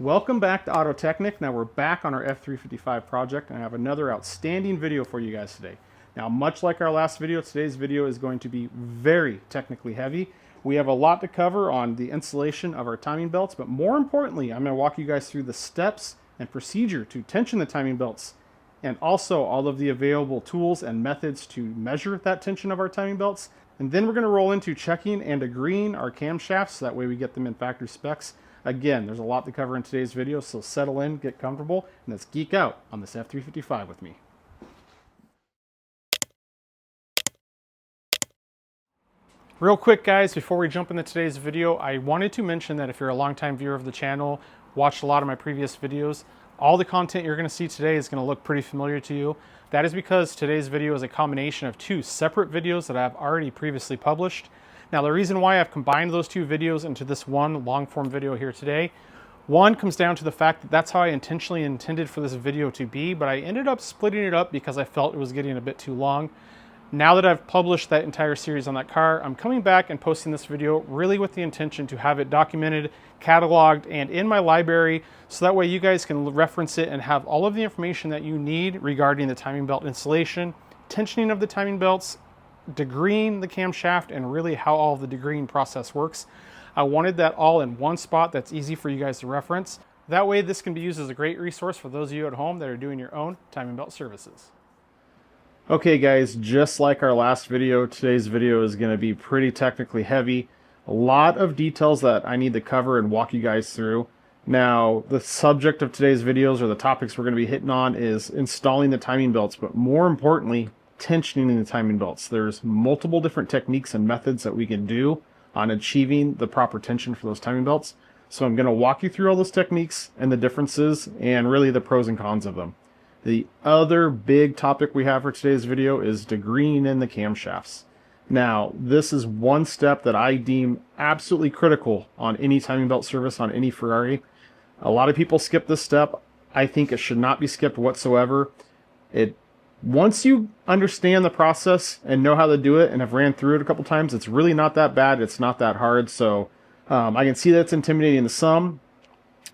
Welcome back to AutoTechNick. Now we're back on our F355 project and I have another outstanding video for you guys today. Now, much like our last video, today's video is going to be very technically heavy. We have a lot to cover on the installation of our timing belts, but more importantly, I'm going to walk you guys through the steps and procedure to tension the timing belts and also all of the available tools and methods to measure that tension of our timing belts. And then we're going to roll into checking and agreeing our camshafts, so that way we get them in factory specs. Again, there's a lot to cover in today's video, so settle in, get comfortable, and let's geek out on this F355 with me. Real quick, guys, before we jump into today's video, I wanted to mention that if you're a longtime viewer of the channel, watched a lot of my previous videos, all the content you're going to see today is going to look pretty familiar to you. That is because today's video is a combination of two separate videos that I've already previously published. Now, the reason why I've combined those two videos into this one long form video here today, one comes down to the fact that that's how I intentionally intended for this video to be, but I ended up splitting it up because I felt it was getting a bit too long. Now that I've published that entire series on that car, I'm coming back and posting this video really with the intention to have it documented, cataloged, and in my library, so that way you guys can reference it and have all of the information that you need regarding the timing belt installation, tensioning of the timing belts, degreeing the camshaft, and really how all of the degreeing process works. I wanted that all in one spot that's easy for you guys to reference. That way this can be used as a great resource for those of you at home that are doing your own timing belt services. Okay guys, just like our last video, today's video is going to be pretty technically heavy. A lot of details that I need to cover and walk you guys through. Now, the subject of today's videos, or the topics we're going to be hitting on, is installing the timing belts, but more importantly, tensioning the timing belts. There's multiple different techniques and methods that we can do on achieving the proper tension for those timing belts. So I'm going to walk you through all those techniques and the differences and really the pros and cons of them. The other big topic we have for today's video is degreeing in the camshafts. Now, this is one step that I deem absolutely critical on any timing belt service on any Ferrari. A lot of people skip this step. I think it should not be skipped whatsoever. Once you understand the process and know how to do it and have ran through it a couple times, it's really not that bad. It's not that hard. So I can see that it's intimidating to some,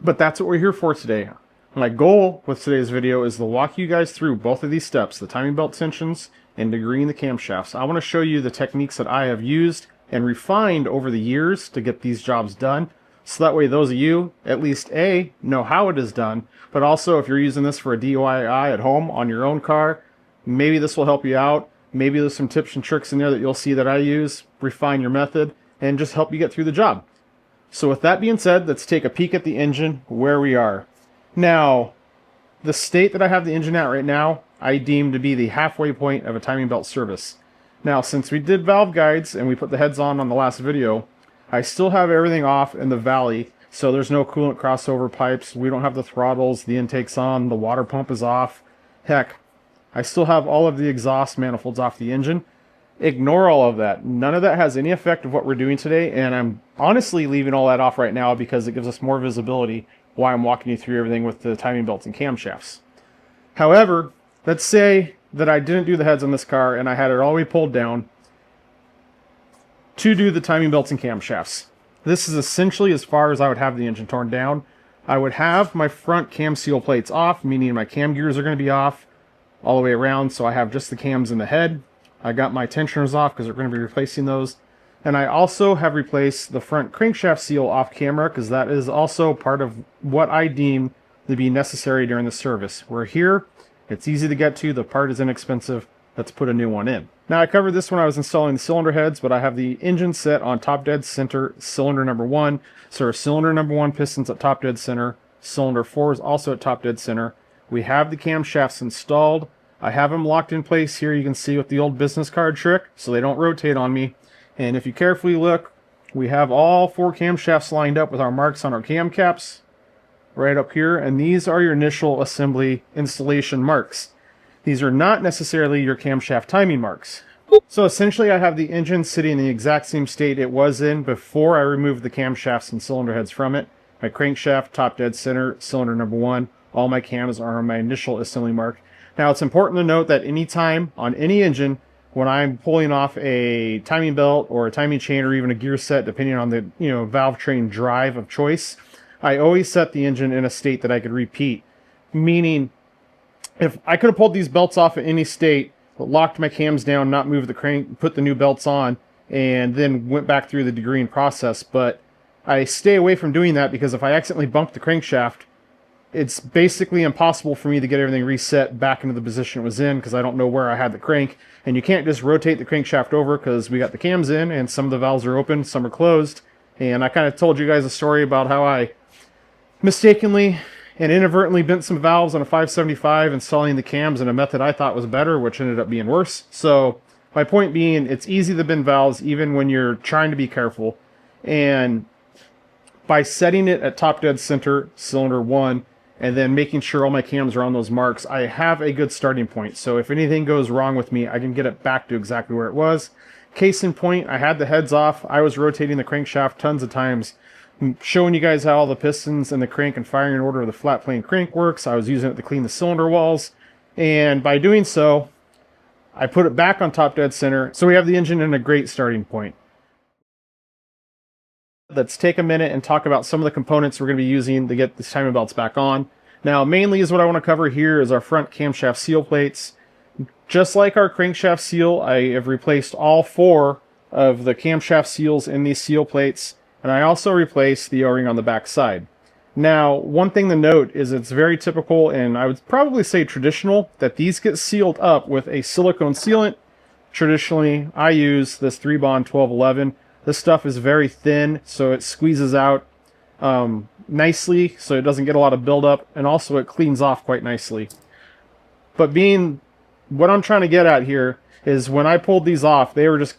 but that's what we're here for today. My goal with today's video is to walk you guys through both of these steps, the timing belt tensions and degreeing the camshafts. I want to show you the techniques that I have used and refined over the years to get these jobs done. So that way those of you, at least A, know how it is done, but also if you're using this for a DIY at home on your own car, maybe this will help you out. Maybe there's some tips and tricks in there that you'll see that I use, refine your method, and just help you get through the job. So with that being said, let's take a peek at the engine, where we are. Now, the state that I have the engine at right now, I deem to be the halfway point of a timing belt service. Now, since we did valve guides and we put the heads on the last video, I still have everything off in the valley, so there's no coolant crossover pipes, we don't have the throttles, the intake's on, the water pump is off. Heck, I still have all of the exhaust manifolds off the engine. Ignore all of that. None of that has any effect of what we're doing today, and I'm honestly leaving all that off right now because it gives us more visibility while I'm walking you through everything with the timing belts and camshafts. However, let's say that I didn't do the heads on this car and I had it all the way pulled down to do the timing belts and camshafts. This is essentially as far as I would have the engine torn down. I would have my front cam seal plates off, meaning my cam gears are going to be off all the way around, so I have just the cams in the head. I got my tensioners off because we're going to be replacing those. And I also have replaced the front crankshaft seal off camera because that is also part of what I deem to be necessary during the service. We're here, it's easy to get to, the part is inexpensive, let's put a new one in. Now, I covered this when I was installing the cylinder heads, but I have the engine set on top dead center, cylinder number 1. So our cylinder number 1 piston's at top dead center, cylinder 4 is also at top dead center. We have the camshafts installed. I have them locked in place here, you can see with the old business card trick, so they don't rotate on me. And if you carefully look, we have all 4 camshafts lined up with our marks on our cam caps right up here, and these are your initial assembly installation marks. These are not necessarily your camshaft timing marks. So essentially I have the engine sitting in the exact same state it was in before I removed the camshafts and cylinder heads from it. My crankshaft, top dead center, cylinder number 1, all my cams are on my initial assembly mark. Now, it's important to note that anytime on any engine, when I'm pulling off a timing belt or a timing chain or even a gear set, depending on the valve train drive of choice, I always set the engine in a state that I could repeat. Meaning, if I could have pulled these belts off at any state, locked my cams down, not moved the crank, put the new belts on, and then went back through the degreeing process. But I stay away from doing that because if I accidentally bump the crankshaft, it's basically impossible for me to get everything reset back into the position it was in because I don't know where I had the crank. And you can't just rotate the crankshaft over because we got the cams in and some of the valves are open, some are closed. And I kind of told you guys a story about how I mistakenly and inadvertently bent some valves on a 575 installing the cams in a method I thought was better, which ended up being worse. So my point being, it's easy to bend valves even when you're trying to be careful. And by setting it at top dead center, cylinder 1, and then making sure all my cams are on those marks, I have a good starting point. So if anything goes wrong with me, I can get it back to exactly where it was. Case in point, I had the heads off. I was rotating the crankshaft tons of times, showing you guys how all the pistons and the crank and firing order of the flat plane crank works. I was using it to clean the cylinder walls. And by doing so, I put it back on top dead center. So we have the engine in a great starting point. Let's take a minute and talk about some of the components we're going to be using to get these timing belts back on. Now, mainly is what I want to cover here is our front camshaft seal plates. Just like our crankshaft seal, I have replaced all 4 of the camshaft seals in these seal plates, and I also replaced the O-ring on the back side. Now, one thing to note is it's very typical, and I would probably say traditional, that these get sealed up with a silicone sealant. Traditionally, I use this 3-bond 1211. This stuff is very thin, so it squeezes out nicely, so it doesn't get a lot of buildup, and also it cleans off quite nicely. But what I'm trying to get at here is when I pulled these off, they were just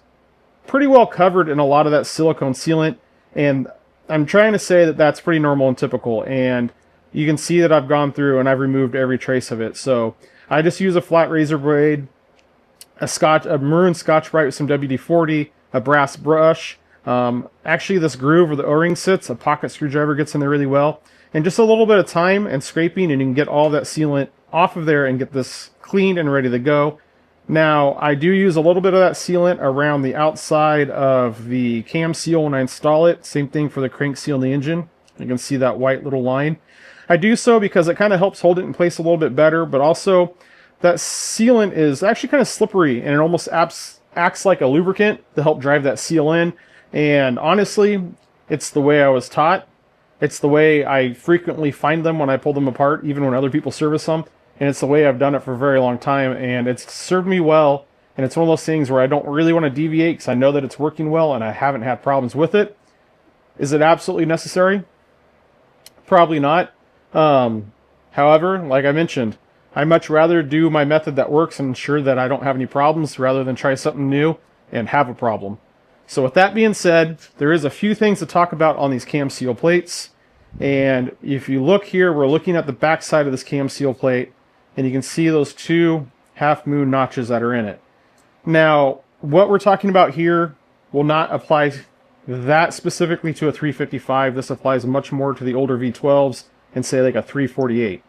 pretty well covered in a lot of that silicone sealant, and I'm trying to say that that's pretty normal and typical, and you can see that I've gone through and I've removed every trace of it. So I just use a flat razor blade, a maroon Scotch-Brite with some WD-40, a brass brush. Actually, this groove where the O-ring sits, a pocket screwdriver gets in there really well. And just a little bit of time and scraping, and you can get all that sealant off of there and get this cleaned and ready to go. Now, I do use a little bit of that sealant around the outside of the cam seal when I install it. Same thing for the crank seal in the engine. You can see that white little line. I do so because it kind of helps hold it in place a little bit better, but also that sealant is actually kind of slippery, and it almost acts like a lubricant to help drive that seal in. And honestly, it's the way I was taught. It's the way I frequently find them when I pull them apart, even when other people service them. And it's the way I've done it for a very long time, and it's served me well. And it's one of those things where I don't really want to deviate because I know that it's working well and I haven't had problems with it. Is it absolutely necessary? Probably not. However, like I mentioned, I much rather do my method that works and ensure that I don't have any problems rather than try something new and have a problem. So with that being said, there is a few things to talk about on these cam seal plates. And if you look here, we're looking at the back side of this cam seal plate, and you can see those 2 half-moon notches that are in it. Now, what we're talking about here will not apply that specifically to a 355. This applies much more to the older V12s and say like a 348.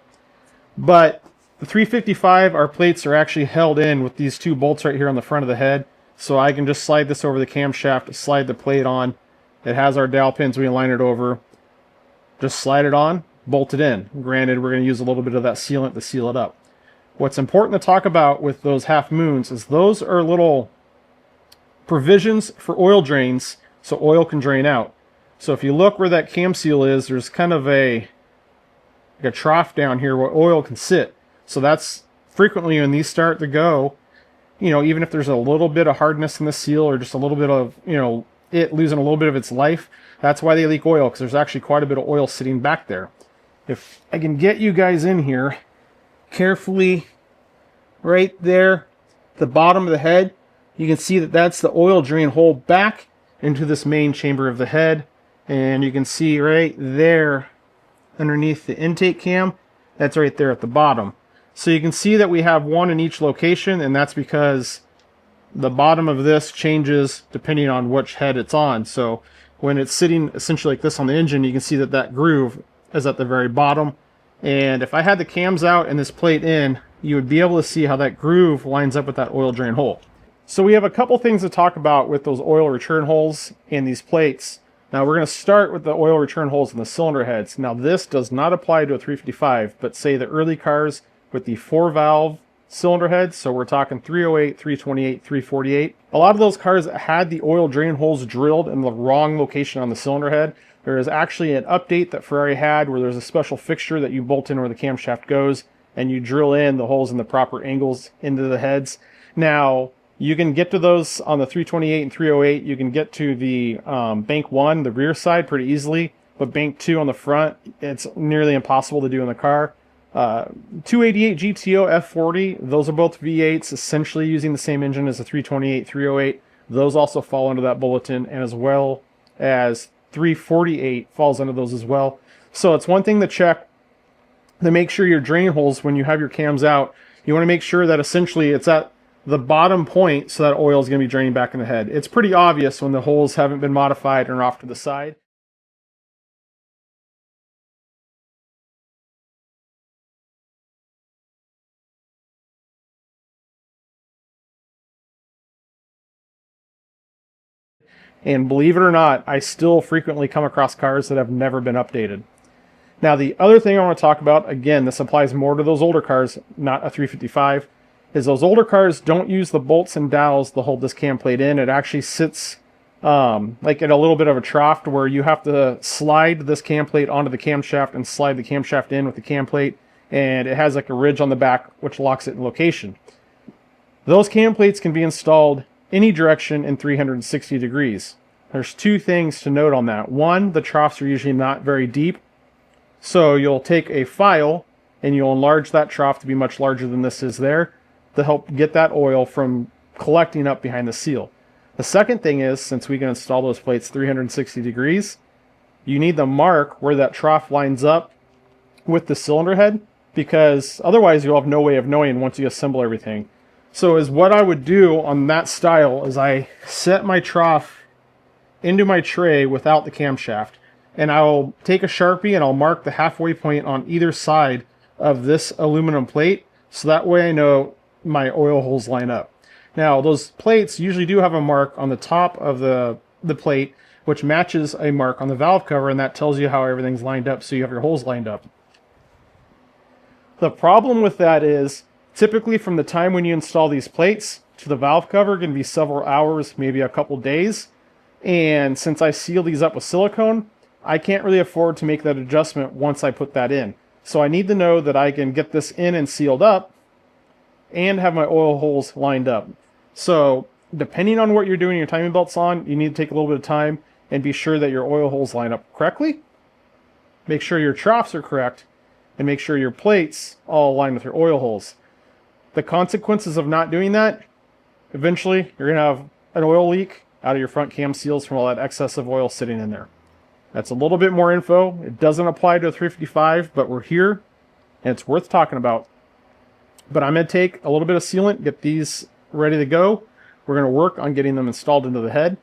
But the 355, our plates are actually held in with these 2 bolts right here on the front of the head. So I can just slide this over the camshaft, slide the plate on. It has our dowel pins, we align it over. Just slide it on, bolt it in. Granted, we're going to use a little bit of that sealant to seal it up. What's important to talk about with those half moons is those are little provisions for oil drains so oil can drain out. So if you look where that cam seal is, there's kind of a trough down here where oil can sit. So that's frequently when these start to go, you know, even if there's a little bit of hardness in the seal or just a little bit of, you know, it losing a little bit of its life, that's why they leak oil, because there's actually quite a bit of oil sitting back there. If I can get you guys in here carefully, right there, the bottom of the head, you can see that that's the oil drain hole back into this main chamber of the head. And you can see right there underneath the intake cam, that's right there at the bottom. So you can see that we have one in each location, and that's because the bottom of this changes depending on which head it's on. So when it's sitting essentially like this on the engine, you can see that that groove is at the very bottom. And if I had the cams out and this plate in, you would be able to see how that groove lines up with that oil drain hole. So we have a couple things to talk about with those oil return holes in these plates. Now we're going to start with the oil return holes in the cylinder heads. Now this does not apply to a 355, but say the early cars with the 4-valve cylinder heads, so we're talking 308, 328, 348. A lot of those cars that had the oil drain holes drilled in the wrong location on the cylinder head, there is actually an update that Ferrari had where there's a special fixture that you bolt in where the camshaft goes, and you drill in the holes in the proper angles into the heads. Now, you can get to those on the 328 and 308. You can get to the bank 1, the rear side, pretty easily, but bank 2 on the front, it's nearly impossible to do in the car. 288 GTO F40, those are both V8s, essentially using the same engine as the 328, 308. Those also fall under that bulletin, and as well as 348 falls under those as well. So it's one thing to check to make sure your drain holes, when you have your cams out, you want to make sure that essentially it's at the bottom point so that oil is going to be draining back in the head. It's pretty obvious when the holes haven't been modified and are off to the side. And believe it or not, I still frequently come across cars that have never been updated. Now, the other thing I want to talk about, again, this applies more to those older cars, not a 355, is those older cars don't use the bolts and dowels to hold this cam plate in. It actually sits like at a little bit of a trough where you have to slide this cam plate onto the camshaft and slide the camshaft in with the cam plate, and it has like a ridge on the back which locks it in location. Those cam plates can be installed any direction in 360 degrees. There's two things to note on that. One, the troughs are usually not very deep, so you'll take a file and you'll enlarge that trough to be much larger than this is there to help get that oil from collecting up behind the seal. The second thing is, since we can install those plates 360 degrees, you need to mark where that trough lines up with the cylinder head, because otherwise you'll have no way of knowing once you assemble everything. So is what I would do on that style is I set my trough into my tray without the camshaft, and I'll take a Sharpie and I'll mark the halfway point on either side of this aluminum plate, so that way I know my oil holes line up. Now, those plates usually do have a mark on the top of the plate, which matches a mark on the valve cover, and that tells you how everything's lined up, so you have your holes lined up. The problem with that is, typically from the time when you install these plates to the valve cover can be several hours, maybe a couple days. And since I seal these up with silicone, I can't really afford to make that adjustment once I put that in. So I need to know that I can get this in and sealed up and have my oil holes lined up. So depending on what you're doing your timing belts on, you need to take a little bit of time and be sure that your oil holes line up correctly. Make sure your troughs are correct, and make sure your plates all align with your oil holes. The consequences of not doing that, eventually you're going to have an oil leak out of your front cam seals from all that excessive oil sitting in there. That's a little bit more info. It doesn't apply to a 355, but we're here and it's worth talking about. But I'm going to take a little bit of sealant, get these ready to go. We're going to work on getting them installed into the head.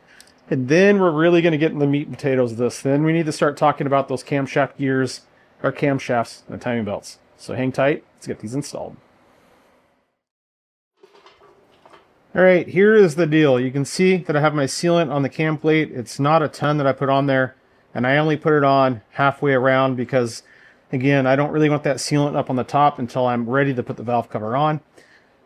And then we're really going to get in the meat and potatoes of this. Then we need to start talking about those camshaft gears, or camshafts, and the timing belts. So hang tight, let's get these installed. Alright, here is the deal. You can see that I have my sealant on the cam plate. It's not a ton that I put on there, and I only put it on halfway around because, again, I don't really want that sealant up on the top until I'm ready to put the valve cover on.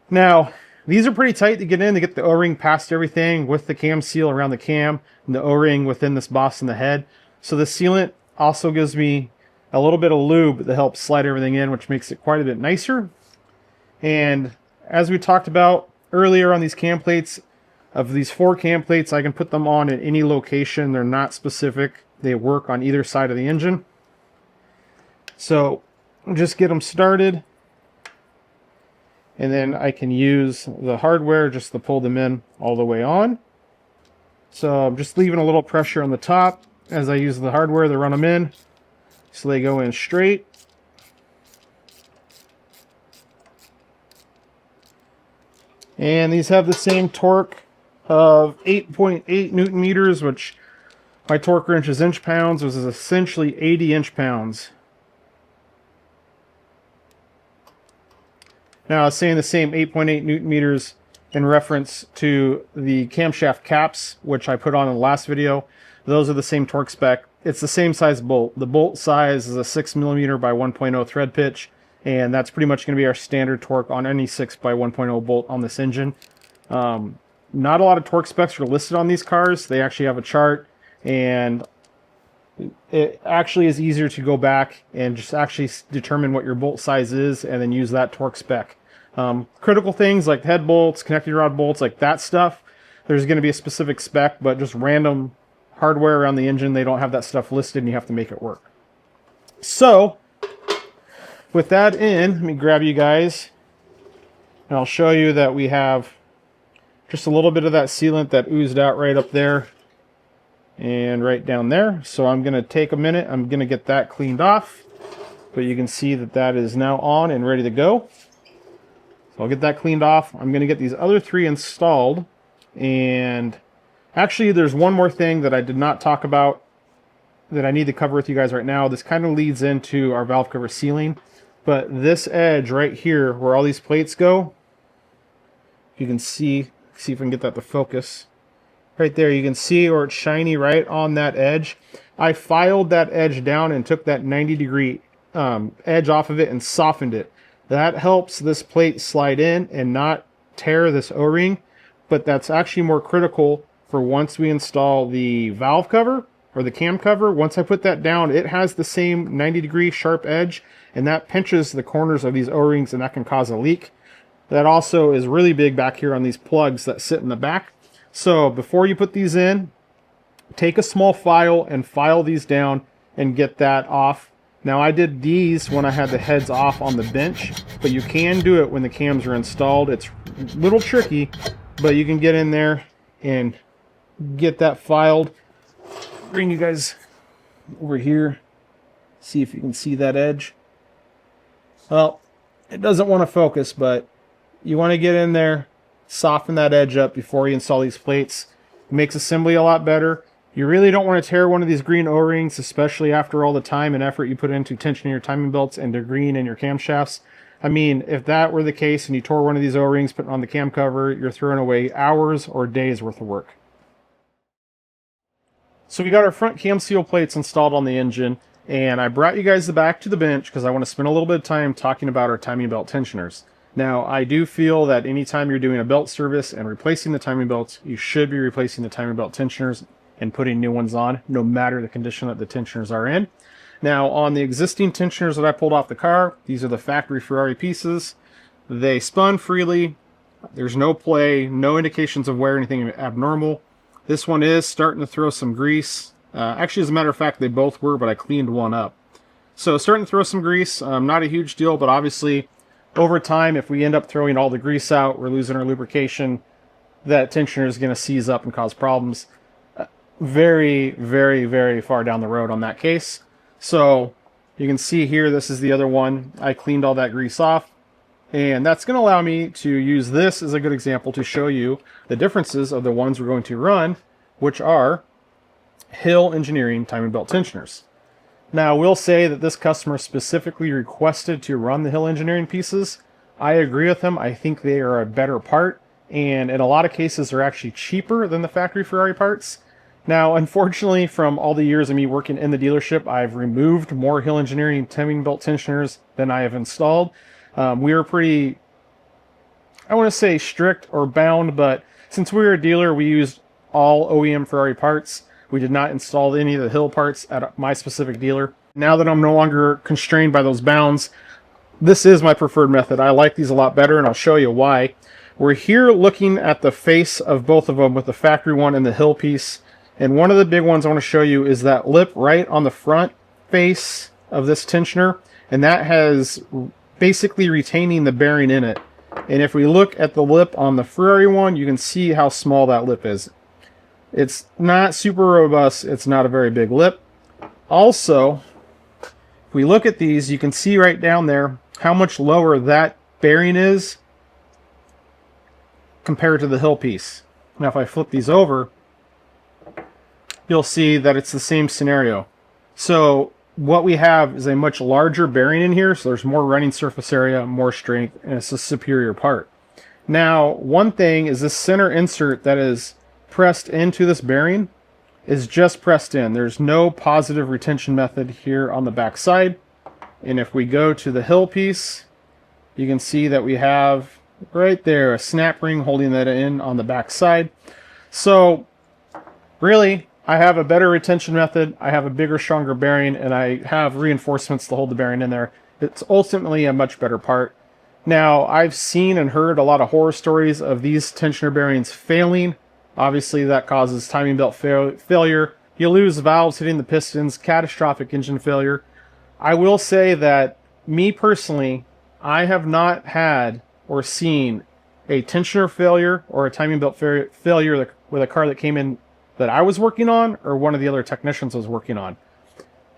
Now, these are pretty tight to get in, to get the O-ring past everything with the cam seal around the cam and the O-ring within this boss in the head. So the sealant also gives me a little bit of lube that helps slide everything in, which makes it quite a bit nicer. And as we talked about earlier on these cam plates, of these 4 cam plates, I can put them on at any location. They're not specific. They work on either side of the engine. So just get them started, and then I can use the hardware just to pull them in all the way on. So I'm just leaving a little pressure on the top as I use the hardware to run them in, so they go in straight. And these have the same torque of 8.8 Newton meters, which my torque wrench is inch pounds, which is essentially 80 inch pounds. Now I was saying the same 8.8 Newton meters in reference to the camshaft caps, which I put on in the last video. those are the same torque spec. It's the same size bolt. The bolt size is a 6mm by 1.0 thread pitch, and that's pretty much going to be our standard torque on any 6 by 1.0 bolt on this engine. Not a lot of torque specs are listed on these cars. They actually have a chart, and it actually is easier to go back and just actually determine what your bolt size is and then use that torque spec. Critical things like head bolts, connecting rod bolts, like that stuff, there's going to be a specific spec, but just random hardware around the engine, they don't have that stuff listed and you have to make it work. So with that in, let me grab you guys and I'll show you that we have just a little bit of that sealant that oozed out right up there and right down there. So I'm going to take a minute. I'm going to get that cleaned off, but you can see that that is now on and ready to go. So I'll get that cleaned off. I'm going to get these other 3 installed. And actually, there's one more thing that I did not talk about that I need to cover with you guys right now. This kind of leads into our valve cover sealing. But this edge right here, where all these plates go, you can see if I can get that to focus. Right there, you can see where it's shiny right on that edge. I filed that edge down and took that 90-degree edge off of it and softened it. That helps this plate slide in and not tear this O-ring, but that's actually more critical for once we install the valve cover or the cam cover. Once I put that down, it has the same 90-degree sharp edge, and that pinches the corners of these O-rings, and that can cause a leak. That also is really big back here on these plugs that sit in the back. So before you put these in, take a small file and file these down and get that off. Now I did these when I had the heads off on the bench, but you can do it when the cams are installed. It's a little tricky, but you can get in there and get that filed. Bring you guys over here, see if you can see that edge. Well, it doesn't want to focus, but you want to get in there, soften that edge up before you install these plates. It makes assembly a lot better. You really don't want to tear one of these green O-rings, especially after all the time and effort you put into tensioning your timing belts and the green in your camshafts. I mean, if that were the case and you tore one of these O-rings, putting on the cam cover, you're throwing away hours or days worth of work. So we got our front cam seal plates installed on the engine, and I brought you guys back to the bench because I want to spend a little bit of time talking about our timing belt tensioners. Now, I do feel that anytime you're doing a belt service and replacing the timing belts, you should be replacing the timing belt tensioners and putting new ones on, no matter the condition that the tensioners are in. Now, on the existing tensioners that I pulled off the car, these are the factory Ferrari pieces. They spun freely. There's no play, no indications of wear, anything abnormal. This one is starting to throw some grease. Actually, as a matter of fact, they both were, but I cleaned one up. So starting to throw some grease, not a huge deal, but obviously over time, if we end up throwing all the grease out, we're losing our lubrication, that tensioner is going to seize up and cause problems very, very, very far down the road on that case. So you can see here, this is the other one. I cleaned all that grease off, and that's going to allow me to use this as a good example to show you the differences of the ones we're going to run, which are Hill Engineering timing belt tensioners. Now, I will say that this customer specifically requested to run the Hill Engineering pieces. I agree with them. I think they are a better part, and in a lot of cases, they're actually cheaper than the factory Ferrari parts. Now, unfortunately, from all the years of me working in the dealership, I've removed more Hill Engineering timing belt tensioners than I have installed. We were pretty, I want to say strict or bound, but since we were a dealer, we used all OEM Ferrari parts. We did not install any of the Hill parts at my specific dealer. Now that I'm no longer constrained by those bounds, this is my preferred method. I like these a lot better, and I'll show you why. We're here looking at the face of both of them with the factory one and the Hill piece. And one of the big ones I want to show you is that lip right on the front face of this tensioner. And that has basically retaining the bearing in it. And if we look at the lip on the Ferrari one, you can see how small that lip is. It's not super robust. It's not a very big lip. Also, if we look at these, you can see right down there how much lower that bearing is compared to the Hill piece. Now, if I flip these over, you'll see that it's the same scenario. So what we have is a much larger bearing in here, so there's more running surface area, more strength, and it's a superior part. Now, one thing is this center insert that is pressed into this bearing. is just pressed in. There's no positive retention method here on the back side. And if we go to the hill piece, you can see that we have right there a snap ring holding that in on the back side. So really, I have a better retention method, I have a bigger, stronger bearing, and I have reinforcements to hold the bearing in there. It's ultimately a much better part. Now, I've seen and heard a lot of horror stories of these tensioner bearings failing. Obviously, that causes timing belt failure. You lose valves hitting the pistons, catastrophic engine failure. I will say that, me personally, I have not had or seen a tensioner failure or a timing belt failure with a car that came in that I was working on or one of the other technicians was working on.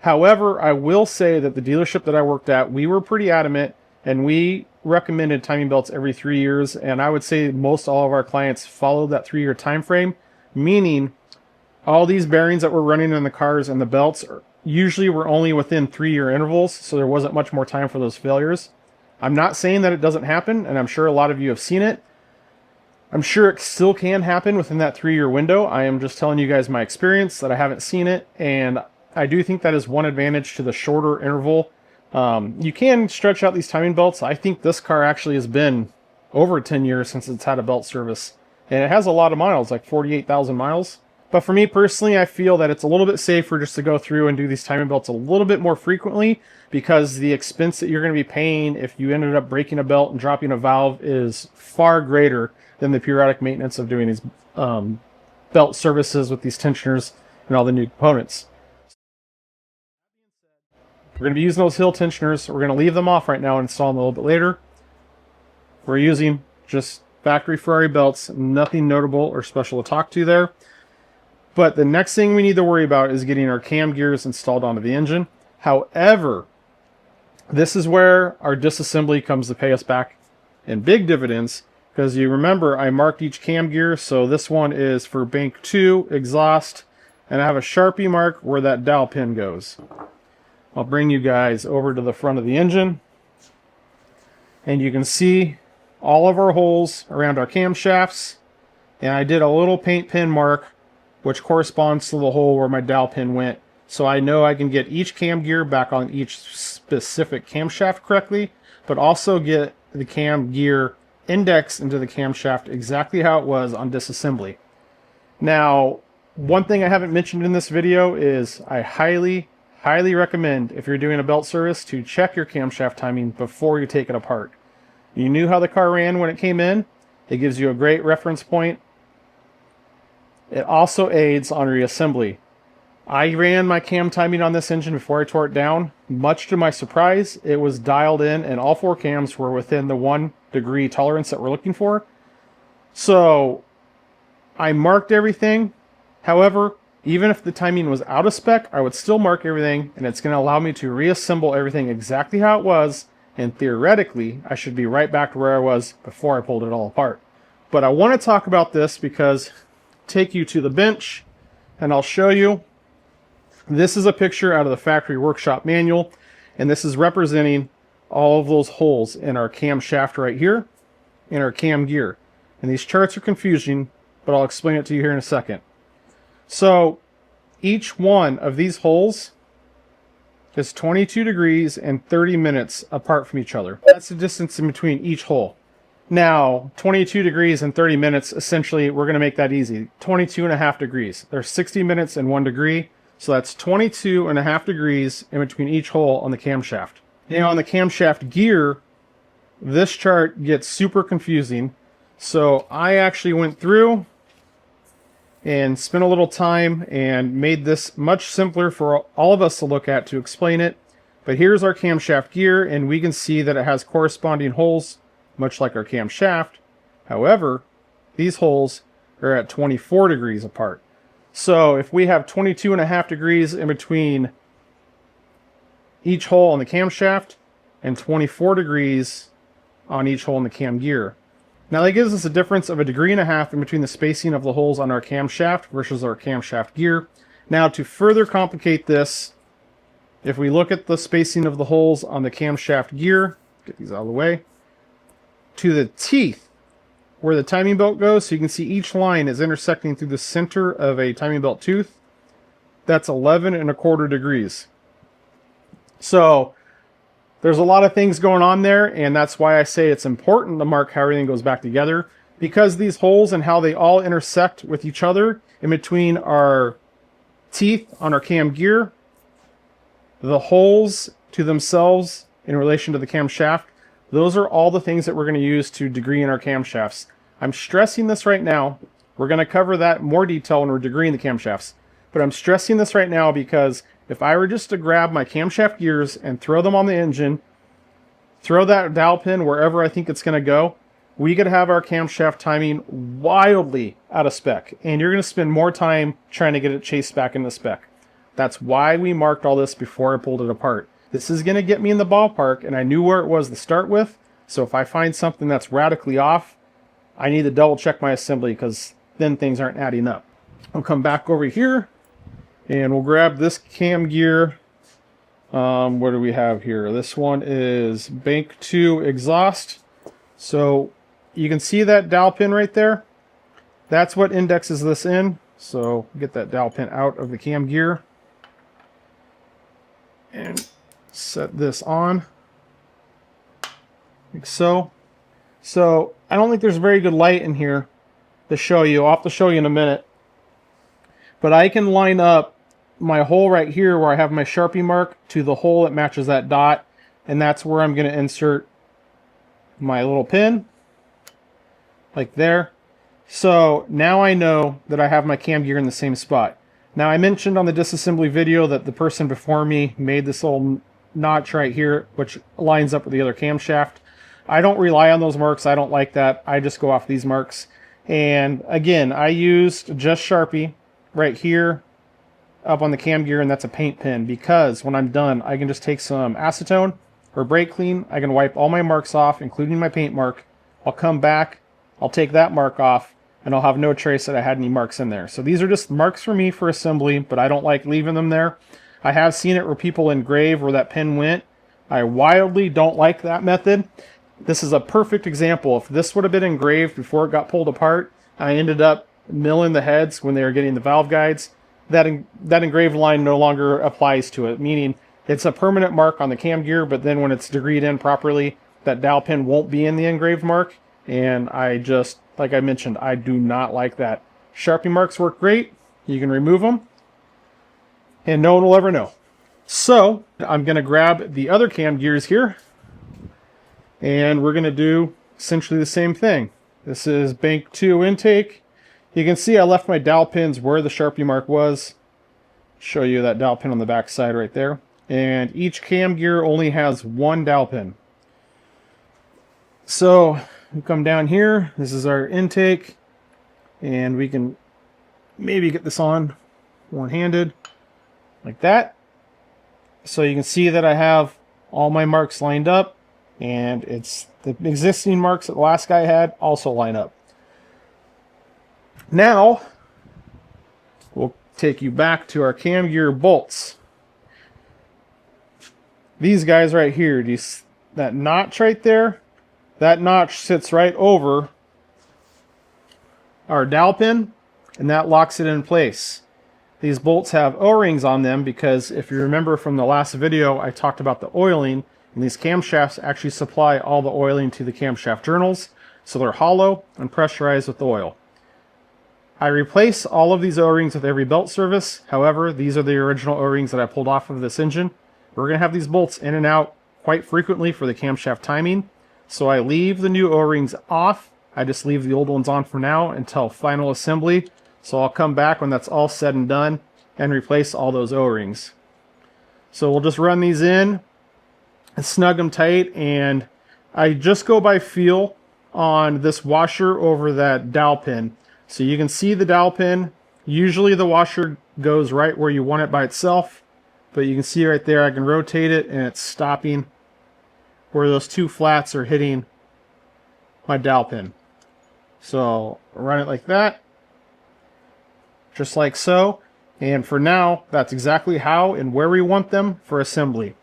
However, I will say that the dealership that I worked at, we were pretty adamant and we recommended timing belts every 3 years, and I would say most all of our clients followed that 3-year time frame, meaning all these bearings that were running in the cars and the belts usually were only within 3-year intervals, so there wasn't much more time for those failures. I'm not saying that it doesn't happen, and I'm sure a lot of you have seen it. I'm sure it still can happen within that 3-year window. I am just telling you guys my experience that I haven't seen it, and I do think that is one advantage to the shorter interval. You can stretch out these timing belts. I think this car actually has been over 10 years since it's had a belt service, and it has a lot of miles, like 48,000 miles. But for me personally, I feel that it's a little bit safer just to go through and do these timing belts a little bit more frequently, because the expense that you're going to be paying if you ended up breaking a belt and dropping a valve is far greater than the periodic maintenance of doing these belt services with these tensioners and all the new components. We're going to be using those hill tensioners. We're going to leave them off right now and install them a little bit later. We're using just factory Ferrari belts, nothing notable or special to talk to there. But the next thing we need to worry about is getting our cam gears installed onto the engine. However, this is where our disassembly comes to pay us back in big dividends, because you remember I marked each cam gear. So this one is for bank 2 exhaust, and I have a Sharpie mark where that dowel pin goes. I'll bring you guys over to the front of the engine, and you can see all of our holes around our camshafts, and I did a little paint pin mark which corresponds to the hole where my dowel pin went, so I know I can get each cam gear back on each specific camshaft correctly, but also get the cam gear index into the camshaft exactly how it was on disassembly. Now, one thing I haven't mentioned in this video is I highly recommend, if you're doing a belt service, to check your camshaft timing before you take it apart. You knew how the car ran when it came in. It gives you a great reference point. It also aids on reassembly. I ran my cam timing on this engine before I tore it down. Much to my surprise, it was dialed in and all 4 cams were within the 1 degree tolerance that we're looking for. So I marked everything. However, even if the timing was out of spec, I would still mark everything, and it's going to allow me to reassemble everything exactly how it was, and theoretically, I should be right back to where I was before I pulled it all apart. But I want to talk about this because take you to the bench, and I'll show you. This is a picture out of the factory workshop manual, and this is representing all of those holes in our camshaft right here, in our cam gear. And these charts are confusing, but I'll explain it to you here in a second. So each one of these holes is 22 degrees and 30 minutes apart from each other. That's the distance in between each hole. Now, 22 degrees and 30 minutes, essentially, we're going to make that easy. 22.5 degrees. There's 60 minutes and 1 degree, so that's 22.5 degrees in between each hole on the camshaft. Now, on the camshaft gear, this chart gets super confusing. So I actually went through and spent a little time and made this much simpler for all of us to look at to explain it. But here's our camshaft gear, and we can see that it has corresponding holes, much like our camshaft. However, these holes are at 24 degrees apart. So if we have 22.5 degrees in between each hole on the camshaft and 24 degrees on each hole in the cam gear. Now that gives us a difference of 1.5 degrees in between the spacing of the holes on our camshaft versus our camshaft gear. Now to further complicate this, if we look at the spacing of the holes on the camshaft gear, get these out of the way, to the teeth where the timing belt goes, so you can see each line is intersecting through the center of a timing belt tooth. that's 11 1/4 degrees. So there's a lot of things going on there, and that's why I say it's important to mark how everything goes back together, because these holes and how they all intersect with each other in between our teeth on our cam gear, the holes to themselves in relation to the camshaft, those are all the things that we're going to use to degree in our camshafts. I'm stressing this right now. We're going to cover that in more detail when we're degreeing the camshafts. But I'm stressing this right now because if I were just to grab my camshaft gears and throw them on the engine, throw that dowel pin wherever I think it's going to go, we could have our camshaft timing wildly out of spec. And you're going to spend more time trying to get it chased back into spec. That's why we marked all this before I pulled it apart. This is going to get me in the ballpark, and I knew where it was to start with. So if I find something that's radically off, I need to double check my assembly, because then things aren't adding up. I'll come back over here and we'll grab this cam gear. What do we have here? This one is Bank 2 exhaust. So you can see that dowel pin right there. That's what indexes this in. So get that dowel pin out of the cam gear and set this on like so. So I don't think there's very good light in here to show you. I'll have to show you in a minute. But I can line up my hole right here where I have my Sharpie mark to the hole that matches that dot, and that's where I'm going to insert my little pin, like there. So now I know that I have my cam gear in the same spot. Now I mentioned on the disassembly video that the person before me made this little notch right here, which lines up with the other camshaft. I don't rely on those marks. I don't like that. I just go off these marks. And again, I used just Sharpie right here up on the cam gear, and that's a paint pen, because when I'm done, I can just take some acetone or brake clean. I can wipe all my marks off, including my paint mark. I'll come back, I'll take that mark off, and I'll have no trace that I had any marks in there. So these are just marks for me for assembly, but I don't like leaving them there. I have seen it where people engrave where that pen went. I wildly don't like that method. This is a perfect example. If this would have been engraved before it got pulled apart, I ended up milling the heads when they were getting the valve guides. That engraved line no longer applies to it, meaning it's a permanent mark on the cam gear, but then when it's degreed in properly, that dowel pin won't be in the engraved mark. And I just, like I mentioned, I do not like that. Sharpie marks work great. You can remove them, and no one will ever know. So I'm going to grab the other cam gears here, and we're going to do essentially the same thing. This is Bank 2 intake. You can see I left my dowel pins where the Sharpie mark was. Show you that dowel pin on the back side right there. And each cam gear only has one dowel pin. So we come down here. This is our intake. And we can maybe get this on one-handed like that. So you can see that I have all my marks lined up. And it's the existing marks that the last guy had also line up. Now, we'll take you back to our cam gear bolts. These guys right here, that notch right there, that notch sits right over our dowel pin, and that locks it in place. These bolts have O-rings on them because if you remember from the last video, I talked about the oiling, and these camshafts actually supply all the oiling to the camshaft journals, so they're hollow and pressurized with oil. I replace all of these O-rings with every belt service. However, these are the original O-rings that I pulled off of this engine. We're going to have these bolts in and out quite frequently for the camshaft timing. So I leave the new O-rings off. I just leave the old ones on for now until final assembly. So I'll come back when that's all said and done and replace all those O-rings. So we'll just run these in and snug them tight. And I just go by feel on this washer over that dowel pin. So you can see the dowel pin. Usually the washer goes right where you want it by itself, but you can see right there I can rotate it and it's stopping where those two flats are hitting my dowel pin. So run it like that, just like so. And for now, that's exactly how and where we want them for assembly.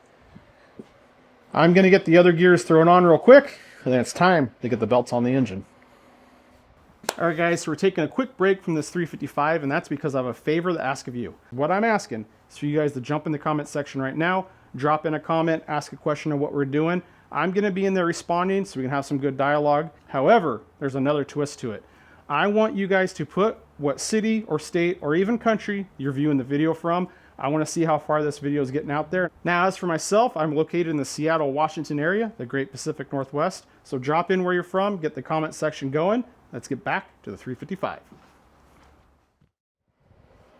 I'm going to get the other gears thrown on real quick, and then it's time to get the belts on the engine. All right, guys, so we're taking a quick break from this 355, and that's because I have a favor to ask of you. What I'm asking is for you guys to jump in the comment section right now, drop in a comment, ask a question of what we're doing. I'm going to be in there responding so we can have some good dialogue. However, there's another twist to it. I want you guys to put what city or state or even country you're viewing the video from. I want to see how far this video is getting out there. Now, as for myself, I'm located in the Seattle, Washington area, the Great Pacific Northwest. So drop in where you're from, get the comment section going. Let's get back to the 355.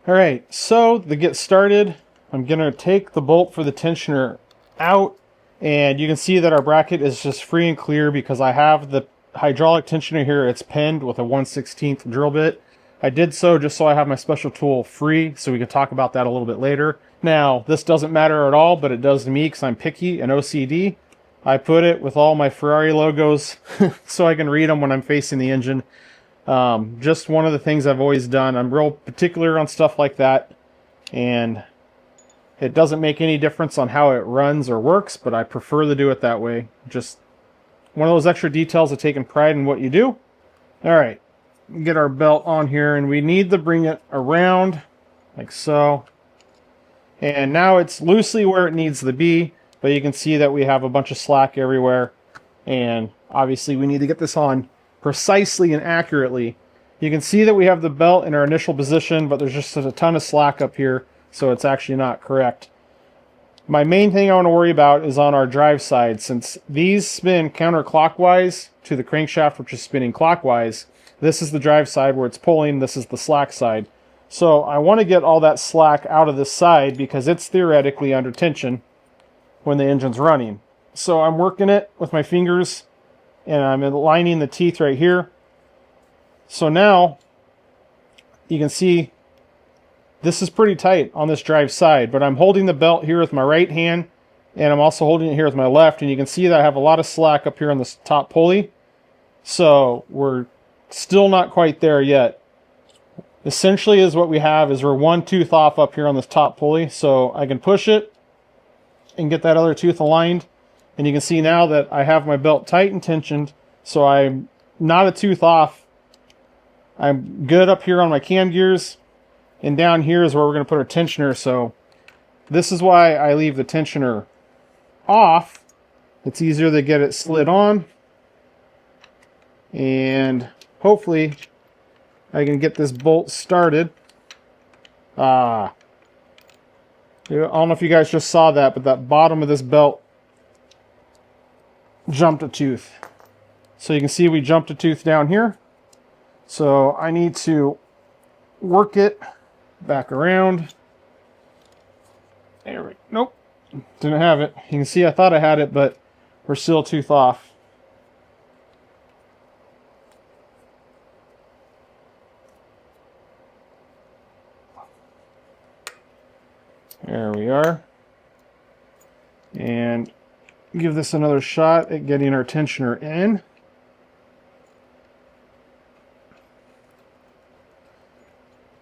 All right, so to get started, I'm gonna take the bolt for the tensioner out, and you can see that our bracket is just free and clear because I have the hydraulic tensioner here. It's pinned with a 1/16 drill bit. I did so just so I have my special tool free, so we can talk about that a little bit later. Now, this doesn't matter at all, but it does to me because I'm picky and OCD. I put it with all my Ferrari logos so I can read them when I'm facing the engine. Just one of the things I've always done. I'm real particular on stuff like that, and it doesn't make any difference on how it runs or works, but I prefer to do it that way. Just one of those extra details of taking pride in what you do. All right, get our belt on here, and we need to bring it around like so. And now it's loosely where it needs to be. But you can see that we have a bunch of slack everywhere, and obviously we need to get this on precisely and accurately. You can see that we have the belt in our initial position, but there's just a ton of slack up here, so it's actually not correct. My main thing I want to worry about is on our drive side. Since these spin counterclockwise to the crankshaft, which is spinning clockwise, this is the drive side where it's pulling, this is the slack side. So I want to get all that slack out of this side because it's theoretically under tension when the engine's running. So I'm working it with my fingers, and I'm aligning the teeth right here. So now you can see this is pretty tight on this drive side, but I'm holding the belt here with my right hand, and I'm also holding it here with my left, and you can see that I have a lot of slack up here on this top pulley. So we're still not quite there yet. Essentially is what we have is we're one tooth off up here on this top pulley, so I can push it and get that other tooth aligned, and you can see now that I have my belt tight and tensioned, so I'm not a tooth off. I'm good up here on my cam gears, and down here is where we're going to put our tensioner. So this is why I leave the tensioner off. It's easier to get it slid on, and hopefully I can get this bolt started. I don't know if you guys just saw that, but that bottom of this belt jumped a tooth. So you can see we jumped a tooth down here. So I need to work it back around. There we go. Nope, didn't have it. You can see I thought I had it, but we're still a tooth off. There we are. And give this another shot at getting our tensioner in.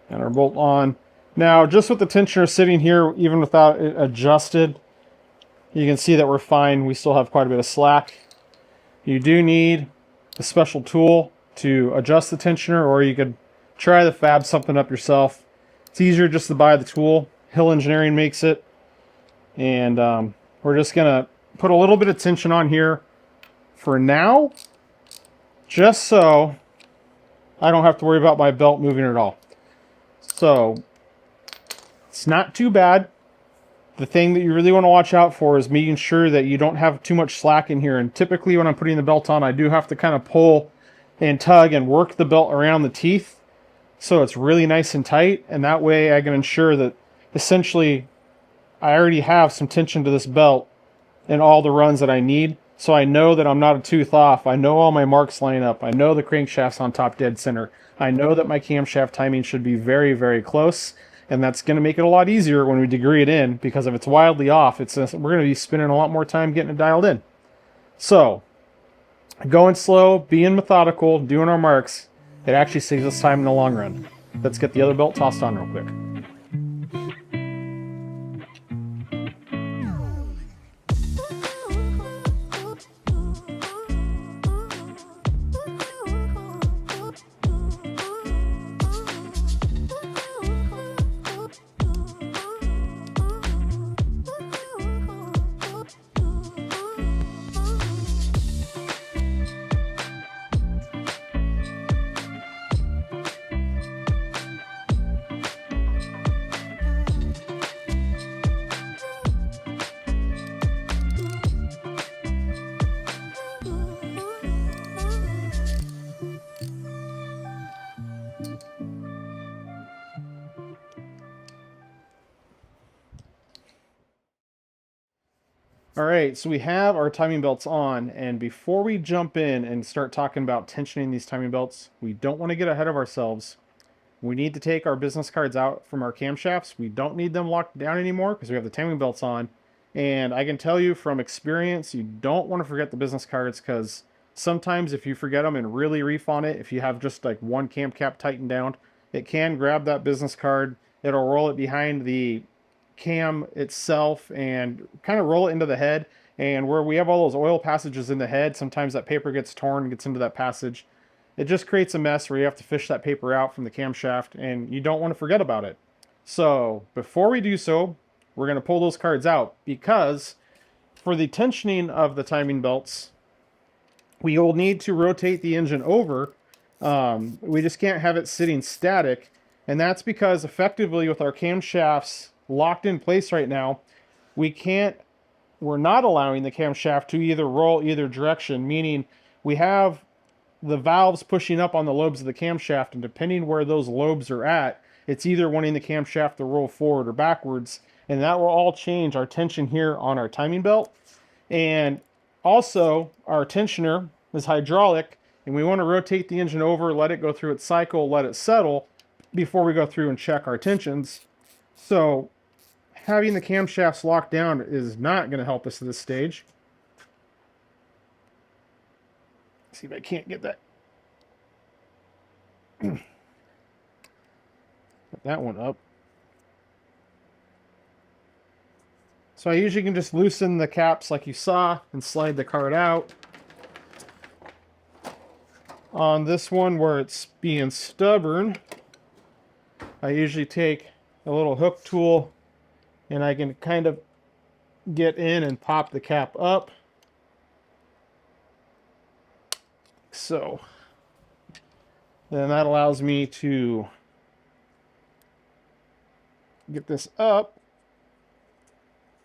And our bolt on. Now, just with the tensioner sitting here, even without it adjusted, you can see that we're fine. We still have quite a bit of slack. You do need a special tool to adjust the tensioner, or you could try to fab something up yourself. It's easier just to buy the tool. Hill Engineering makes it, and we're just gonna put a little bit of tension on here for now, just so I don't have to worry about my belt moving at all. So it's not too bad. The thing that you really want to watch out for is making sure that you don't have too much slack in here. And typically when I'm putting the belt on, I do have to kind of pull and tug and work the belt around the teeth so it's really nice and tight, and that way I can ensure that essentially I already have some tension to this belt in all the runs that I need, so I know that I'm not a tooth off. I know all my marks line up. I know the crankshaft's on top dead center. I know that my camshaft timing should be very, very close, and that's going to make it a lot easier when we degree it in, because if it's wildly off, we're going to be spending a lot more time getting it dialed in. So, going slow, being methodical, doing our marks, it actually saves us time in the long run. Let's get the other belt tossed on real quick. All right, so we have our timing belts on, and before we jump in and start talking about tensioning these timing belts, we don't want to get ahead of ourselves. We need to take our business cards out from our camshafts. We don't need them locked down anymore because we have the timing belts on. And I can tell you from experience, you don't want to forget the business cards because sometimes if you forget them and really reef on it, if you have just like one cam cap tightened down, it can grab that business card. It'll roll it behind the cam itself and kind of roll it into the head. And where we have all those oil passages in the head, sometimes that paper gets torn and gets into that passage. It just creates a mess where you have to fish that paper out from the camshaft, and you don't want to forget about it. So before we do so, we're going to pull those cards out because for the tensioning of the timing belts, we will need to rotate the engine over. We just can't have it sitting static, and that's because effectively with our camshafts locked in place right now, we're not allowing the camshaft to either roll either direction, meaning we have the valves pushing up on the lobes of the camshaft, and depending where those lobes are at, it's either wanting the camshaft to roll forward or backwards, and that will all change our tension here on our timing belt. And also, our tensioner is hydraulic, and we want to rotate the engine over, let it go through its cycle, let it settle before we go through and check our tensions. So having the camshafts locked down is not going to help us at this stage. See if I can't get that. Put that one up. So I usually can just loosen the caps like you saw and slide the card out. On this one where it's being stubborn, I usually take a little hook tool and I can kind of get in and pop the cap up. So then that allows me to get this up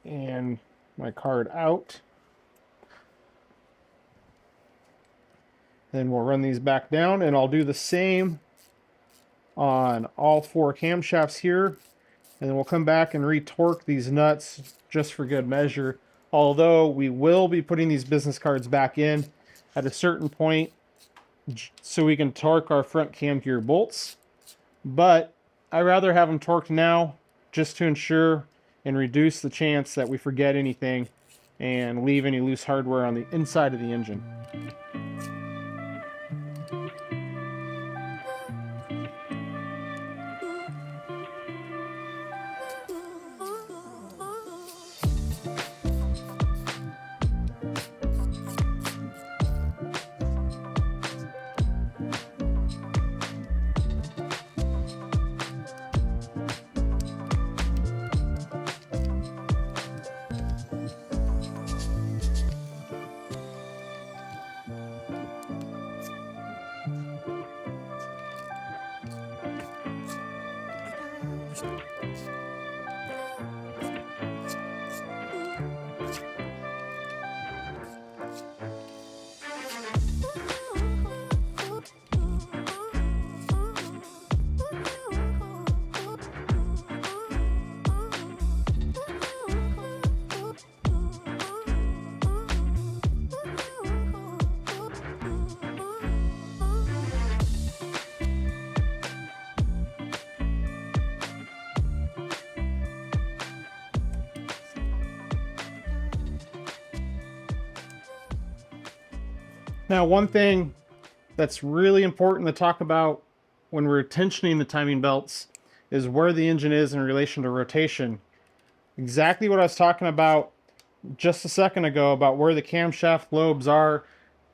and my card out. Then we'll run these back down, and I'll do the same on all four camshafts here. And then we'll come back and retorque these nuts just for good measure. Although we will be putting these business cards back in at a certain point so we can torque our front cam gear bolts. But I'd rather have them torqued now just to ensure and reduce the chance that we forget anything and leave any loose hardware on the inside of the engine. Now, one thing that's really important to talk about when we're tensioning the timing belts is where the engine is in relation to rotation. Exactly what I was talking about just a second ago about where the camshaft lobes are,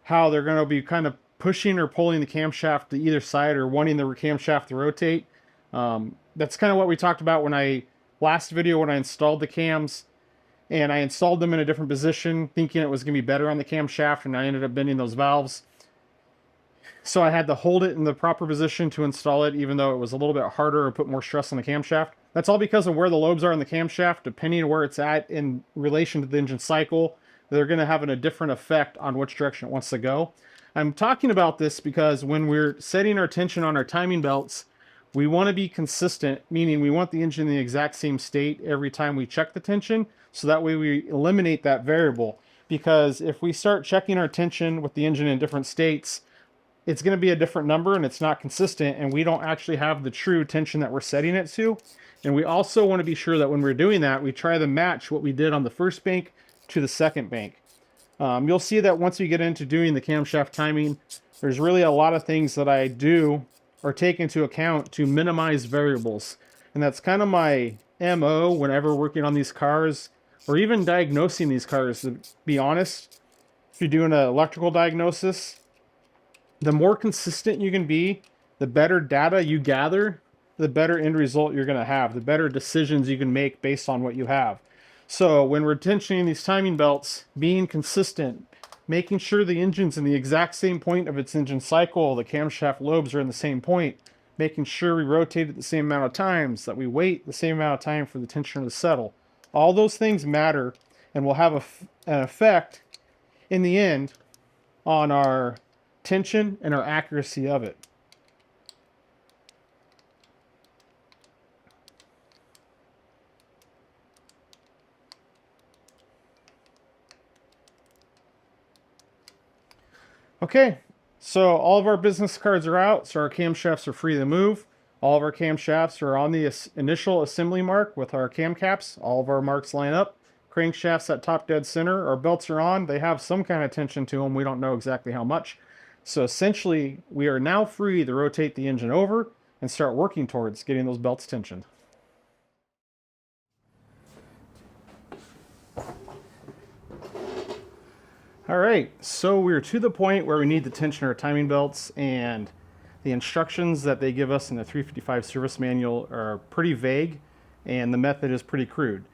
how they're going to be kind of pushing or pulling the camshaft to either side or wanting the camshaft to rotate. That's kind of what we talked about when last video when I installed the cams. And I installed them in a different position, thinking it was going to be better on the camshaft, and I ended up bending those valves. So I had to hold it in the proper position to install it, even though it was a little bit harder or put more stress on the camshaft. That's all because of where the lobes are in the camshaft. Depending on where it's at in relation to the engine cycle, they're going to have a different effect on which direction it wants to go. I'm talking about this because when we're setting our tension on our timing belts, We want to be consistent, meaning we want the engine in the exact same state every time we check the tension, so that way we eliminate that variable. Because if we start checking our tension with the engine in different states, it's going to be a different number and it's not consistent, and we don't actually have the true tension that we're setting it to. And we also want to be sure that when we're doing that, we try to match what we did on the first bank to the second bank. You'll see that once we get into doing the camshaft timing, there's really a lot of things that I do or take into account to minimize variables. And that's kind of my MO whenever working on these cars, or even diagnosing these cars. To be honest, if you're doing an electrical diagnosis, the more consistent you can be, the better data you gather, the better end result you're going to have, the better decisions you can make based on what you have. So when we're tensioning these timing belts, being consistent, making sure the engine's in the exact same point of its engine cycle, the camshaft lobes are in the same point, making sure we rotate it the same amount of times, that we wait the same amount of time for the tensioner to settle. All those things matter and will have an effect in the end on our tension and our accuracy of it. Okay, so all of our business cards are out, so our camshafts are free to move. All of our camshafts are on the initial assembly mark with our cam caps. All of our marks line up. Crankshafts at top dead center. Our belts are on. They have some kind of tension to them. We don't know exactly how much. So essentially, we are now free to rotate the engine over and start working towards getting those belts tensioned. All right, so we're to the point where we need to tension our timing belts, and the instructions that they give us in the 355 service manual are pretty vague, and the method is pretty crude.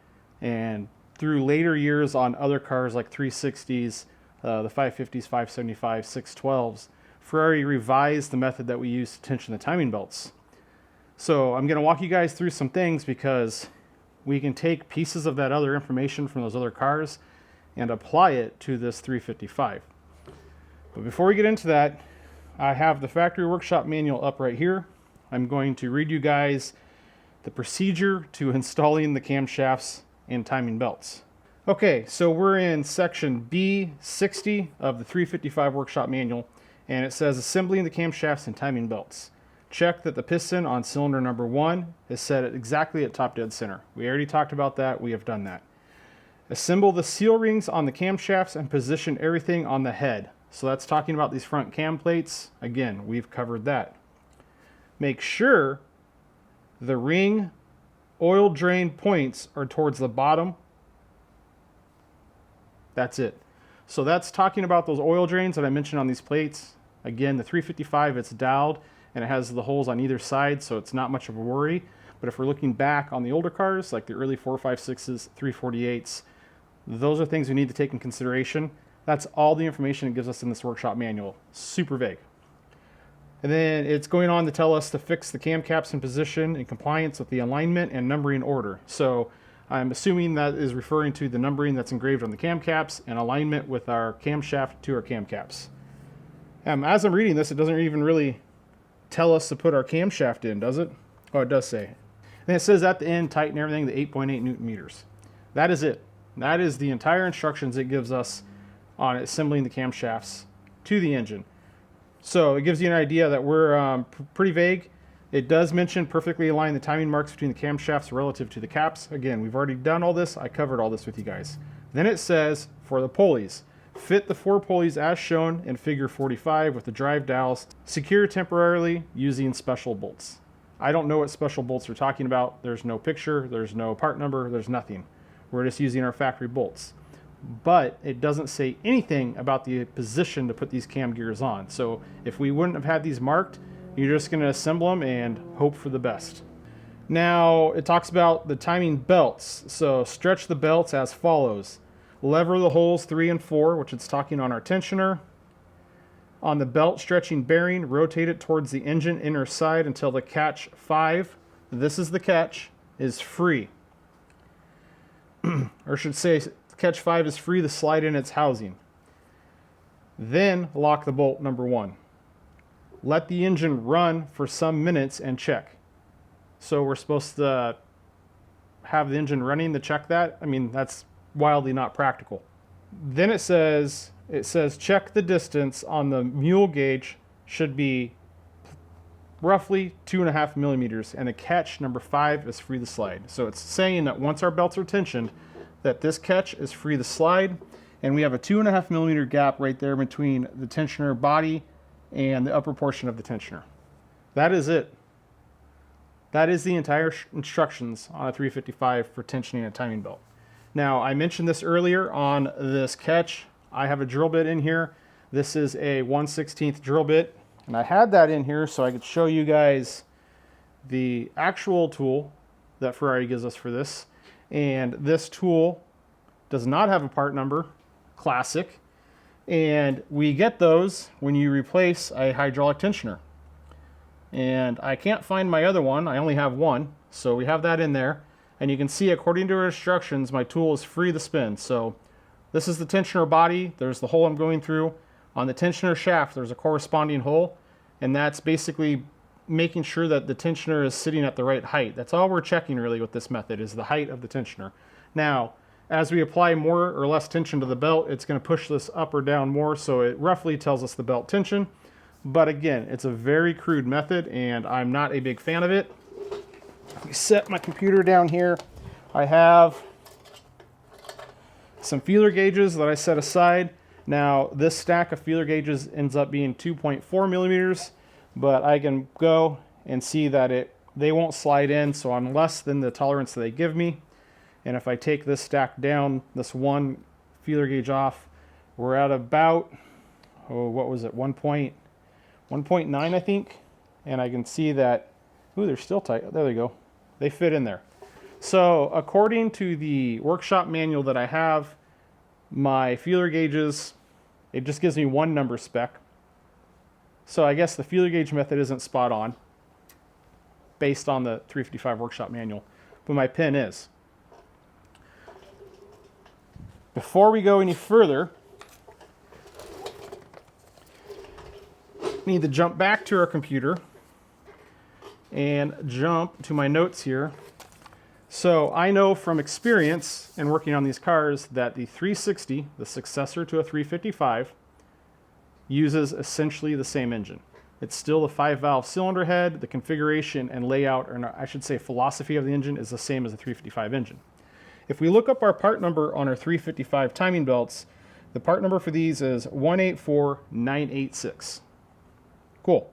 And through later years on other cars like 360s, the 550s, 575s, 612s, Ferrari revised the method that we use to tension the timing belts. So I'm going to walk you guys through some things, because we can take pieces of that other information from those other cars and apply it to this 355. But before we get into that, I have the factory workshop manual up right here. I'm going to read you guys the procedure to installing the camshafts and timing belts. Okay, so we're in section B60 of the 355 workshop manual, and it says assembling the camshafts and timing belts. Check that the piston on cylinder number 1 is set exactly at top dead center. We already talked about that. We have done that. Assemble the seal rings on the camshafts and position everything on the head. So that's talking about these front cam plates. Again, we've covered that. Make sure the ring oil drain points are towards the bottom. That's it. So that's talking about those oil drains that I mentioned on these plates. Again, the 355, it's doweled and it has the holes on either side, so it's not much of a worry. But if we're looking back on the older cars, like the early 456s, 348s, those are things we need to take in consideration. That's all the information it gives us in this workshop manual. Super vague. And then it's going on to tell us to fix the cam caps in position in compliance with the alignment and numbering order. So I'm assuming that is referring to the numbering that's engraved on the cam caps and alignment with our camshaft to our cam caps. As I'm reading this, it doesn't even really tell us to put our camshaft in, does it? Oh, it does say. And it says at the end, tighten everything to 8.8 Newton meters. That is it. That is the entire instructions it gives us on assembling the camshafts to the engine. So it gives you an idea that we're pretty vague. It does mention perfectly align the timing marks between the camshafts relative to the caps. Again, we've already done all this. I covered all this with you guys. Then it says for the pulleys, fit the 4 pulleys as shown in figure 45 with the drive dowels, secure temporarily using special bolts. I don't know what special bolts we're talking about. There's no picture, there's no part number, there's nothing. We're just using our factory bolts. But it doesn't say anything about the position to put these cam gears on. So if we wouldn't have had these marked, you're just going to assemble them and hope for the best. Now it talks about the timing belts. So stretch the belts as follows. Lever the holes 3 and 4, which it's talking on our tensioner. On the belt stretching bearing, rotate it towards the engine inner side until the catch 5, this is the catch, is free. Or should say catch 5 is free to slide in its housing. Then lock the bolt number 1. Let the engine run for some minutes and check. So we're supposed to have the engine running to check that. I mean, that's wildly not practical. Then it says check the distance on the mule gauge should be roughly 2.5 millimeters, and the catch number 5 is free to slide. So it's saying that once our belts are tensioned, that this catch is free to slide, and we have a 2.5 millimeter gap right there between the tensioner body and the upper portion of the tensioner. That is it. That is the entire instructions on a 355 for tensioning a timing belt. Now, I mentioned this earlier on this catch. I have a drill bit in here. This is a 1/16 drill bit, and I had that in here so I could show you guys the actual tool that Ferrari gives us for this. And this tool does not have a part number, classic, and we get those when you replace a hydraulic tensioner. And I can't find my other one. I only have one, so we have that in there. And you can see, according to our instructions, my tool is free to spin. So this is the tensioner body. There's the hole I'm going through. On the tensioner shaft, there's a corresponding hole, and that's basically making sure that the tensioner is sitting at the right height. That's all we're checking really with this method, is the height of the tensioner. Now, as we apply more or less tension to the belt, it's going to push this up or down more, so it roughly tells us the belt tension. But again, it's a very crude method, and I'm not a big fan of it. If we set my computer down here, I have some feeler gauges that I set aside. Now, this stack of feeler gauges ends up being 2.4 millimeters, but I can go and see that they won't slide in, so I'm less than the tolerance that they give me. And if I take this stack down, this one feeler gauge off, we're at about, what was it, 1.9, I think. And I can see that, they're still tight. There they go. They fit in there. So according to the workshop manual that I have, my feeler gauges, it just gives me one number spec. So I guess the feeler gauge method isn't spot on based on the 355 workshop manual, but my pin is. Before we go any further, we need to jump back to our computer and jump to my notes here. So I know from experience in working on these cars that the 360, the successor to a 355, uses essentially the same engine. It's still a 5-valve cylinder head. The configuration and layout, or I should say philosophy of the engine, is the same as the 355 engine. If we look up our part number on our 355 timing belts, the part number for these is 184986. Cool.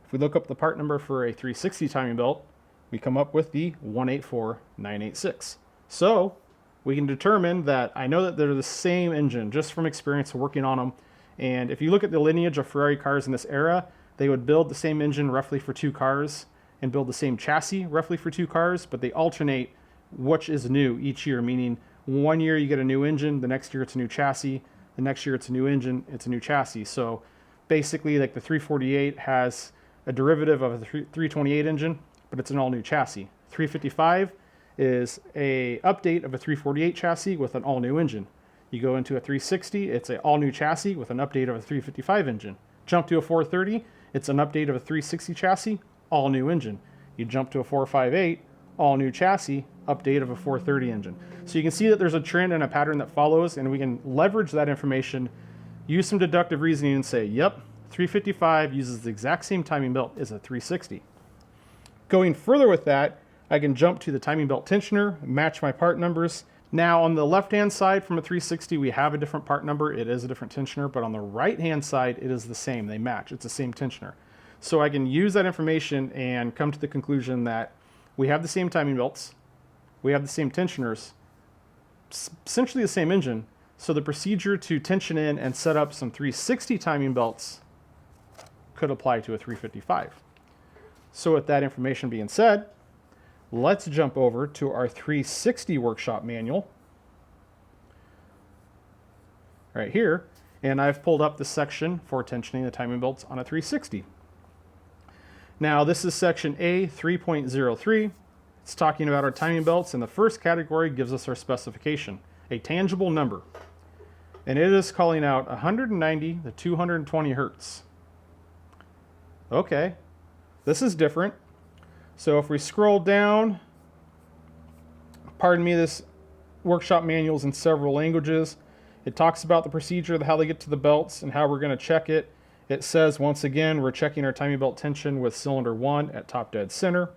If we look up the part number for a 360 timing belt, we come up with the 184986. So we can determine that I know that they're the same engine just from experience working on them. And if you look at the lineage of Ferrari cars in this era, they would build the same engine roughly for 2 cars and build the same chassis roughly for 2 cars, but they alternate which is new each year, meaning one year you get a new engine, the next year it's a new chassis, the next year it's a new engine, it's a new chassis. So basically, like the 348 has a derivative of a 328 engine, but it's an all-new chassis. 355 is a update of a 348 chassis with an all-new engine. You go into a 360, it's an all-new chassis with an update of a 355 engine. Jump to a 430, it's an update of a 360 chassis, all-new engine. You jump to a 458, all-new chassis, update of a 430 engine. So you can see that there's a trend and a pattern that follows, and we can leverage that information, use some deductive reasoning, and say, yep, 355 uses the exact same timing belt as a 360. Going further with that, I can jump to the timing belt tensioner, match my part numbers. Now on the left-hand side from a 360, we have a different part number. It is a different tensioner, but on the right-hand side, it is the same. They match. It's the same tensioner. So I can use that information and come to the conclusion that we have the same timing belts, we have the same tensioners, essentially the same engine. So the procedure to tension in and set up some 360 timing belts could apply to a 355. So with that information being said, let's jump over to our 360 workshop manual right here. And I've pulled up the section for tensioning the timing belts on a 360. Now this is section A 3.03. It's talking about our timing belts, and the first category gives us our specification, a tangible number. And it is calling out 190 to 220 hertz. Okay, this is different. So if we scroll down, pardon me, this workshop manual is in several languages. It talks about the procedure, how they get to the belts, and how we're going to check it. It says, once again, we're checking our timing belt tension with cylinder 1 at top dead center.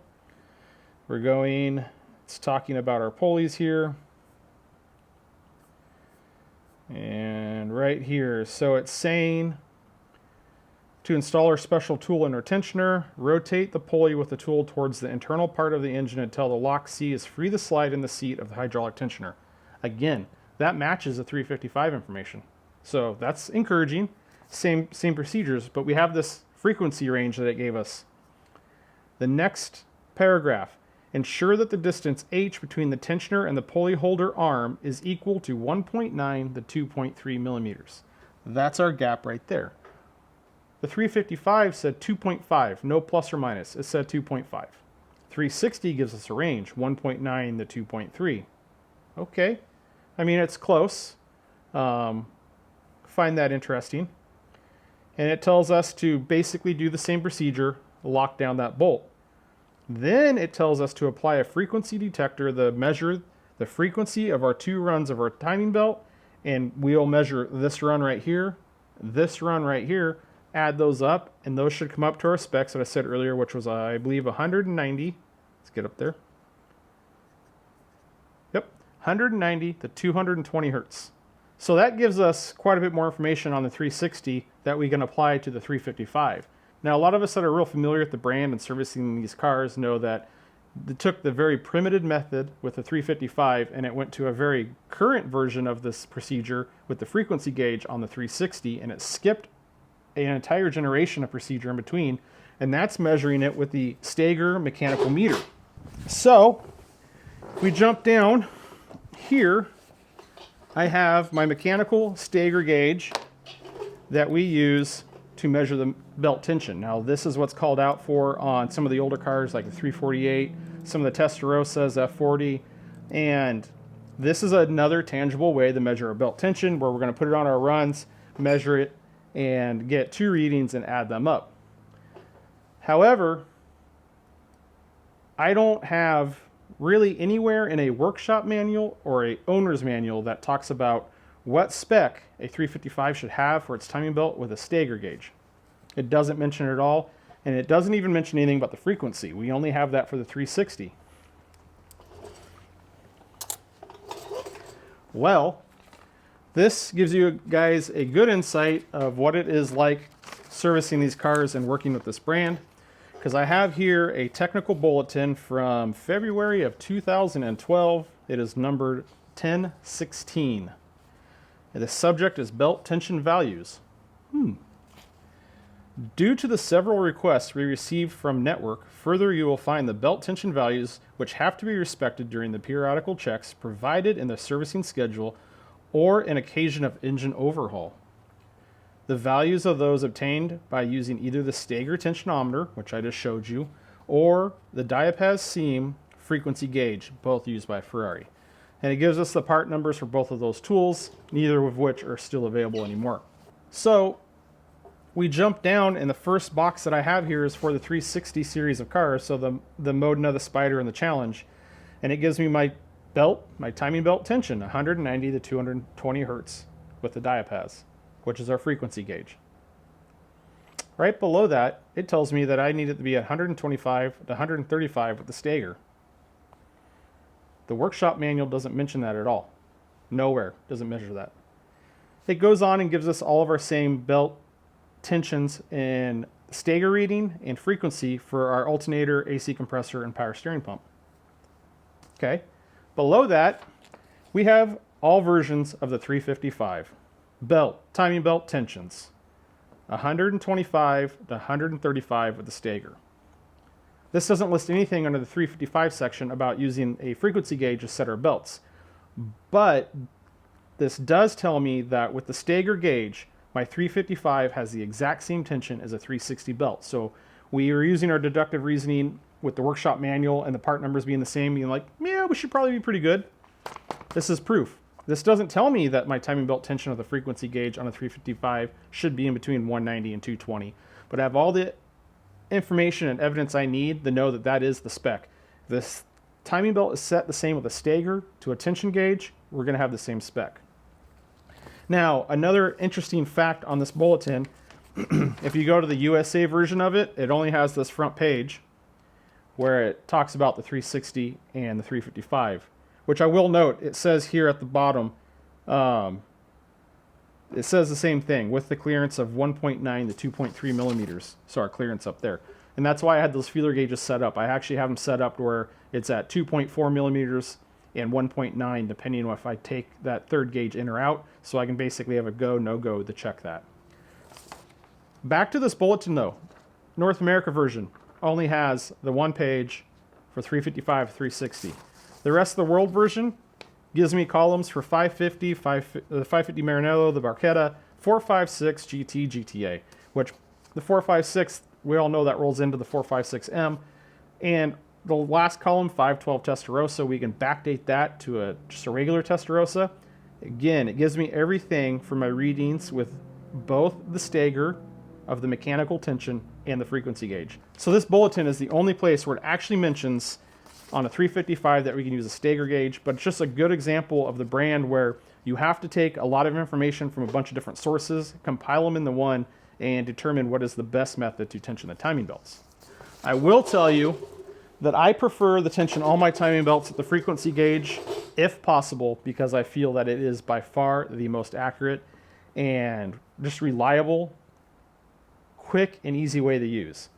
It's talking about our pulleys here. And right here, so it's saying to install our special tool in our tensioner, rotate the pulley with the tool towards the internal part of the engine until the lock C is free to slide in the seat of the hydraulic tensioner. Again, that matches the 355 information. So that's encouraging. Same procedures, but we have this frequency range that it gave us. The next paragraph, ensure that the distance h between the tensioner and the pulley holder arm is equal to 1.9 to 2.3 millimeters. That's our gap right there. The 355 said 2.5, no plus or minus. It said 2.5. 360 gives us a range, 1.9 to 2.3. Okay, I mean, it's close. Find that interesting. And it tells us to basically do the same procedure, lock down that bolt. Then it tells us to apply a frequency detector that measure the frequency of our 2 runs of our timing belt, and we'll measure this run right here, add those up, and those should come up to our specs that I said earlier, which was, I believe, 190. Let's get up there. Yep, 190 to 220 hertz. So that gives us quite a bit more information on the 360 that we can apply to the 355. Now, a lot of us that are real familiar with the brand and servicing these cars know that they took the very primitive method with the 355 and it went to a very current version of this procedure with the frequency gauge on the 360, and it skipped an entire generation of procedure in between, and that's measuring it with the Steger mechanical meter. So, if we jump down here, I have my mechanical Steger gauge that we use to measure the belt tension. Now, this is what's called out for on some of the older cars like the 348, some of the Testarossas, F40, and this is another tangible way to measure our belt tension, where we're going to put it on our runs, measure it, and get 2 readings and add them up. However, I don't have really anywhere in a workshop manual or a owner's manual that talks about what spec a 355 should have for its timing belt with a Steger gauge. It doesn't mention it at all, and it doesn't even mention anything about the frequency. We only have that for the 360. Well, this gives you guys a good insight of what it is like servicing these cars and working with this brand, because I have here a technical bulletin from February of 2012. It is numbered 1016. And the subject is belt tension values. Due to the several requests we received from Network, further you will find the belt tension values which have to be respected during the periodical checks provided in the servicing schedule or an occasion of engine overhaul. The values of those obtained by using either the Steger tensionometer, which I just showed you, or the diapaz seam frequency gauge, both used by Ferrari. And it gives us the part numbers for both of those tools, neither of which are still available anymore. So we jump down, and the first box that I have here is for the 360 series of cars, so the Modena, the Spider, and the Challenge. And it gives me my belt, my timing belt tension, 190 to 220 hertz with the diapaz, which is our frequency gauge. Right below that, it tells me that I need it to be 125 to 135 with the Steger. The workshop manual doesn't mention that at all. Nowhere doesn't measure that. It goes on and gives us all of our same belt tensions in Steger reading and frequency for our alternator, AC compressor, and power steering pump. Okay. Below that, we have all versions of the 355. Belt, timing belt tensions, 125 to 135 with the Steger. This doesn't list anything under the 355 section about using a frequency gauge to set our belts. But this does tell me that with the Steger gauge, my 355 has the exact same tension as a 360 belt. So we are using our deductive reasoning with the workshop manual and the part numbers being the same, being like, yeah, we should probably be pretty good. This is proof. This doesn't tell me that my timing belt tension of the frequency gauge on a 355 should be in between 190 and 220. But I have all the information and evidence I need to know that that is the spec. This timing belt is set the same with a stager to a tension gauge, we're going to have the same spec. Now, another interesting fact on this bulletin, if you go to the USA version of it, it only has this front page where it talks about the 360 and the 355, which I will note, it says here at the bottom, it says the same thing with the clearance of 1.9 to 2.3 millimeters. So our clearance up there. And that's why I had those feeler gauges set up. I actually have them set up where it's at 2.4 millimeters and 1.9, depending on if I take that third gauge in or out. So I can basically have a go, no go to check that. Back to this bulletin though. North America version only has the one page for 355, 360. The rest of the world version gives me columns for 550, 550 Maranello, the Barchetta, 456 GT, GTA, which the 456, we all know that rolls into the 456M. And the last column, 512 Testarossa, we can backdate that to just a regular Testarossa. Again, it gives me everything for my readings with both the stager of the mechanical tension and the frequency gauge. So this bulletin is the only place where it actually mentions on a 355 that we can use a stager gauge, but it's just a good example of the brand where you have to take a lot of information from a bunch of different sources, compile them into one, and determine what is the best method to tension the timing belts. I will tell you that I prefer to tension all my timing belts at the frequency gauge, if possible, because I feel that it is by far the most accurate and just reliable, quick and easy way to use.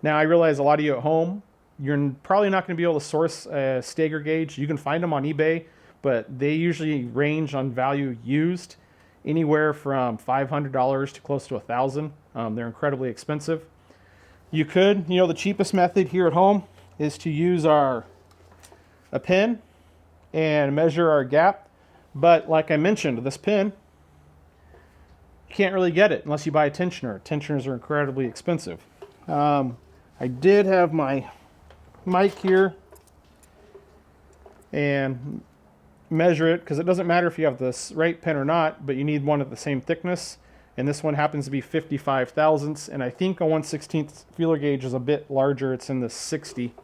Now I realize a lot of you at home, you're probably not going to be able to source a stager gauge. You can find them on eBay, but they usually range on value used anywhere from $500 to close to $1,000. They're incredibly expensive. You could, the cheapest method here at home is to use a pin and measure our gap. But like I mentioned, this pin, you can't really get it unless you buy a tensioner. Tensioners are incredibly expensive. I did have my mic here and measure it, because it doesn't matter if you have this right pin or not, but you need one of the same thickness, and this one happens to be 55 thousandths, and I think a 1/16 feeler gauge is a bit larger. It's in the 60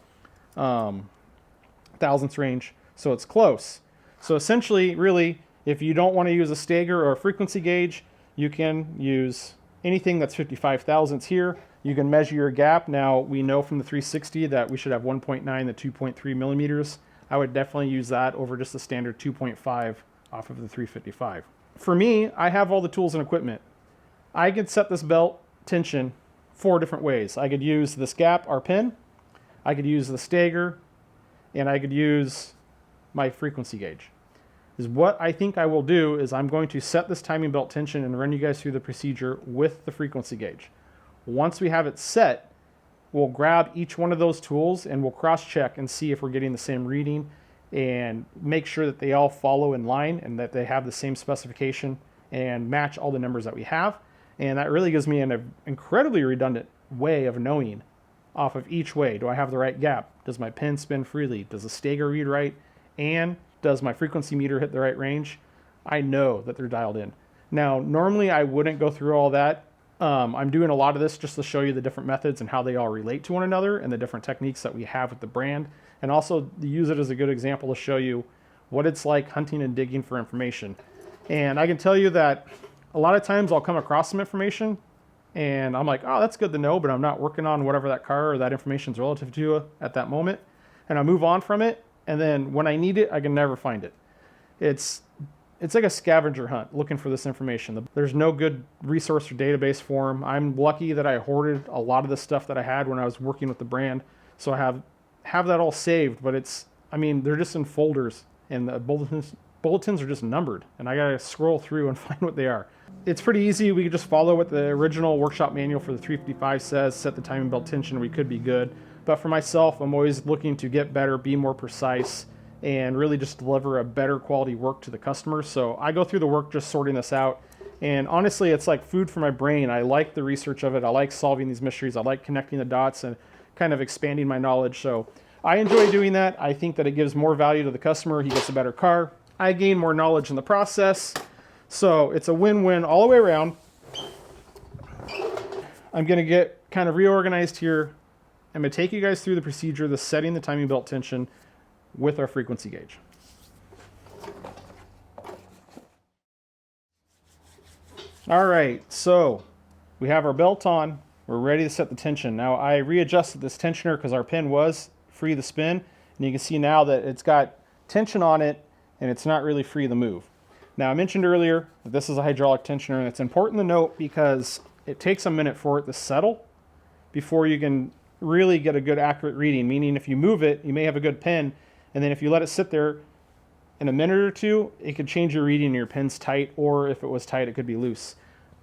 thousandths range, so it's close. So essentially, really, if you don't want to use a stager or a frequency gauge, you can use anything that's 55 thousandths here. You can measure your gap. Now, we know from the 360 that we should have 1.9 to 2.3 millimeters. I would definitely use that over just the standard 2.5 off of the 355. For me, I have all the tools and equipment. I could set this belt tension 4 different ways. I could use this gap, our pin, I could use the stager, and I could use my frequency gauge. What I think I will do is I'm going to set this timing belt tension and run you guys through the procedure with the frequency gauge. Once we have it set, we'll grab each one of those tools and we'll cross-check and see if we're getting the same reading and make sure that they all follow in line and that they have the same specification and match all the numbers that we have. And that really gives me an incredibly redundant way of knowing off of each way. Do I have the right gap? Does my pin spin freely? Does the stager read right? And does my frequency meter hit the right range? I know that they're dialed in. Now, normally I wouldn't go through all that. I'm doing a lot of this just to show you the different methods and how they all relate to one another and the different techniques that we have with the brand. And also to use it as a good example to show you what it's like hunting and digging for information. And I can tell you that a lot of times I'll come across some information and I'm like, oh, that's good to know, but I'm not working on whatever that car or that information is relative to at that moment. And I move on from it. And then when I need it, I can never find it. It's like a scavenger hunt looking for this information. There's no good resource or database for them. I'm lucky that I hoarded a lot of the stuff that I had when I was working with the brand. So I have that all saved, but they're just in folders and the bulletins are just numbered and I gotta scroll through and find what they are. It's pretty easy. We could just follow what the original workshop manual for the 355 says, set the timing belt tension, we could be good. But for myself, I'm always looking to get better, be more precise, and really just deliver a better quality work to the customer. So I go through the work just sorting this out. And honestly, it's like food for my brain. I like the research of it. I like solving these mysteries. I like connecting the dots and kind of expanding my knowledge. So I enjoy doing that. I think that it gives more value to the customer. He gets a better car. I gain more knowledge in the process. So it's a win-win all the way around. I'm going to get kind of reorganized here. I'm going to take you guys through the procedure, the setting the timing belt tension with our frequency gauge. All right, so we have our belt on. We're ready to set the tension. Now I readjusted this tensioner because our pin was free to spin, and you can see now that it's got tension on it and it's not really free to move. Now I mentioned earlier that this is a hydraulic tensioner, and it's important to note because it takes a minute for it to settle before you can really get a good accurate reading, meaning if you move it, you may have a good pin, and then if you let it sit there in a minute or two, it could change your reading and your pin's tight, or if it was tight, it could be loose.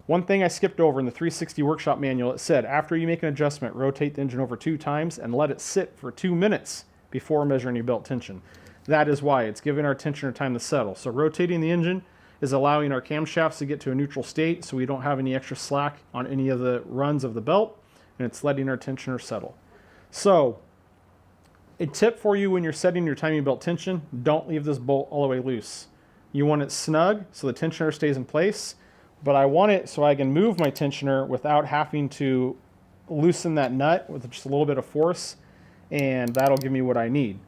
One thing I skipped over in the 360 workshop manual, it said after you make an adjustment, rotate the engine over 2 times and let it sit for 2 minutes before measuring your belt tension. That is why it's giving our tensioner time to settle. So rotating the engine is allowing our camshafts to get to a neutral state so we don't have any extra slack on any of the runs of the belt, and it's letting our tensioner settle. So a tip for you when you're setting your timing belt tension, don't leave this bolt all the way loose. You want it snug so the tensioner stays in place, but I want it so I can move my tensioner without having to loosen that nut with just a little bit of force, and that'll give me what I need.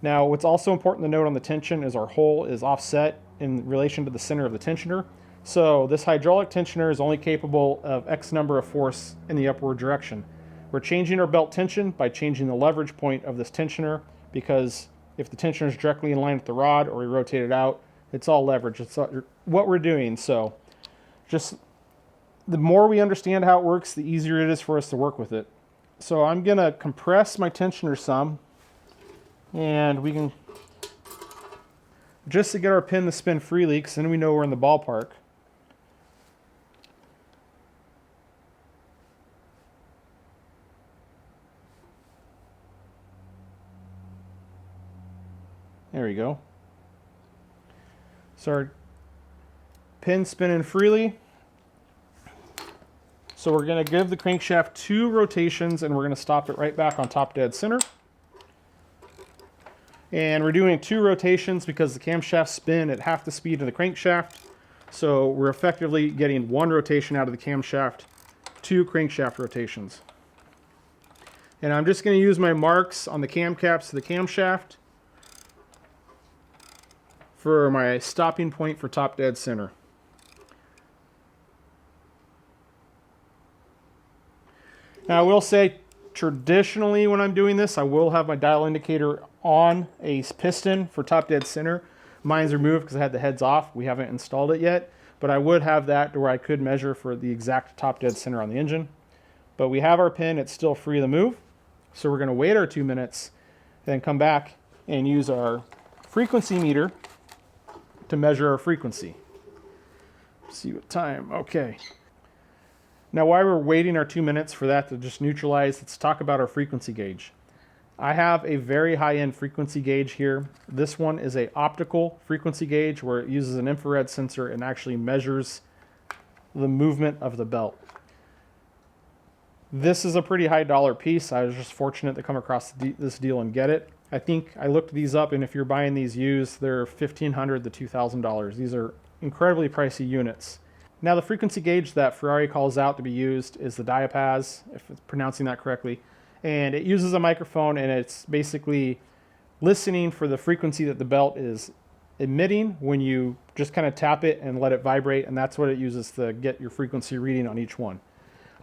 Now, what's also important to note on the tension is our hole is offset in relation to the center of the tensioner. So this hydraulic tensioner is only capable of X number of force in the upward direction. We're changing our belt tension by changing the leverage point of this tensioner, because if the tensioner is directly in line with the rod or we rotate it out, it's all leverage. It's what we're doing. So just the more we understand how it works, the easier it is for us to work with it. So I'm going to compress my tensioner some, and we can, just to get our pin to spin freely, because then we know we're in the ballpark. There we go. So our pin's spinning freely. So we're going to give the crankshaft 2 rotations, and we're going to stop it right back on top dead center. And we're doing 2 rotations because the camshafts spin at half the speed of the crankshaft. So we're effectively getting 1 rotation out of the camshaft, 2 crankshaft rotations. And I'm just going to use my marks on the cam caps of the camshaft for my stopping point for top dead center. Now I will say, traditionally when I'm doing this, I will have my dial indicator on a piston for top dead center. Mine's removed because I had the heads off. We haven't installed it yet, but I would have that to where I could measure for the exact top dead center on the engine. But we have our pin, it's still free to move. So we're going to wait our 2 minutes, then come back and use our frequency meter to measure our frequency. See what time, okay. Now while we're waiting our 2 minutes for that to just neutralize, let's talk about our frequency gauge. I have a very high-end frequency gauge here. This one is an optical frequency gauge where it uses an infrared sensor and actually measures the movement of the belt. This is a pretty high dollar piece. I was just fortunate to come across this deal and get it. I think I looked these up, and if you're buying these used, they're $1,500 to $2,000. These are incredibly pricey units. Now the frequency gauge that Ferrari calls out to be used is the diapaz, if it's pronouncing that correctly. And it uses a microphone, and it's basically listening for the frequency that the belt is emitting when you just kind of tap it and let it vibrate, and that's what it uses to get your frequency reading on each one.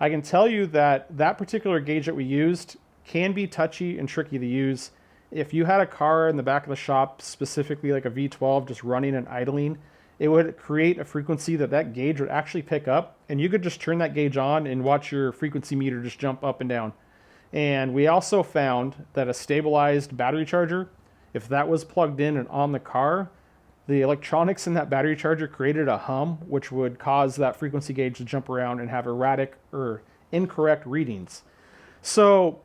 I can tell you that that particular gauge that we used can be touchy and tricky to use. If you had a car in the back of the shop, specifically like a V12 just running and idling, it would create a frequency that gauge would actually pick up, and you could just turn that gauge on and watch your frequency meter just jump up and down. And we also found that a stabilized battery charger, if that was plugged in and on the car, the electronics in that battery charger created a hum, which would cause that frequency gauge to jump around and have erratic or incorrect readings. So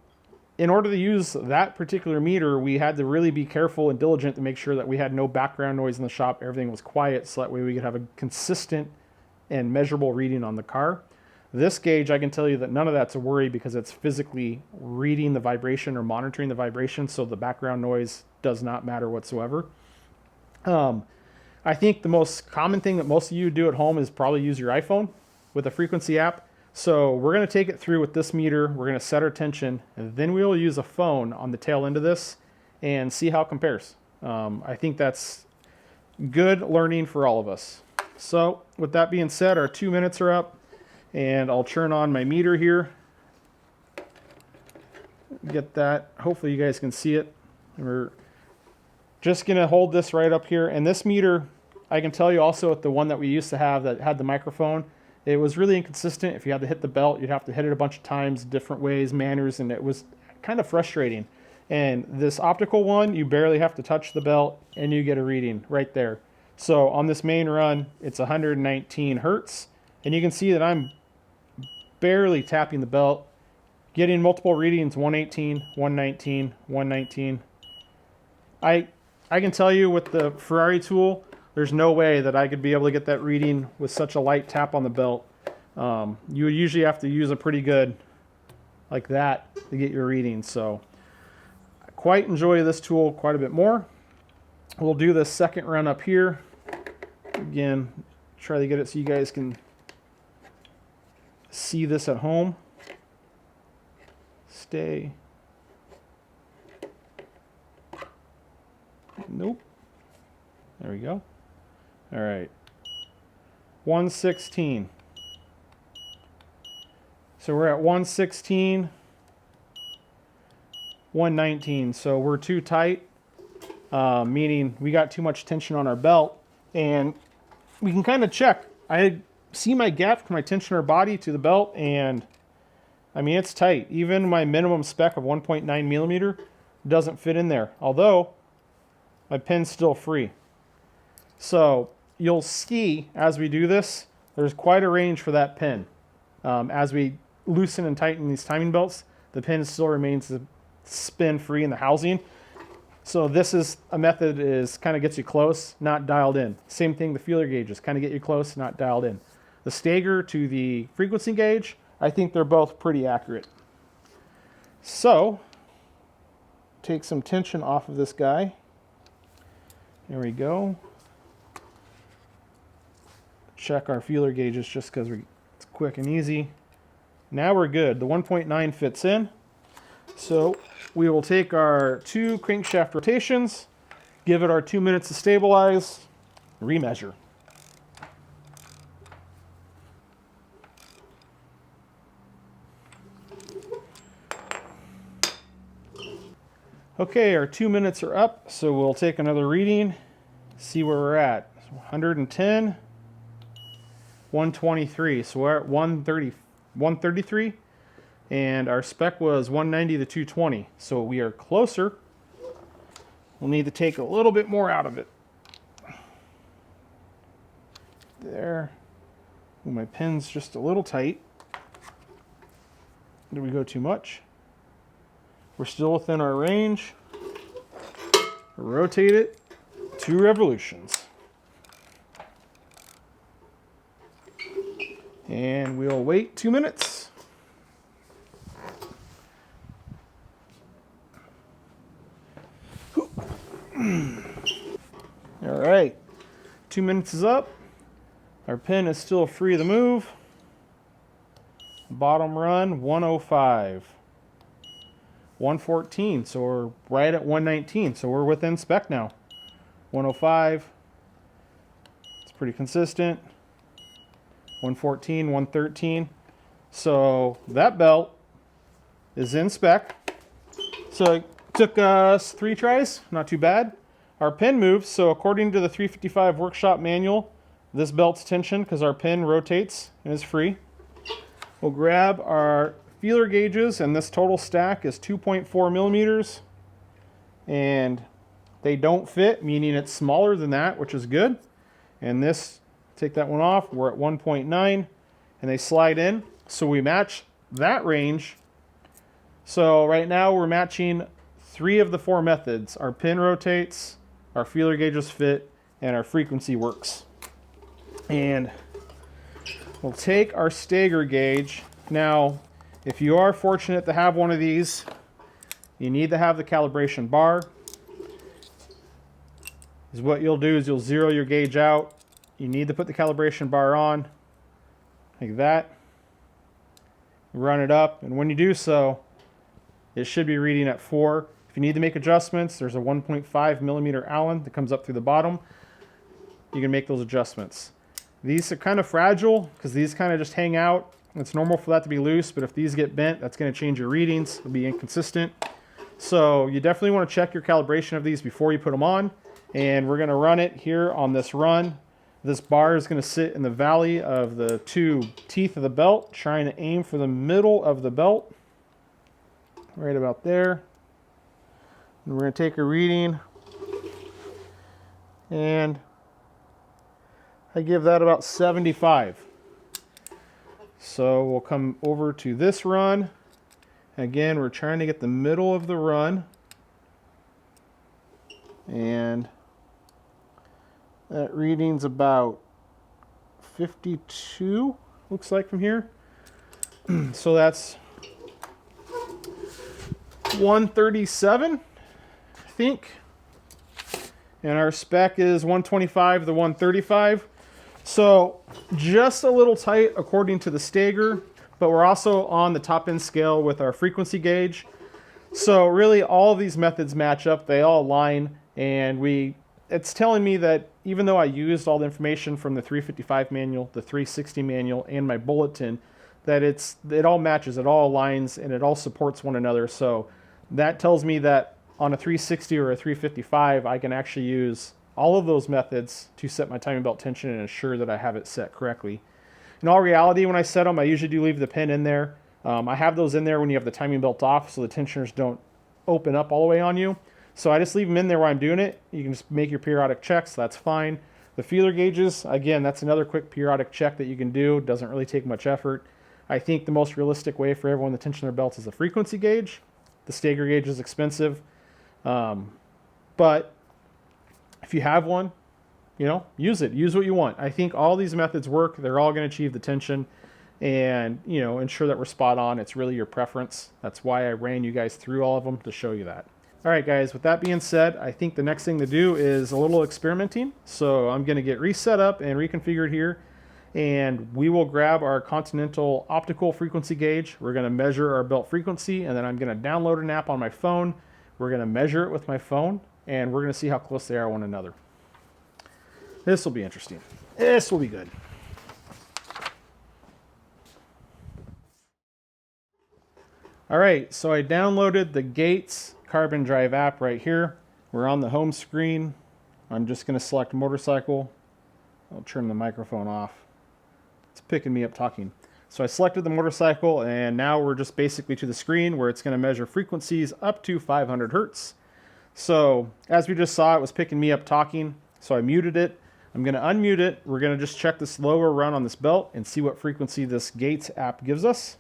in order to use that particular meter, we had to really be careful and diligent to make sure that we had no background noise in the shop, everything was quiet, so that way we could have a consistent and measurable reading on the car. This gauge, I can tell you that none of that's a worry because it's physically reading the vibration or monitoring the vibration, so the background noise does not matter whatsoever. I think the most common thing that most of you do at home is probably use your iPhone with a frequency app. So we're going to take it through with this meter. We're going to set our tension, and then we will use a phone on the tail end of this and see how it compares. I think that's good learning for all of us. So with that being said, our 2 minutes are up, and I'll turn on my meter here. Get that. Hopefully you guys can see it. We're just going to hold this right up here. And this meter, I can tell you also with the one that we used to have that had the microphone, it was really inconsistent. If you had to hit the belt, you'd have to hit it a bunch of times, different ways, manners, and it was kind of frustrating. And this optical one, you barely have to touch the belt and you get a reading right there. So on this main run, it's 119 hertz, and you can see that I'm barely tapping the belt, getting multiple readings, 118, 119, 119. I can tell you with the Ferrari tool, there's no way that I could be able to get that reading with such a light tap on the belt. You would usually have to use a pretty good, like that, to get your reading. So I quite enjoy this tool quite a bit more. We'll do the second run up here. Again, try to get it so you guys can see this at home. Stay. Nope. There we go. All right. 116. So we're at 116, 119. So we're too tight, meaning we got too much tension on our belt. And we can kind of check. I see my gap from my tensioner body to the belt, and I mean, it's tight. Even my minimum spec of 1.9 millimeter doesn't fit in there, although my pin's still free. So you'll see as we do this, there's quite a range for that pin. As we loosen and tighten these timing belts, the pin still remains spin free in the housing. So this is a method is kind of gets you close, not dialed in. Same thing, the feeler gauges kind of get you close, not dialed in. The stager to the frequency gauge, I think they're both pretty accurate. So take some tension off of this guy. There we go. Check our feeler gauges just because it's quick and easy. Now we're good. The 1.9 fits in. So we will take our 2 crankshaft rotations, give it our 2 minutes to stabilize, remeasure. Okay, our 2 minutes are up, so we'll take another reading, see where we're at. 110, 123, so we're at 133, and our spec was 190 to 220, so we are closer. We'll need to take a little bit more out of it. There. Ooh, my pin's just a little tight. Did we go too much? We're still within our range. Rotate it 2 revolutions. And we'll wait 2 minutes. All right, 2 minutes is up. Our pin is still free to move. Bottom run, 105. 114, so we're right at 119, so we're within spec now. 105, it's pretty consistent. 114, 113. So that belt is in spec. So it took us 3 tries, not too bad. Our pin moves, so according to the 355 workshop manual, this belt's tension because our pin rotates and is free. We'll grab our feeler gauges, and this total stack is 2.4 millimeters, and they don't fit, meaning it's smaller than that, which is good. And this, take that one off, we're at 1.9, and they slide in, so we match that range. So right now we're matching 3 of the 4 methods. Our pin rotates, our feeler gauges fit, and our frequency works. And we'll take our stager gauge. Now, if you are fortunate to have one of these, you need to have the calibration bar. Is what you'll do is you'll zero your gauge out. You need to put the calibration bar on, like that. run it up, and when you do so, it should be reading at 4. If you need to make adjustments, there's a 1.5 millimeter Allen that comes up through the bottom. You can make those adjustments. These are kind of fragile because these kind of just hang out. It's normal for that to be loose, but if these get bent, that's going to change your readings. It'll be inconsistent. So you definitely want to check your calibration of these before you put them on. And we're going to run it here on this run. This bar is going to sit in the valley of the 2 teeth of the belt, trying to aim for the middle of the belt, right about there. And we're going to take a reading, and I give that about 75. So we'll come over to this run. Again, we're trying to get the middle of the run, and that reading's about 52, looks like from here. So that's 137, I think. And our spec is 125 to 135. So just a little tight according to the Stager, but we're also on the top end scale with our frequency gauge. So really all of these methods match up, they all align, and it's telling me that even though I used all the information from the 355 manual, the 360 manual, and my bulletin, that it all matches, it all aligns, and it all supports one another. So that tells me that on a 360 or a 355, I can actually use all of those methods to set my timing belt tension and ensure that I have it set correctly. In all reality, when I set them, I usually do leave the pin in there. I have those in there when you have the timing belt off so the tensioners don't open up all the way on you. So I just leave them in there while I'm doing it. You can just make your periodic checks, that's fine. The feeler gauges, again, that's another quick periodic check that you can do. It doesn't really take much effort. I think the most realistic way for everyone to tension their belts is a frequency gauge. The Stager gauge is expensive. But if you have one, use it. Use what you want. I think all these methods work. They're all going to achieve the tension and, ensure that we're spot on. It's really your preference. That's why I ran you guys through all of them, to show you that. All right, guys, with that being said, I think the next thing to do is a little experimenting. So I'm going to get reset up and reconfigured here, and we will grab our Continental optical frequency gauge. We're going to measure our belt frequency, and then I'm going to download an app on my phone. We're going to measure it with my phone, and we're going to see how close they are one another. This will be interesting. This will be good. All right, so I downloaded the Gates Carbon Drive app right here. We're on the home screen. I'm just going to select motorcycle. I'll turn the microphone off. It's picking me up talking. So I selected the motorcycle, and now we're just basically to the screen where it's going to measure frequencies up to 500 hertz. So as we just saw, it was picking me up talking, so I muted it. I'm going to unmute it. We're going to just check this lower run on this belt and see what frequency this Gates app gives us.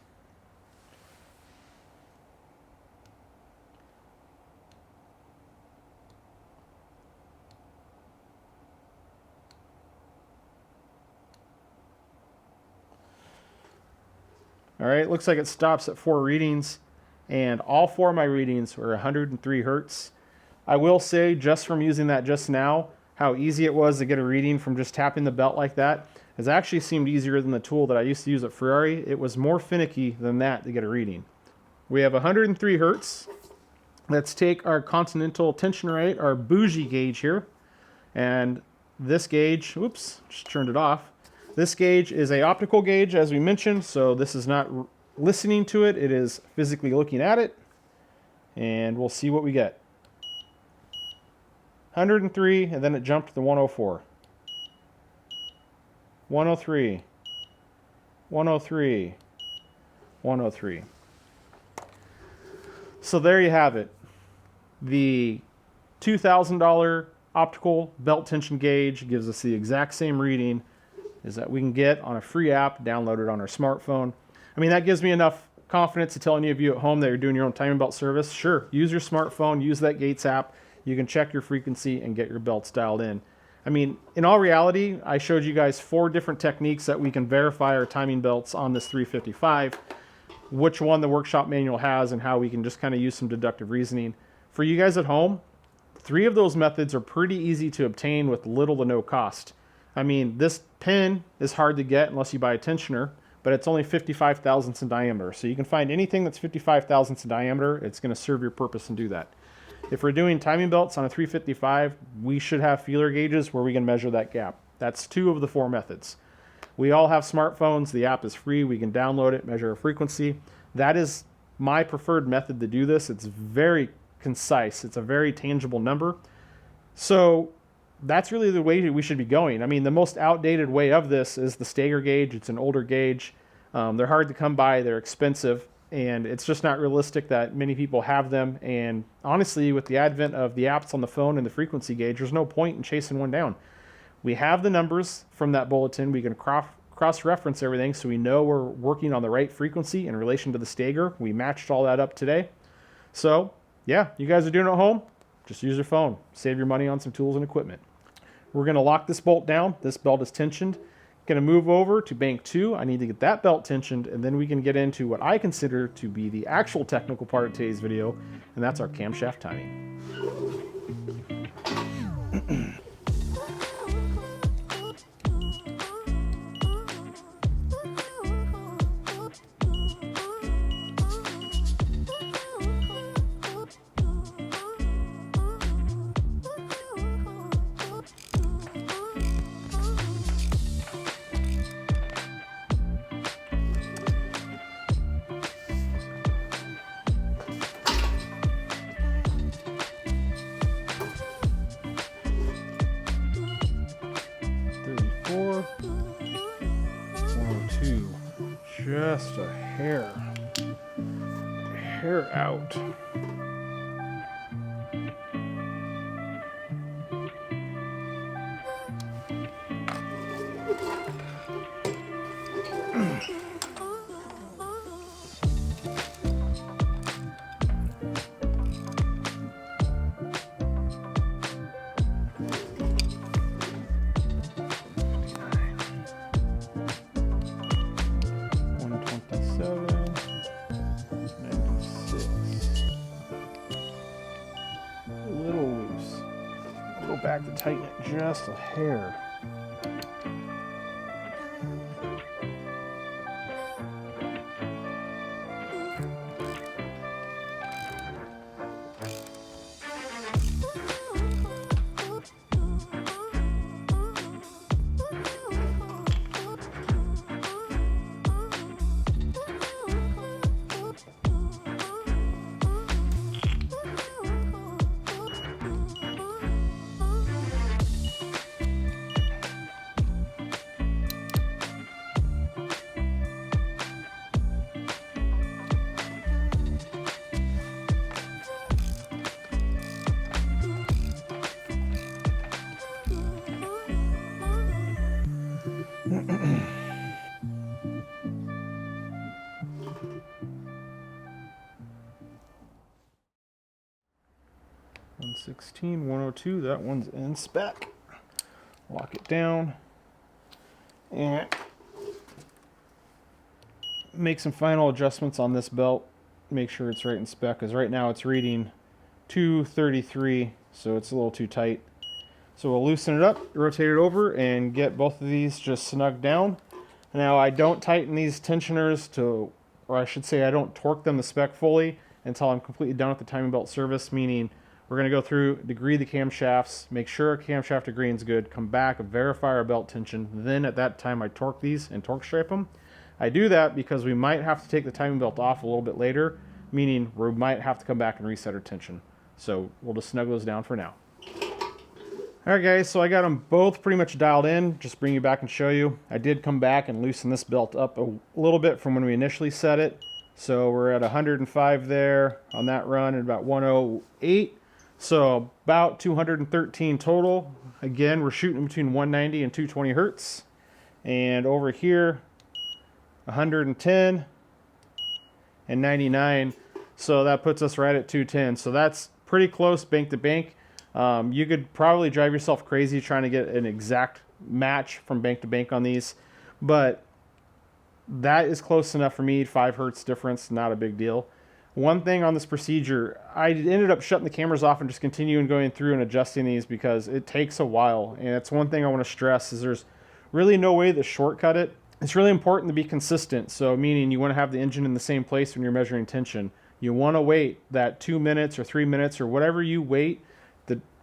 All right, it looks like it stops at 4 readings, and all 4 of my readings were 103 hertz. I will say, just from using that just now, how easy it was to get a reading from just tapping the belt like that. It actually seemed easier than the tool that I used to use at Ferrari. It was more finicky than that to get a reading. We have 103 hertz. Let's take our Continental tension rate, our bougie gauge here, and this gauge, oops, just turned it off. This gauge is an optical gauge, as we mentioned, so this is not listening to it, it is physically looking at it, and we'll see what we get. 103, and then it jumped to 104. 103. 103. 103. So there you have it. The $2,000 optical belt tension gauge gives us the exact same reading as that we can get on a free app downloaded on our smartphone. I mean, that gives me enough confidence to tell any of you at home that you're doing your own timing belt service. Sure, use your smartphone, use that Gates app. You can check your frequency and get your belts dialed in. I mean, in all reality, I showed you guys 4 different techniques that we can verify our timing belts on this 355, which one the workshop manual has, and how we can just kind of use some deductive reasoning. For you guys at home, 3 of those methods are pretty easy to obtain with little to no cost. I mean, this pin is hard to get unless you buy a tensioner, but it's only 55 thousandths in diameter. So you can find anything that's 55 thousandths in diameter, it's going to serve your purpose and do that. If we're doing timing belts on a 355, we should have feeler gauges where we can measure that gap. That's 2 of the 4 methods. We all have smartphones. The app is free. We can download it, measure a frequency. That is my preferred method to do this. It's very concise. It's a very tangible number. So that's really the way we should be going. I mean, the most outdated way of this is the Stager gauge. It's an older gauge. They're hard to come by. They're expensive. And it's just not realistic that many people have them. And honestly, with the advent of the apps on the phone and the frequency gauge, there's no point in chasing one down. We have the numbers from that bulletin. We can cross-reference everything so we know we're working on the right frequency in relation to the Stager. We matched all that up today. So, yeah, you guys are doing it at home. Just use your phone. Save your money on some tools and equipment. We're going to lock this bolt down. This belt is tensioned. Going to move over to bank 2. I need to get that belt tensioned, and then we can get into what I consider to be the actual technical part of today's video, and that's our camshaft timing. 102, just a hair out. Back to tighten it just a hair. $116, $102, that one's in spec. Lock it down and make some final adjustments on this belt. Make sure it's right in spec, because right now it's reading 233, so it's a little too tight. So we'll loosen it up, rotate it over, and get both of these just snugged down. Now I don't tighten these tensioners to, or I should say I don't torque them to spec fully until I'm completely done with the timing belt service, meaning we're going to go through, degree the camshafts, make sure our camshaft degree is good, come back, verify our belt tension. Then at that time I torque these and torque stripe them. I do that because we might have to take the timing belt off a little bit later, meaning we might have to come back and reset our tension. So we'll just snug those down for now. Alright guys, so I got them both pretty much dialed in. Just bring you back and show you. I did come back and loosen this belt up a little bit from when we initially set it. So we're at 105 there on that run and about 108. So about 213 total. Again, we're shooting between 190 and 220 hertz. And over here, 110 and 99. So that puts us right at 210. So that's pretty close bank to bank. You could probably drive yourself crazy trying to get an exact match from bank to bank on these, but that is close enough for me. 5 hertz difference, not a big deal. One thing on this procedure, I ended up shutting the cameras off and just continuing going through and adjusting these because it takes a while. And it's one thing I want to stress is there's really no way to shortcut it. It's really important to be consistent. So meaning you want to have the engine in the same place when you're measuring tension. You want to wait that 2 minutes or 3 minutes or whatever you wait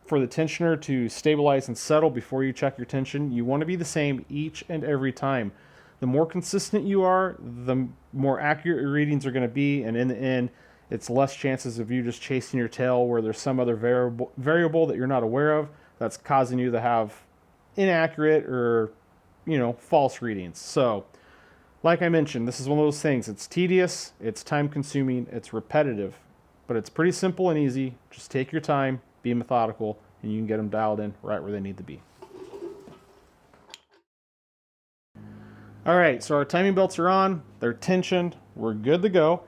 for the tensioner to stabilize and settle before you check your tension. You want to be the same each and every time. The more consistent you are, the more accurate your readings are going to be, and in the end, it's less chances of you just chasing your tail where there's some other variable that you're not aware of that's causing you to have inaccurate or, you know, false readings. So, like I mentioned, this is one of those things. It's tedious, it's time consuming, it's repetitive, but it's pretty simple and easy. Just take your time, be methodical, and you can get them dialed in right where they need to be. All right, so our timing belts are on, they're tensioned, we're good to go.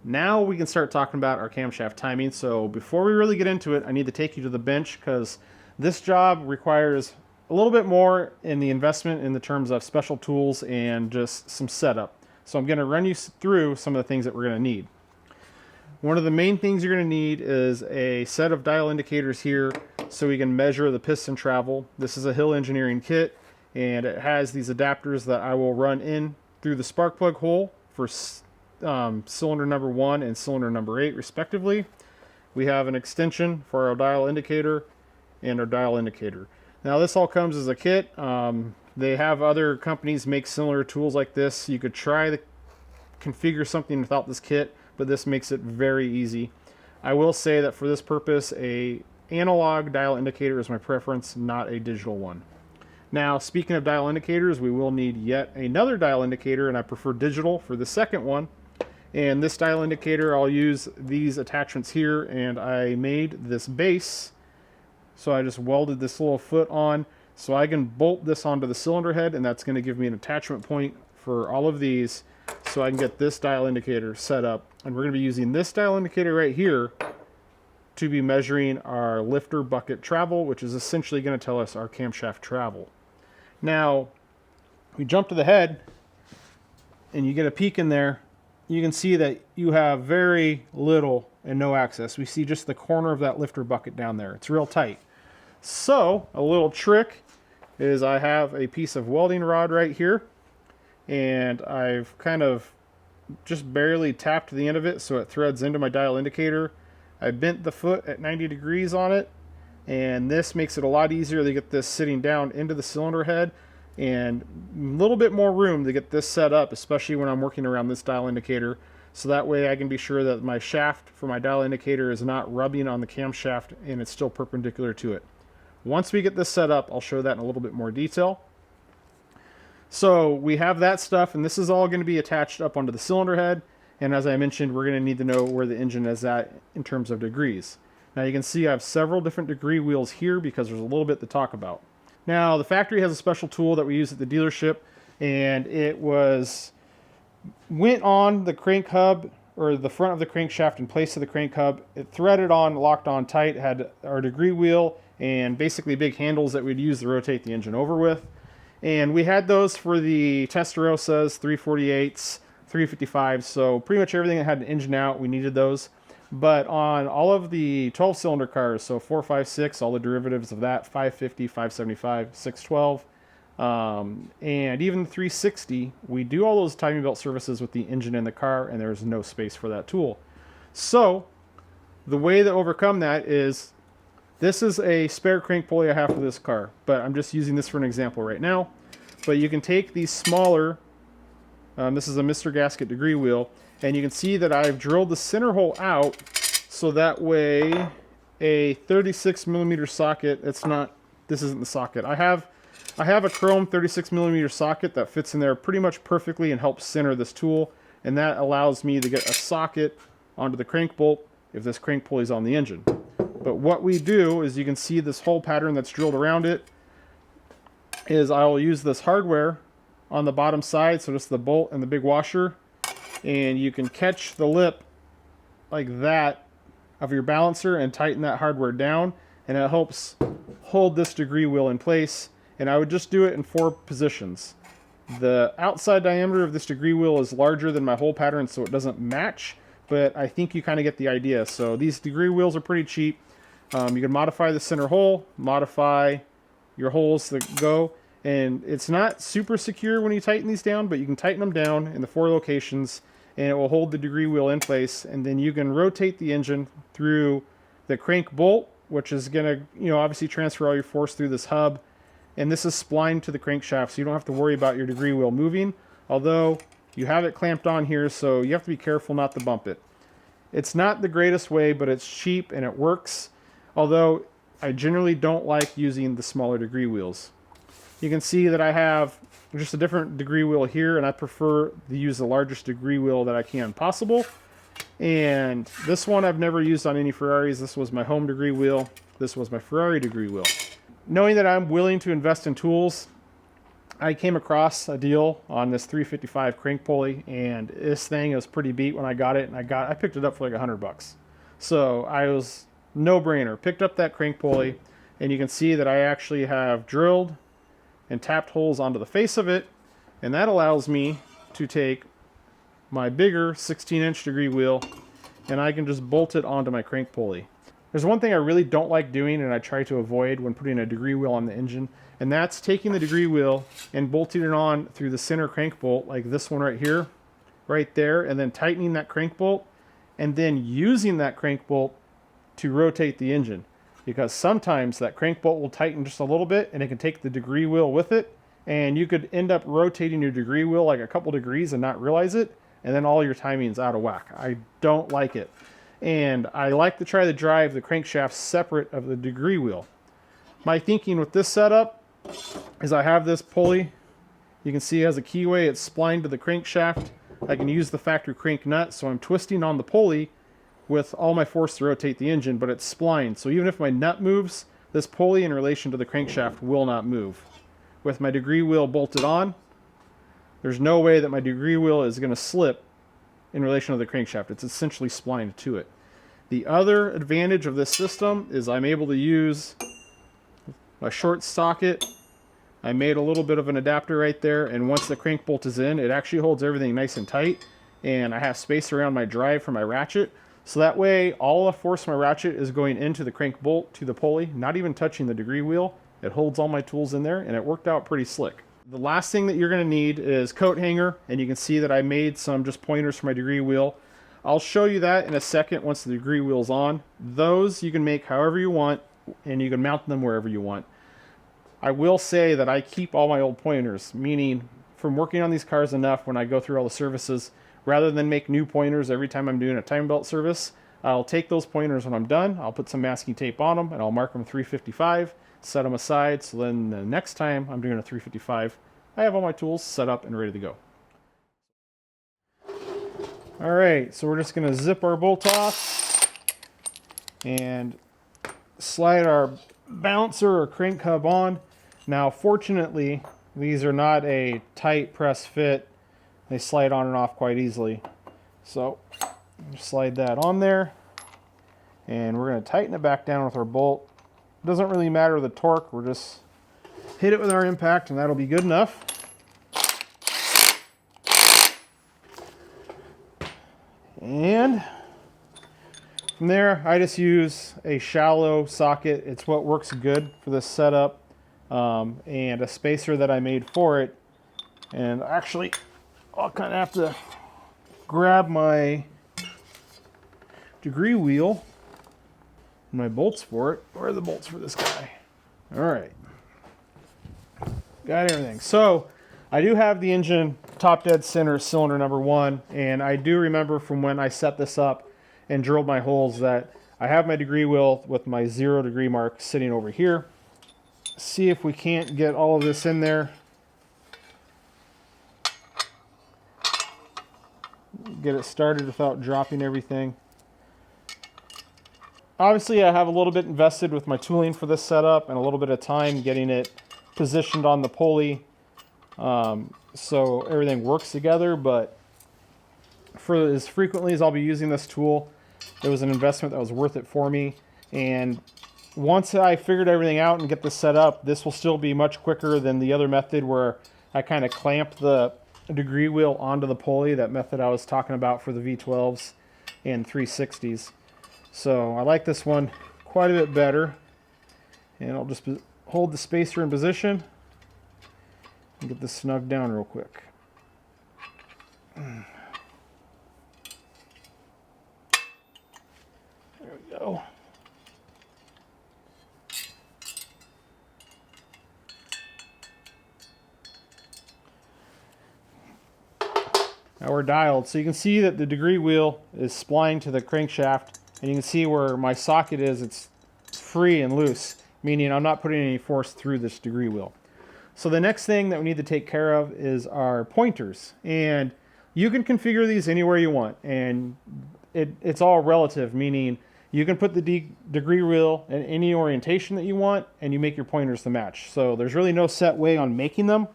Now we can start talking about our camshaft timing. So before we really get into it, I need to take you to the bench because this job requires a little bit more in the investment in the terms of special tools and just some setup. So I'm going to run you through some of the things that we're going to need. One of the main things you're going to need is a set of dial indicators here so we can measure the piston travel. This is a Hill Engineering kit, and it has these adapters that I will run in through the spark plug hole for cylinder number 1 and cylinder number 8 respectively. We have an extension for our dial indicator and our dial indicator. Now this all comes as a kit. They have other companies make similar tools like this. You could try to configure something without this kit, but this makes it very easy. I will say that for this purpose, a analog dial indicator is my preference, not a digital one. Now, speaking of dial indicators, we will need yet another dial indicator, and I prefer digital for the second one. And this dial indicator, I'll use these attachments here, and I made this base. So I just welded this little foot on so I can bolt this onto the cylinder head, and that's going to give me an attachment point for all of these so I can get this dial indicator set up. And we're going to be using this dial indicator right here to be measuring our lifter bucket travel, which is essentially going to tell us our camshaft travel. Now, we jump to the head and you get a peek in there. You can see that you have very little and no access. We see just the corner of that lifter bucket down there. It's real tight. So a little trick is I have a piece of welding rod right here, and I've kind of just barely tapped the end of it so it threads into my dial indicator. I bent the foot at 90 degrees on it, and this makes it a lot easier to get this sitting down into the cylinder head, and a little bit more room to get this set up, especially when I'm working around this dial indicator, so that way I can be sure that my shaft for my dial indicator is not rubbing on the camshaft and it's still perpendicular to it. Once we get this set up, I'll show that in a little bit more detail. So we have that stuff, and this is all going to be attached up onto the cylinder head, and as I mentioned, we're going to need to know where the engine is at in terms of degrees. Now you can see I have several different degree wheels here because there's a little bit to talk about. Now the factory has a special tool that we use at the dealership, and it went on the crank hub or the front of the crankshaft in place of the crank hub. It threaded on, locked on tight, had our degree wheel and basically big handles that we'd use to rotate the engine over with. And we had those for the Testarossas, 348s, 355s, so pretty much everything that had an engine out, we needed those. But on all of the 12-cylinder cars, so 456, all the derivatives of that, 550, 575, 612, and even the 360, we do all those timing belt services with the engine in the car, and there's no space for that tool. So the way to overcome that is, this is a spare crank pulley I have for this car, but I'm just using this for an example right now. But you can take these smaller, this is a Mr. Gasket degree wheel, and you can see that I've drilled the center hole out so that way a 36 millimeter socket, this isn't the socket. I have a chrome 36 millimeter socket that fits in there pretty much perfectly and helps center this tool, and that allows me to get a socket onto the crank bolt if this crank pulley is on the engine. But what we do is, you can see this hole pattern that's drilled around it, is I will use this hardware on the bottom side, so just the bolt and the big washer, and you can catch the lip like that of your balancer and tighten that hardware down, and it helps hold this degree wheel in place. And I would just do it in 4 positions. The outside diameter of this degree wheel is larger than my hole pattern, so it doesn't match, but I think you kind of get the idea. So these degree wheels are pretty cheap. You can modify the center hole, modify your holes that go, And it's not super secure when you tighten these down, but you can tighten them down in the 4 locations and it will hold the degree wheel in place. And then you can rotate the engine through the crank bolt, which is going to, obviously transfer all your force through this hub. And this is splined to the crankshaft, so you don't have to worry about your degree wheel moving, although you have it clamped on here, so you have to be careful not to bump it. It's not the greatest way, but it's cheap and it works, although I generally don't like using the smaller degree wheels. You can see that I have just a different degree wheel here, and I prefer to use the largest degree wheel that I can possible. And this one I've never used on any Ferraris. This was my home degree wheel. This was my Ferrari degree wheel. Knowing that I'm willing to invest in tools, I came across a deal on this 355 crank pulley, and this thing was pretty beat when I got it, and I picked it up for like $100. So I was no-brainer. Picked up that crank pulley, and you can see that I actually have drilled and tapped holes onto the face of it, and that allows me to take my bigger 16-inch degree wheel and I can just bolt it onto my crank pulley. There's one thing I really don't like doing and I try to avoid when putting a degree wheel on the engine, and that's taking the degree wheel and bolting it on through the center crank bolt, like this one right here, right there, and then tightening that crank bolt and then using that crank bolt to rotate the engine. Because sometimes that crank bolt will tighten just a little bit and it can take the degree wheel with it, and you could end up rotating your degree wheel like a couple degrees and not realize it, and then all your timing is out of whack. I don't like it. And I like to try to drive the crankshaft separate of the degree wheel. My thinking with this setup is I have this pulley. You can see it has a keyway. It's splined to the crankshaft. I can use the factory crank nut, so I'm twisting on the pulley with all my force to rotate the engine, but it's splined. So even if my nut moves, this pulley in relation to the crankshaft will not move. With my degree wheel bolted on, there's no way that my degree wheel is going to slip in relation to the crankshaft. It's essentially splined to it. The other advantage of this system is I'm able to use a short socket. I made a little bit of an adapter right there, and once the crank bolt is in, it actually holds everything nice and tight, and I have space around my drive for my ratchet. So that way, all the force of my ratchet is going into the crank bolt to the pulley, not even touching the degree wheel. It holds all my tools in there, and it worked out pretty slick. The last thing that you're going to need is coat hanger, and you can see that I made some just pointers for my degree wheel. I'll show you that in a second once the degree wheel's on. Those you can make however you want, and you can mount them wherever you want. I will say that I keep all my old pointers, meaning from working on these cars enough when I go through all the services, rather than make new pointers every time I'm doing a time belt service, I'll take those pointers when I'm done, I'll put some masking tape on them, and I'll mark them 355, set them aside, so then the next time I'm doing a 355, I have all my tools set up and ready to go. Alright, so we're just going to zip our bolt off and slide our bouncer or crank hub on. Now fortunately, these are not a tight press fit. They slide on and off quite easily. So slide that on there, and we're going to tighten it back down with our bolt. It doesn't really matter the torque, we're just hit it with our impact and that'll be good enough. And from there, I just use a shallow socket. It's what works good for this setup, and a spacer that I made for it. And actually, I'll kind of have to grab my degree wheel and my bolts for it. Where are the bolts for this guy? All right, got everything. So I do have the engine top dead center, cylinder number 1, and I do remember from when I set this up and drilled my holes that I have my degree wheel with my 0 degree mark sitting over here. See if we can't get all of this in there. Get it started without dropping everything. Obviously, I have a little bit invested with my tooling for this setup and a little bit of time getting it positioned on the pulley, so everything works together. But for as frequently as I'll be using this tool, it was an investment that was worth it for me. And once I figured everything out and get this set up, this will still be much quicker than the other method where I kind of clamp the degree wheel onto the pulley, that method I was talking about for the V12s and 360s. So I like this one quite a bit better, and I'll just hold the spacer in position Get this snugged down real quick. There we go. Now we're dialed, so you can see that the degree wheel is splined to the crankshaft, and you can see where my socket is, it's free and loose, meaning I'm not putting any force through this degree wheel. So the next thing that we need to take care of is our pointers, and you can configure these anywhere you want, and it's all relative, meaning you can put the degree wheel in any orientation that you want, and you make your pointers to match. So there's really no set way on making them.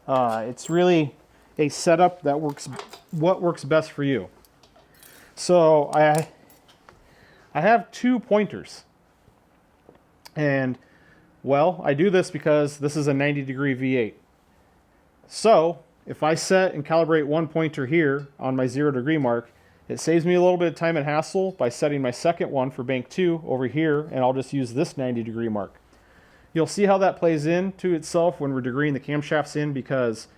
It's really a setup that works what works best for you. So I have 2 pointers, and well, I do this because this is a 90-degree V8. So if I set and calibrate one pointer here on my 0-degree mark, it saves me a little bit of time and hassle by setting my second one for bank 2 over here, and I'll just use this 90-degree mark. You'll see how that plays into itself when we're degreeing the camshafts in, because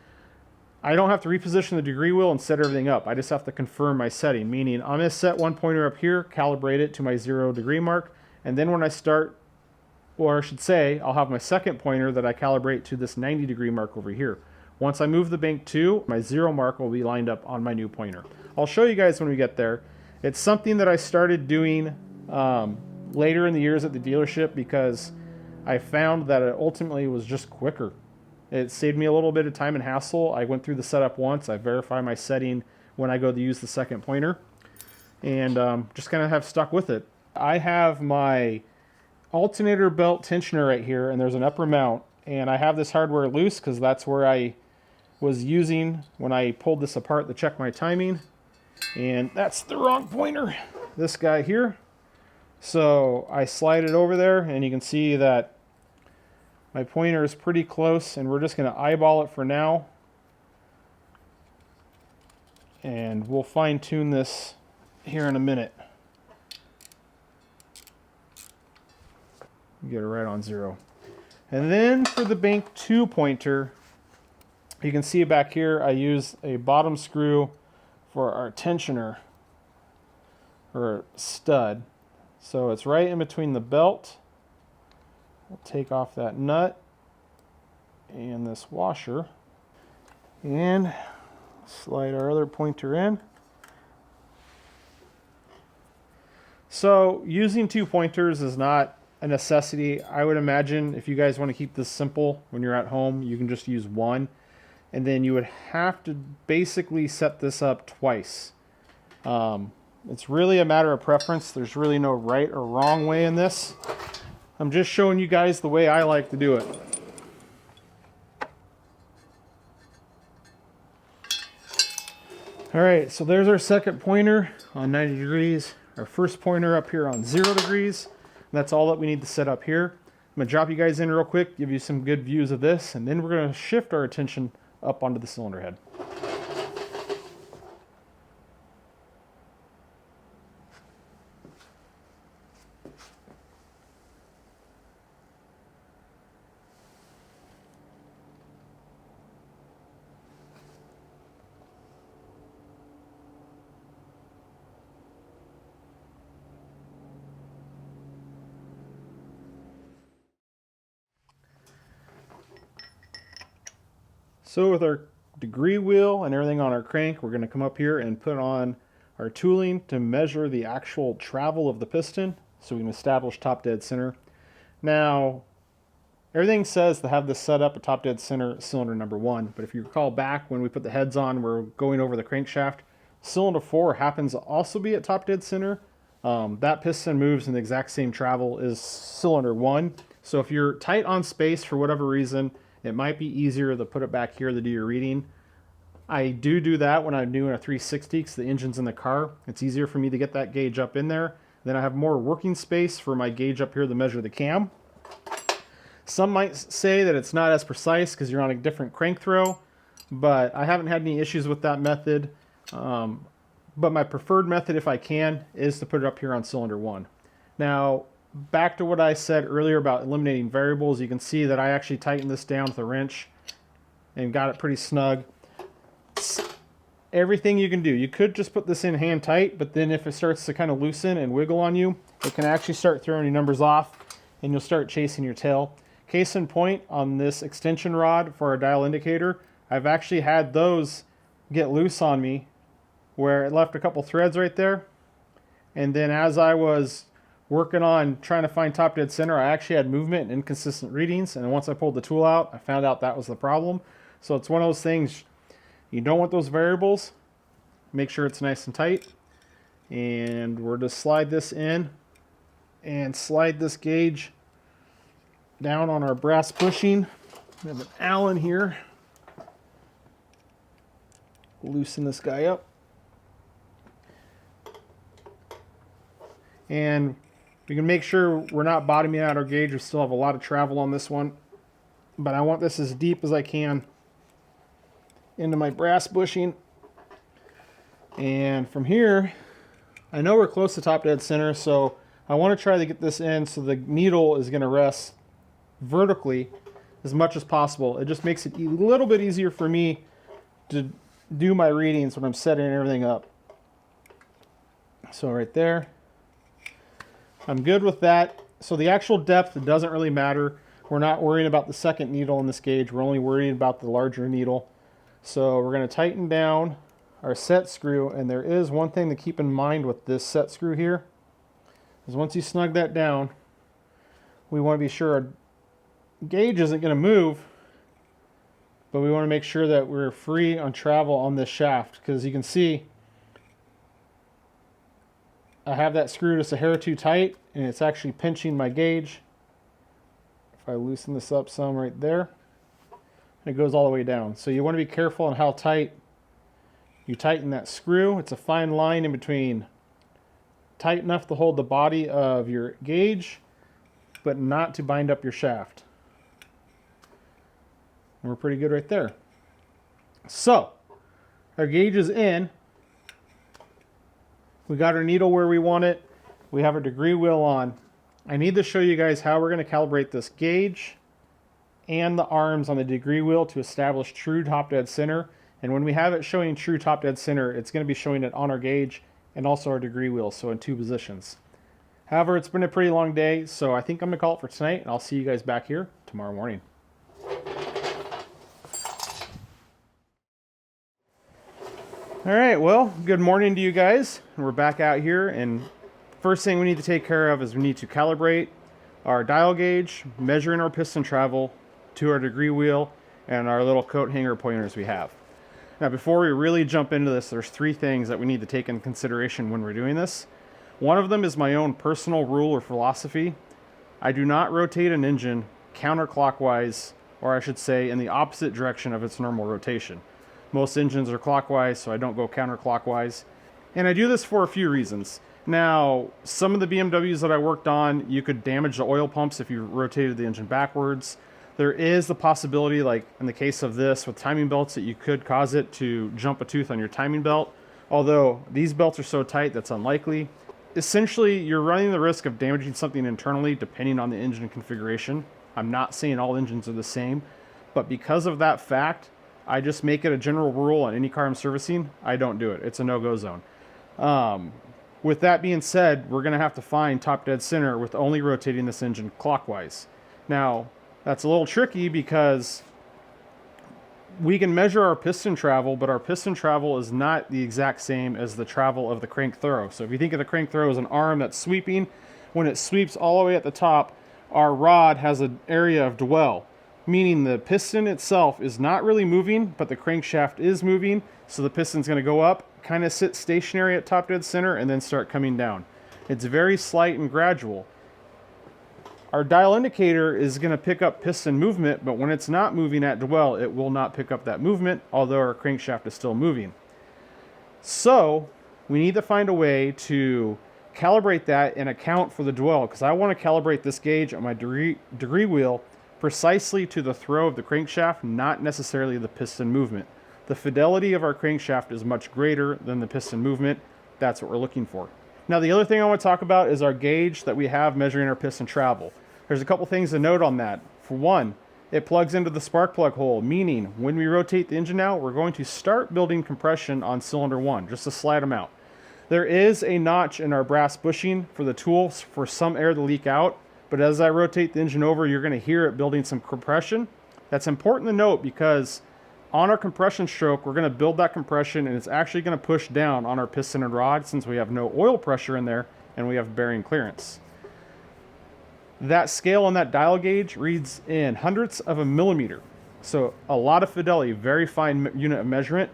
I don't have to reposition the degree wheel and set everything up. I just have to confirm my setting, meaning I'm going to set one pointer up here, calibrate it to my 0-degree mark, and then when I start, or I should say, I'll have my second pointer that I calibrate to this 90-degree mark over here. Once I move the bank 2, my 0 mark will be lined up on my new pointer. I'll show you guys when we get there. It's something that I started doing later in the years at the dealership because I found that it ultimately was just quicker. It saved me a little bit of time and hassle. I went through the setup once. I verify my setting when I go to use the second pointer, and just kind of have stuck with it. I have my alternator belt tensioner right here, and there's an upper mount, and I have this hardware loose because that's where I was using when I pulled this apart to check my timing, and that's the wrong pointer, this guy here. So I slide it over there, and you can see that my pointer is pretty close, and we're just going to eyeball it for now, and we'll fine-tune this here in a minute. Get it right on 0. And then for the bank 2 pointer, you can see back here I use a bottom screw for our tensioner, or stud. So it's right in between the belt. We'll take off that nut and this washer and slide our other pointer in. So using 2 pointers is not a necessity. I would imagine if you guys want to keep this simple when you're at home, you can just use one, and then you would have to basically set this up twice. It's really a matter of preference. There's really no right or wrong way in this. I'm just showing you guys the way I like to do it. All right, so there's our second pointer on 90 degrees. Our first pointer up here on 0 degrees. And that's all that we need to set up here. I'm gonna drop you guys in real quick, give you some good views of this, and then we're gonna shift our attention up onto the cylinder head. So with our degree wheel and everything on our crank, we're going to come up here and put on our tooling to measure the actual travel of the piston so we can establish top dead center. Now, everything says to have this set up at top dead center cylinder number 1, but if you recall back when we put the heads on, we're going over the crankshaft. Cylinder 4 happens to also be at top dead center. That piston moves in the exact same travel as cylinder 1. So if you're tight on space for whatever reason, it might be easier to put it back here to do your reading. I do that when I'm doing a 360 because the engine's in the car. It's easier for me to get that gauge up in there. Then I have more working space for my gauge up here to measure the cam. Some might say that it's not as precise because you're on a different crank throw, but I haven't had any issues with that method. But my preferred method, if I can, is to put it up here on cylinder 1. Now, back to what I said earlier about eliminating variables, you can see that I actually tightened this down with a wrench and got it pretty snug. Everything you can do. You could just put this in hand tight, but then if it starts to kind of loosen and wiggle on you, it can actually start throwing your numbers off and you'll start chasing your tail. Case in point, on this extension rod for our dial indicator, I've actually had those get loose on me where it left a couple threads right there. And then as I was working on trying to find top dead center, I actually had movement and inconsistent readings. And once I pulled the tool out, I found out that was the problem. So it's one of those things, you don't want those variables. Make sure it's nice and tight. And we're to slide this in and slide this gauge down on our brass bushing. We have an Allen here. Loosen this guy up. And we can make sure we're not bottoming out our gauge. We still have a lot of travel on this one. But I want this as deep as I can into my brass bushing. And from here, I know we're close to top dead center, so I want to try to get this in so the needle is going to rest vertically as much as possible. It just makes it a little bit easier for me to do my readings when I'm setting everything up. So right there, I'm good with that. So the actual depth doesn't really matter. We're not worrying about the second needle in this gauge. We're only worried about the larger needle. So we're going to tighten down our set screw, and there is one thing to keep in mind with this set screw here, is once you snug that down, we want to be sure our gauge isn't going to move, but we want to make sure that we're free on travel on this shaft, because you can see I have that screw just a hair too tight, and it's actually pinching my gauge. If I loosen this up some right there, it goes all the way down. So you want to be careful on how tight you tighten that screw. It's a fine line in between tight enough to hold the body of your gauge, but not to bind up your shaft. And we're pretty good right there. So our gauge is in. We got our needle where we want it. We have our degree wheel on. I need to show you guys how we're going to calibrate this gauge and the arms on the degree wheel to establish true top dead center. And when we have it showing true top dead center, it's going to be showing it on our gauge and also our degree wheel, so in two positions. However, it's been a pretty long day, so I think I'm going to call it for tonight, and I'll see you guys back here tomorrow morning. All right, well, good morning to you guys. We're back out here, and first thing we need to take care of is we need to calibrate our dial gauge, measuring our piston travel to our degree wheel, and our little coat hanger pointers we have. Now, before we really jump into this, there's three things that we need to take into consideration when we're doing this. One of them is my own personal rule or philosophy. I do not rotate an engine counterclockwise, or I should say in the opposite direction of its normal rotation. Most engines are clockwise, so I don't go counterclockwise. And I do this for a few reasons. Now, some of the BMWs that I worked on, you could damage the oil pumps if you rotated the engine backwards. There is the possibility, like in the case of this with timing belts, that you could cause it to jump a tooth on your timing belt. Although these belts are so tight, that's unlikely. Essentially, you're running the risk of damaging something internally depending on the engine configuration. I'm not saying all engines are the same, but because of that fact, I just make it a general rule on any car I'm servicing. I don't do it. It's a no-go zone. With that being said, we're going to have to find top dead center with only rotating this engine clockwise. Now, that's a little tricky because we can measure our piston travel, but our piston travel is not the exact same as the travel of the crank throw. So if you think of the crank throw as an arm that's sweeping, when it sweeps all the way at the top, our rod has an area of dwell, meaning the piston itself is not really moving, but the crankshaft is moving. So the piston's going to go up, kind of sit stationary at top dead center, and then start coming down. It's very slight and gradual. Our dial indicator is going to pick up piston movement, but when it's not moving at dwell, it will not pick up that movement, although our crankshaft is still moving. So we need to find a way to calibrate that and account for the dwell, because I want to calibrate this gauge on my degree wheel precisely to the throw of the crankshaft, not necessarily the piston movement. The fidelity of our crankshaft is much greater than the piston movement. That's what we're looking for. Now, the other thing I want to talk about is our gauge that we have measuring our piston travel. There's a couple things to note on that. For one, it plugs into the spark plug hole, meaning when we rotate the engine out, we're going to start building compression on cylinder 1, just a slight amount. There is a notch in our brass bushing for the tools for some air to leak out, but as I rotate the engine over, you're going to hear it building some compression. That's important to note because on our compression stroke, we're going to build that compression, and it's actually going to push down on our piston and rod since we have no oil pressure in there and we have bearing clearance. That scale on that dial gauge reads in hundredths of a millimeter. So a lot of fidelity, very fine unit of measurement.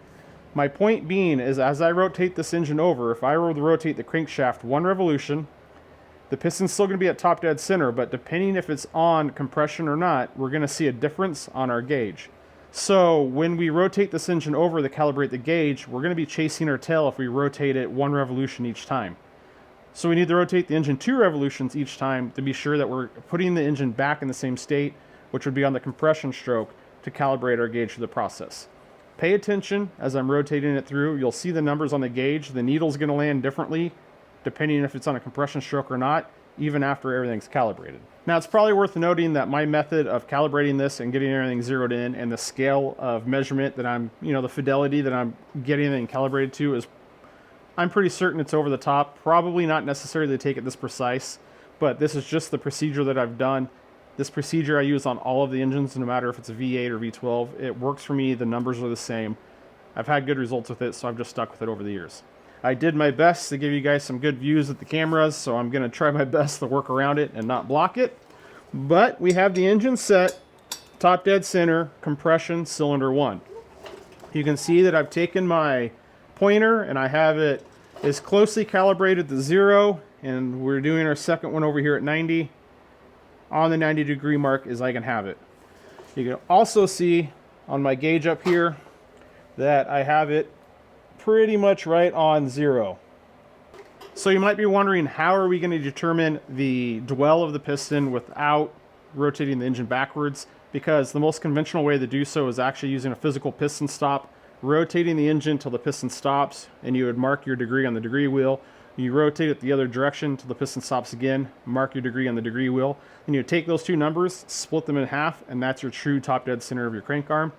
My point being is as I rotate this engine over, if I were to rotate the crankshaft 1 revolution, the piston's still going to be at top dead center, but depending if it's on compression or not, we're going to see a difference on our gauge. So when we rotate this engine over to calibrate the gauge, we're going to be chasing our tail if we rotate it 1 revolution each time. So we need to rotate the engine 2 revolutions each time to be sure that we're putting the engine back in the same state, which would be on the compression stroke, to calibrate our gauge for the process. Pay attention as I'm rotating it through. You'll see the numbers on the gauge. The needle's going to land differently depending if it's on a compression stroke or not, even after everything's calibrated. Now, it's probably worth noting that my method of calibrating this and getting everything zeroed in and the scale of measurement that I'm, the fidelity that I'm getting everything calibrated to is, I'm pretty certain it's over the top. Probably not necessarily to take it this precise, but this is just the procedure that I've done. This procedure I use on all of the engines, no matter if it's a V8 or V12. It works for me. The numbers are the same. I've had good results with it, so I've just stuck with it over the years. I did my best to give you guys some good views at the cameras, so I'm going to try my best to work around it and not block it. But we have the engine set, top dead center, compression, cylinder 1. You can see that I've taken my pointer and I have it as closely calibrated to 0, and we're doing our second one over here at 90, on the 90-degree mark as I can have it. You can also see on my gauge up here that I have it pretty much right on 0. So you might be wondering, how are we going to determine the dwell of the piston without rotating the engine backwards? Because the most conventional way to do so is actually using a physical piston stop, rotating the engine till the piston stops, and you would mark your degree on the degree wheel. You rotate it the other direction till the piston stops again, mark your degree on the degree wheel, and you take those two numbers, split them in half, and that's your true top dead center of your crank arm.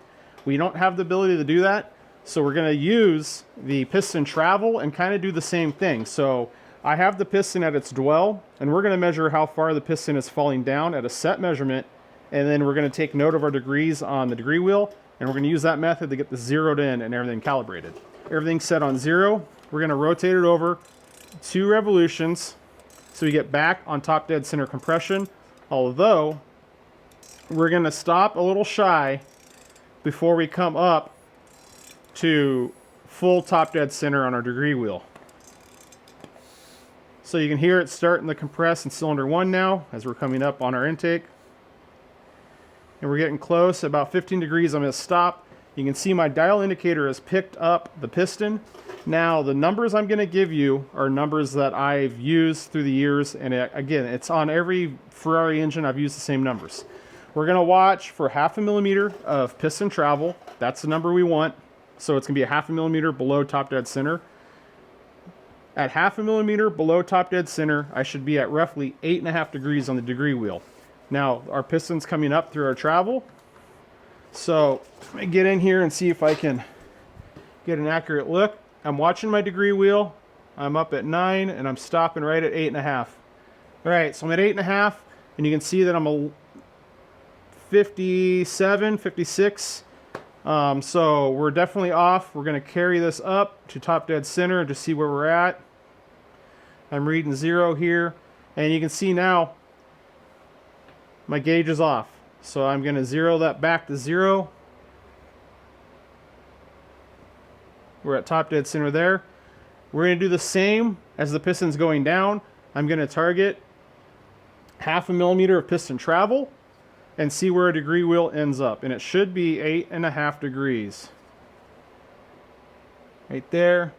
We don't have the ability to do that, so we're going to use the piston travel and kind of do the same thing. So I have the piston at its dwell, and we're going to measure how far the piston is falling down at a set measurement, and then we're going to take note of our degrees on the degree wheel, and we're going to use that method to get this zeroed in and everything calibrated. Everything's set on 0. We're going to rotate it over 2 revolutions so we get back on top dead center compression, although we're going to stop a little shy before we come up to full top dead center on our degree wheel. So you can hear it starting to compress in cylinder 1 now as we're coming up on our intake. And we're getting close, about 15 degrees. I'm going to stop. You can see my dial indicator has picked up the piston. Now the numbers I'm going to give you are numbers that I've used through the years, and again, it's on every Ferrari engine. I've used the same numbers. We're going to watch for 0.5 millimeter of piston travel. That's the number we want. So it's going to be 0.5 millimeter below top dead center. At 0.5 millimeter below top dead center, I should be at roughly 8.5 degrees on the degree wheel. Now our piston's coming up through our travel. So let me get in here and see if I can get an accurate look. I'm watching my degree wheel. I'm up at 9 and I'm stopping right at 8.5. All right, so I'm at 8.5, and you can see that I'm a 57, 56. So we're definitely off. We're going to carry this up to top dead center to see where we're at. I'm reading 0 here, and you can see now my gauge is off. So I'm going to zero that back to 0. We're at top dead center there. We're going to do the same as the piston's going down. I'm going to target 0.5 millimeter of piston travel and see where a degree wheel ends up. And it should be 8.5 degrees. Right there.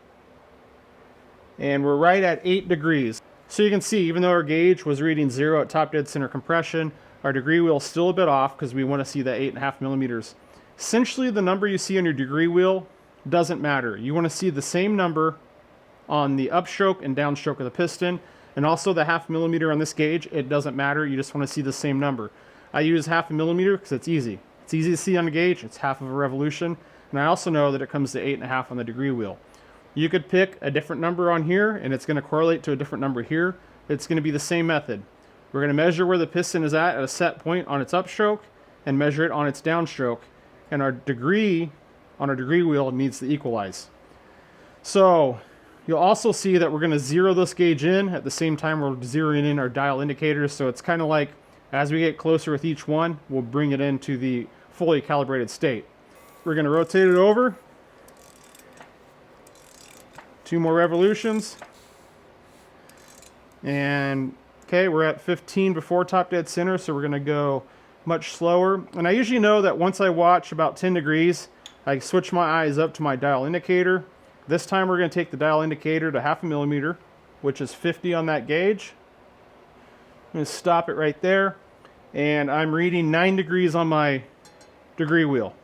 And we're right at 8 degrees. So you can see, even though our gauge was reading 0 at top dead center compression, our degree wheel is still a bit off because we want to see that 8.5 millimeters. Essentially, the number you see on your degree wheel doesn't matter. You want to see the same number on the upstroke and downstroke of the piston, and also the 0.5 millimeter on this gauge. It doesn't matter. You just want to see the same number. I use 1/2 millimeter because it's easy. It's easy to see on the gauge. It's 1/2 of a revolution. And I also know that it comes to 8.5 on the degree wheel. You could pick a different number on here and it's going to correlate to a different number here. It's going to be the same method. We're going to measure where the piston is at a set point on its upstroke and measure it on its downstroke. And our degree on our degree wheel needs to equalize. So you'll also see that we're going to zero this gauge in at the same time we're zeroing in our dial indicators. So it's kind of like as we get closer with each one, we'll bring it into the fully calibrated state. We're going to rotate it over. 2 more revolutions. And okay, we're at 15 before top dead center, so we're going to go much slower. And I usually know that once I watch about 10 degrees, I switch my eyes up to my dial indicator. This time we're going to take the dial indicator to 1/2 millimeter, which is 50 on that gauge. I'm going to stop it right there. And I'm reading 9 degrees on my degree wheel.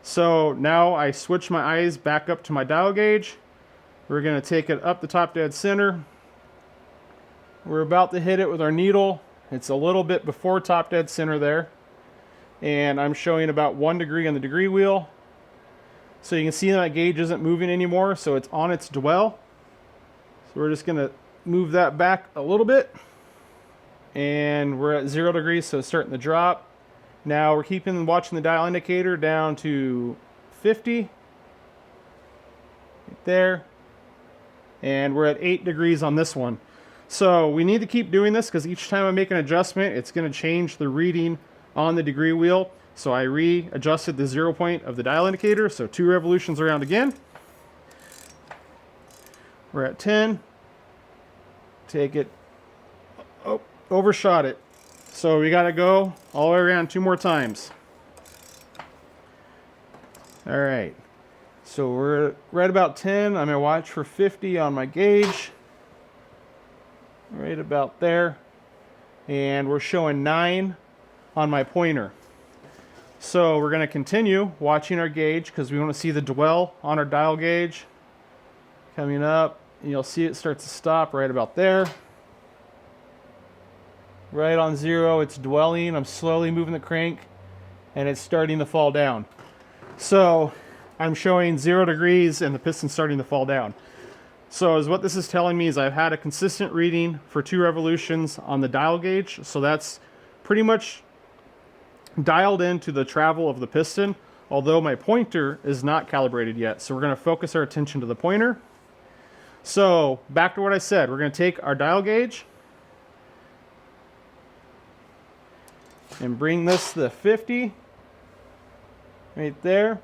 So now I switch my eyes back up to my dial gauge. We're going to take it up the top dead center. We're about to hit it with our needle. It's a little bit before top dead center there. And I'm showing about 1 degree on the degree wheel. So you can see that gauge isn't moving anymore, so it's on its dwell. So we're just going to move that back a little bit. And we're at 0 degrees, so it's starting to drop. Now we're watching the dial indicator down to 50. Right there. And we're at 8 degrees on this one. So we need to keep doing this because each time I make an adjustment, it's going to change the reading on the degree wheel. So I readjusted the 0 point of the dial indicator. So 2 revolutions around again. We're at 10. Take it. Oh, overshot it. So we got to go all the way around 2 more times. All right. So we're right about 10. I'm going to watch for 50 on my gauge. Right about there. And we're showing 9 on my pointer. So we're going to continue watching our gauge because we want to see the dwell on our dial gauge coming up. And you'll see it starts to stop right about there. Right on 0, it's dwelling. I'm slowly moving the crank and it's starting to fall down. So I'm showing 0 degrees and the piston's starting to fall down. So what this is telling me is I've had a consistent reading for 2 revolutions on the dial gauge. So that's pretty much dialed into the travel of the piston, although my pointer is not calibrated yet. So we're going to focus our attention to the pointer. So back to what I said, we're going to take our dial gauge and bring this to 50 right there.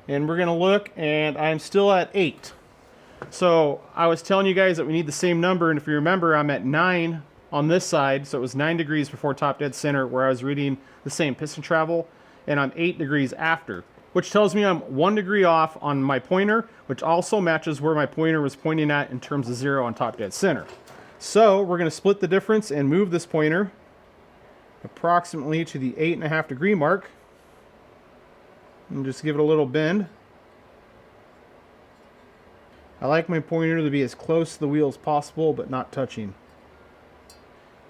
And we're going to look, and I'm still at 8. So I was telling you guys that we need the same number, and if you remember, I'm at 9 on this side, so it was 9 degrees before top dead center where I was reading the same piston travel, and I'm 8 degrees after, which tells me I'm 1 degree off on my pointer, which also matches where my pointer was pointing at in terms of 0 on top dead center. So we're going to split the difference and move this pointer approximately to the 8.5 degree mark, and just give it a little bend. I like my pointer to be as close to the wheel as possible, but not touching.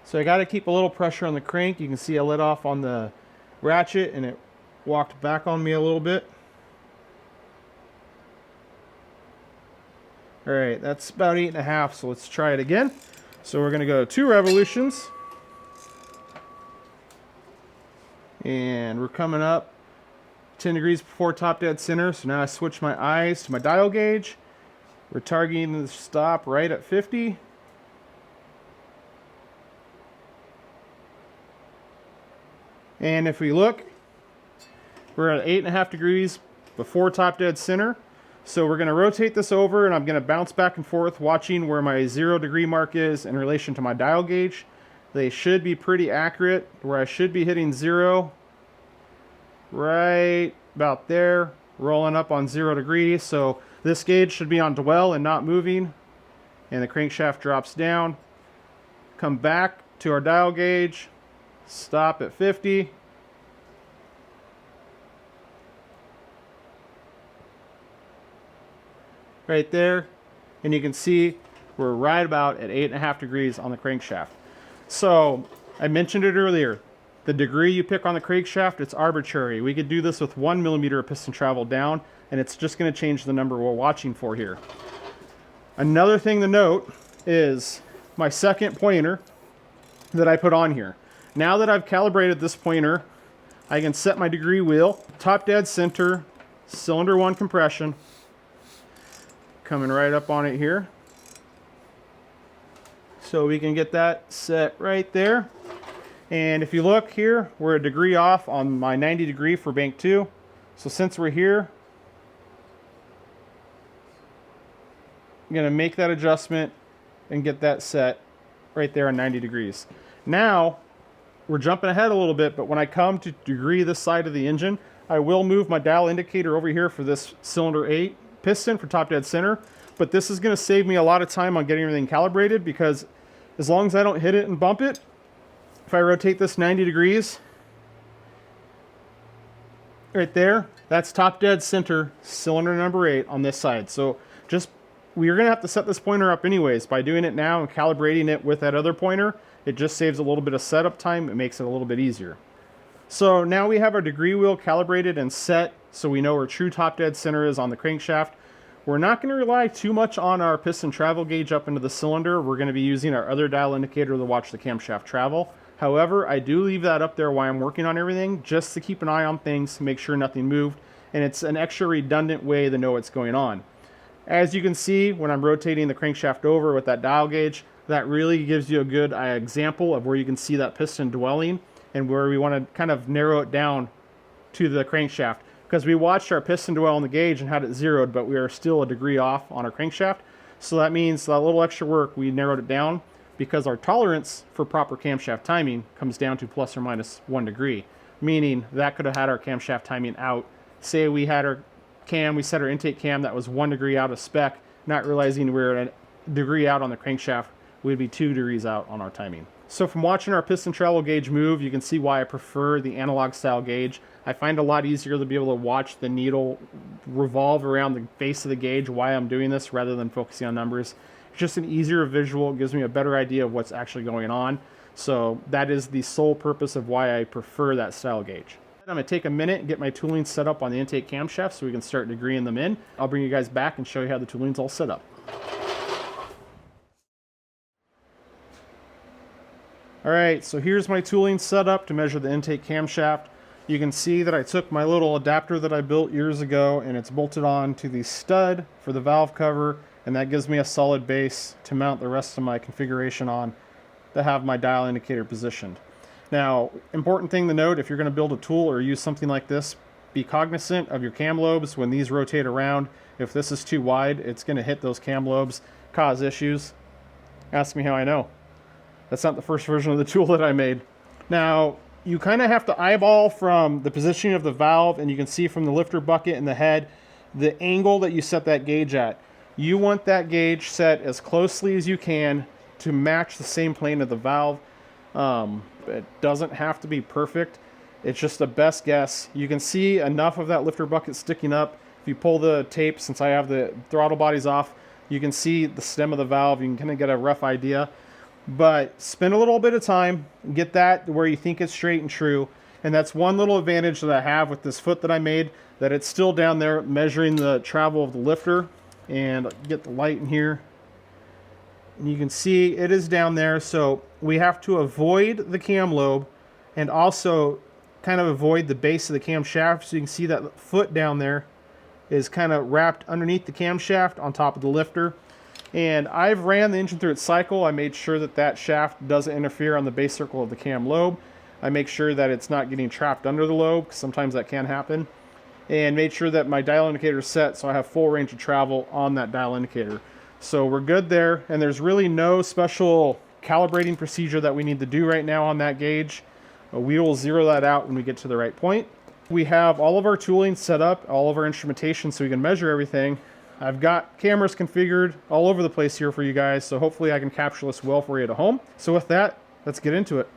So I got to keep a little pressure on the crank. You can see I let off on the ratchet and it walked back on me a little bit. All right, that's about 8.5, so let's try it again. So we're going to go 2 revolutions. And we're coming up 10 degrees before top dead center. So now I switch my eyes to my dial gauge. We're targeting the stop right at 50. And if we look, we're at 8.5 degrees before top dead center. So we're going to rotate this over and I'm going to bounce back and forth watching where my 0 degree mark is in relation to my dial gauge. They should be pretty accurate where I should be hitting 0 right about there, rolling up on 0 degrees. So this gauge should be on dwell and not moving, and the crankshaft drops down. Come back to our dial gauge, stop at 50. Right there, and you can see we're right about at 8.5 degrees on the crankshaft. So I mentioned it earlier, The degree you pick on the crankshaft, it's arbitrary. We could do this with 1 millimeter of piston travel down, and it's just going to change the number we're watching for here. Another thing to note is my second pointer that I put on here. Now that I've calibrated this pointer, I can set my degree wheel, top dead center, cylinder 1 compression, coming right up on it here. So we can get that set right there. And if you look here, we're a degree off on my 90 degree for bank 2. So since we're here, I'm going to make that adjustment and get that set right there on 90 degrees. Now, we're jumping ahead a little bit, but when I come to degree this side of the engine, I will move my dial indicator over here for this cylinder 8 piston for top dead center. But this is going to save me a lot of time on getting everything calibrated, because as long as I don't hit it and bump it, if I rotate this 90 degrees, right there, that's top dead center, cylinder number 8 on this side. So we're gonna have to set this pointer up anyways. By doing it now and calibrating it with that other pointer, it just saves a little bit of setup time. It makes it a little bit easier. So now we have our degree wheel calibrated and set, so we know where true top dead center is on the crankshaft. We're not going to rely too much on our piston travel gauge up into the cylinder. We're going to be using our other dial indicator to watch the camshaft travel. However, I do leave that up there while I'm working on everything, just to keep an eye on things, make sure nothing moved, and it's an extra redundant way to know what's going on. As you can see, when I'm rotating the crankshaft over with that dial gauge, that really gives you a good example of where you can see that piston dwelling and where we want to kind of narrow it down to the crankshaft. Because we watched our piston dwell on the gauge and had it zeroed, but we are still a degree off on our crankshaft. So that means that little extra work, we narrowed it down, because our tolerance for proper camshaft timing comes down to plus or minus 1 degree, meaning that could have had our camshaft timing out. Say we had our cam, we set our intake cam that was 1 degree out of spec, not realizing we were a degree out on the crankshaft, we'd be 2 degrees out on our timing. So from watching our piston travel gauge move, you can see why I prefer the analog style gauge. I find it a lot easier to be able to watch the needle revolve around the face of the gauge while I'm doing this, rather than focusing on numbers. It's just an easier visual. It gives me a better idea of what's actually going on. So that is the sole purpose of why I prefer that style gauge. I'm going to take a minute and get my tooling set up on the intake camshaft so we can start degreeing them in. I'll bring you guys back and show you how the tooling's all set up. Alright, so here's my tooling set up to measure the intake camshaft. You can see that I took my little adapter that I built years ago, and it's bolted on to the stud for the valve cover, and that gives me a solid base to mount the rest of my configuration on to have my dial indicator positioned. Now, important thing to note, if you're going to build a tool or use something like this, be cognizant of your cam lobes when these rotate around. If this is too wide, it's going to hit those cam lobes, cause issues. Ask me how I know. That's not the first version of the tool that I made. Now, you kind of have to eyeball from the positioning of the valve, and you can see from the lifter bucket and the head, the angle that you set that gauge at. You want that gauge set as closely as you can to match the same plane of the valve. It doesn't have to be perfect. It's just the best guess. You can see enough of that lifter bucket sticking up. If you pull the tape, since I have the throttle bodies off, you can see the stem of the valve. You can kind of get a rough idea. But spend a little bit of time, get that where you think it's straight and true. And that's one little advantage that I have with this foot that I made, that it's still down there measuring the travel of the lifter. And get the light in here. And you can see it is down there. So we have to avoid the cam lobe and also kind of avoid the base of the camshaft. So you can see that foot down there is kind of wrapped underneath the camshaft on top of the lifter. And I've ran the engine through its cycle. I made sure that that shaft doesn't interfere on the base circle of the cam lobe. I make sure that it's not getting trapped under the lobe, because sometimes that can happen. And made sure that my dial indicator is set so I have full range of travel on that dial indicator. So we're good there, and there's really no special calibrating procedure that we need to do right now on that gauge. We will zero that out when we get to the right point. We have all of our tooling set up, all of our instrumentation, so we can measure everything. I've got cameras configured all over the place here for you guys, so hopefully I can capture this well for you at home. So with that, let's get into it.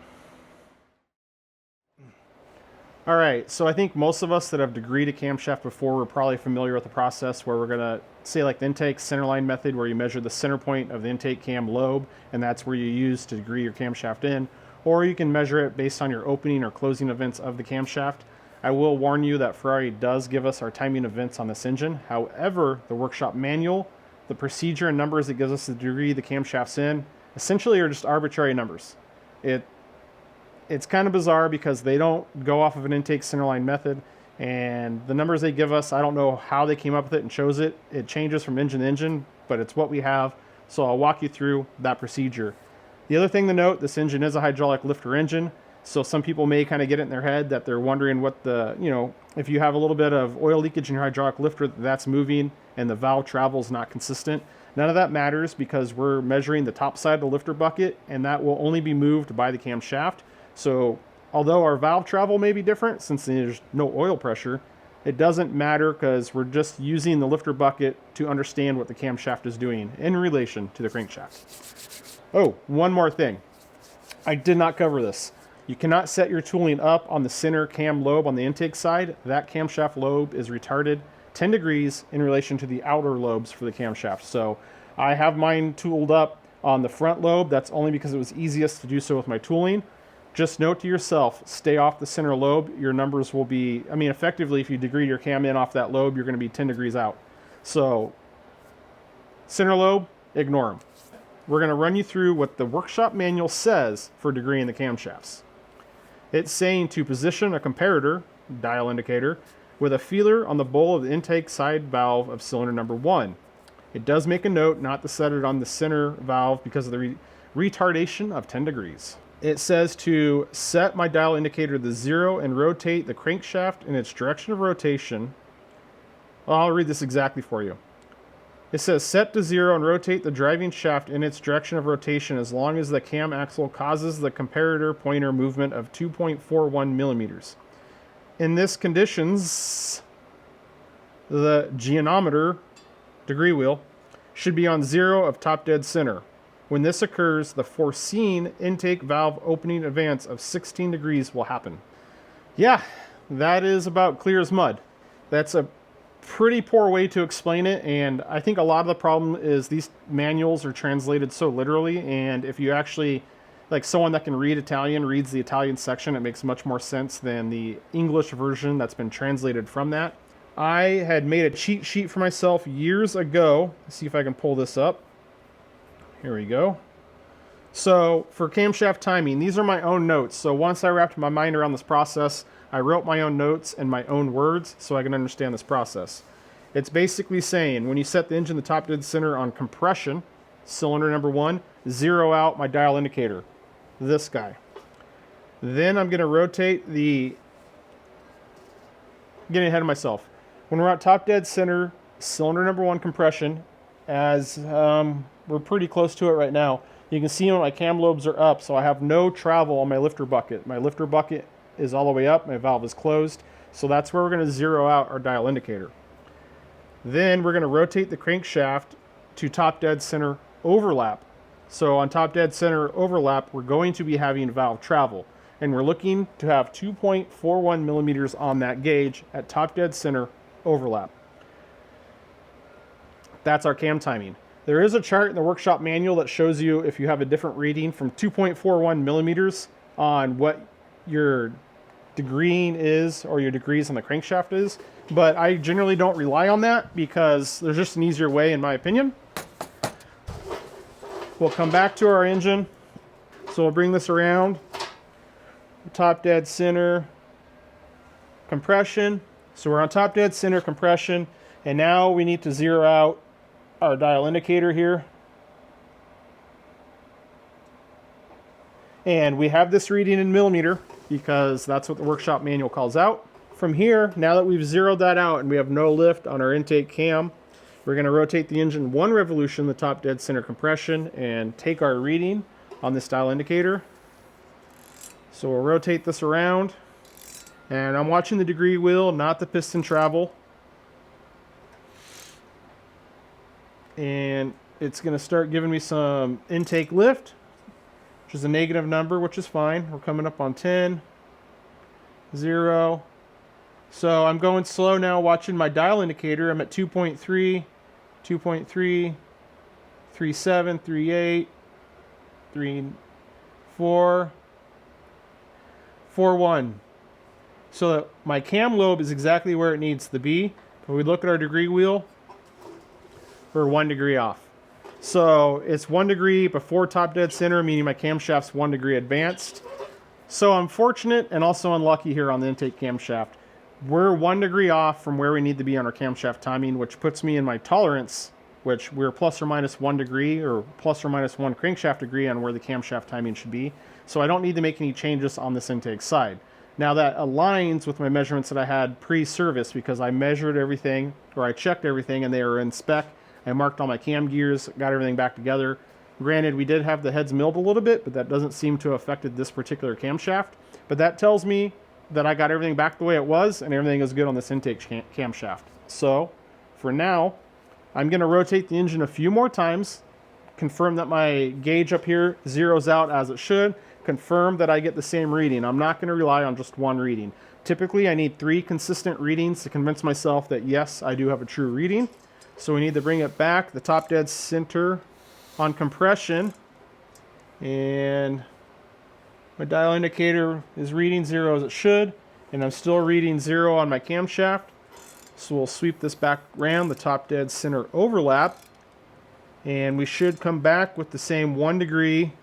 All right, so I think most of us that have degreed a camshaft before, we're probably familiar with the process where we're gonna say like the intake centerline method, where you measure the center point of the intake cam lobe, and that's where you use to degree your camshaft in. or you can measure it based on your opening or closing events of the camshaft. I will warn you that Ferrari does give us our timing events on this engine. However, the workshop manual, the procedure and numbers that gives us the degree the camshaft's in, essentially are just arbitrary numbers. It's kind of bizarre because they don't go off of an intake centerline method, and the numbers they give us, I don't know how they came up with it and chose it. It changes from engine to engine, but it's what we have. So I'll walk you through that procedure. The other thing to note, this engine is a hydraulic lifter engine. So some people may kind of get it in their head that they're wondering what the, if you have a little bit of oil leakage in your hydraulic lifter, that's moving and the valve travel is not consistent. None of that matters because we're measuring the top side of the lifter bucket, and that will only be moved by the camshaft. So although our valve travel may be different since there's no oil pressure, it doesn't matter because we're just using the lifter bucket to understand what the camshaft is doing in relation to the crankshaft. Oh, one more thing. I did not cover this. You cannot set your tooling up on the center cam lobe on the intake side. That camshaft lobe is retarded 10 degrees in relation to the outer lobes for the camshaft. So I have mine tooled up on the front lobe. That's only because it was easiest to do so with my tooling. Just note to yourself, stay off the center lobe. Your numbers will be, effectively, if you degree your cam in off that lobe, you're going to be 10 degrees out. So center lobe, ignore them. We're going to run you through what the workshop manual says for degreeing the camshafts. It's saying to position a comparator, dial indicator, with a feeler on the bowl of the intake side valve of cylinder number 1. It does make a note not to set it on the center valve because of the retardation of 10 degrees. It says to set my dial indicator to 0 and rotate the crankshaft in its direction of rotation. Well, I'll read this exactly for you. It says set to 0 and rotate the driving shaft in its direction of rotation as long as the cam axle causes the comparator pointer movement of 2.41 millimeters. In this conditions, the geonometer, degree wheel, should be on 0 of top dead center. When this occurs, the foreseen intake valve opening advance of 16 degrees will happen. Yeah, that is about clear as mud. That's a pretty poor way to explain it, and I think a lot of the problem is these manuals are translated so literally, and if you actually, like someone that can read Italian reads the Italian section, it makes much more sense than the English version that's been translated from that. I had made a cheat sheet for myself years ago. Let's see if I can pull this up. Here we go. So for camshaft timing, these are my own notes. So once I wrapped my mind around this process, I wrote my own notes and my own words so I can understand this process. It's basically saying when you set the engine the top dead center on compression, cylinder number 1, 0 out my dial indicator, this guy. Then I'm going to rotate the, getting ahead of myself. When we're at top dead center, cylinder number 1 compression, as we're pretty close to it right now, you can see when my cam lobes are up, so I have no travel on my lifter bucket. My lifter bucket is all the way up, my valve is closed, so that's where we're going to 0 out our dial indicator. Then we're going to rotate the crankshaft to top dead center overlap. So on top dead center overlap, we're going to be having valve travel, and we're looking to have 2.41 millimeters on that gauge at top dead center overlap. That's our cam timing. There is a chart in the workshop manual that shows you if you have a different reading from 2.41 millimeters on what your degreeing is or your degrees on the crankshaft is, but I generally don't rely on that because there's just an easier way in my opinion. We'll come back to our engine, so we'll bring this around, top dead center compression. So we're on top dead center compression, and now we need to 0 out our dial indicator here. And we have this reading in millimeter because that's what the workshop manual calls out. From here, now that we've 0'd that out and we have no lift on our intake cam, we're going to rotate the engine 1 revolution, the top dead center compression, and take our reading on this dial indicator. So we'll rotate this around, and I'm watching the degree wheel, not the piston travel. And it's going to start giving me some intake lift, which is a negative number, which is fine. We're coming up on 10, 0. So I'm going slow now, watching my dial indicator. I'm at 2.3, 2.3, 3.7, 3.8, 3.4, 2.41. So my cam lobe is exactly where it needs to be. When we look at our degree wheel, we're 1 degree off. So it's 1 degree before top dead center, meaning my camshaft's 1 degree advanced. So I'm fortunate and also unlucky here on the intake camshaft. We're 1 degree off from where we need to be on our camshaft timing, which puts me in my tolerance, which we're plus or minus 1 degree or plus or minus 1 crankshaft degree on where the camshaft timing should be. So I don't need to make any changes on this intake side. Now that aligns with my measurements that I had pre-service because I measured everything, or I checked everything, and they were in spec. I marked all my cam gears, got everything back together. Granted, we did have the heads milled a little bit, but that doesn't seem to have affected this particular camshaft. But that tells me that I got everything back the way it was, and everything is good on this intake camshaft. So, for now, I'm going to rotate the engine a few more times, confirm that my gauge up here zeroes out as it should, confirm that I get the same reading. I'm not going to rely on just one reading. Typically, I need 3 consistent readings to convince myself that yes, I do have a true reading. So we need to bring it back, the top dead center on compression, and my dial indicator is reading 0 as it should, and I'm still reading 0 on my camshaft. So we'll sweep this back around the top dead center overlap, and we should come back with the same 1 degree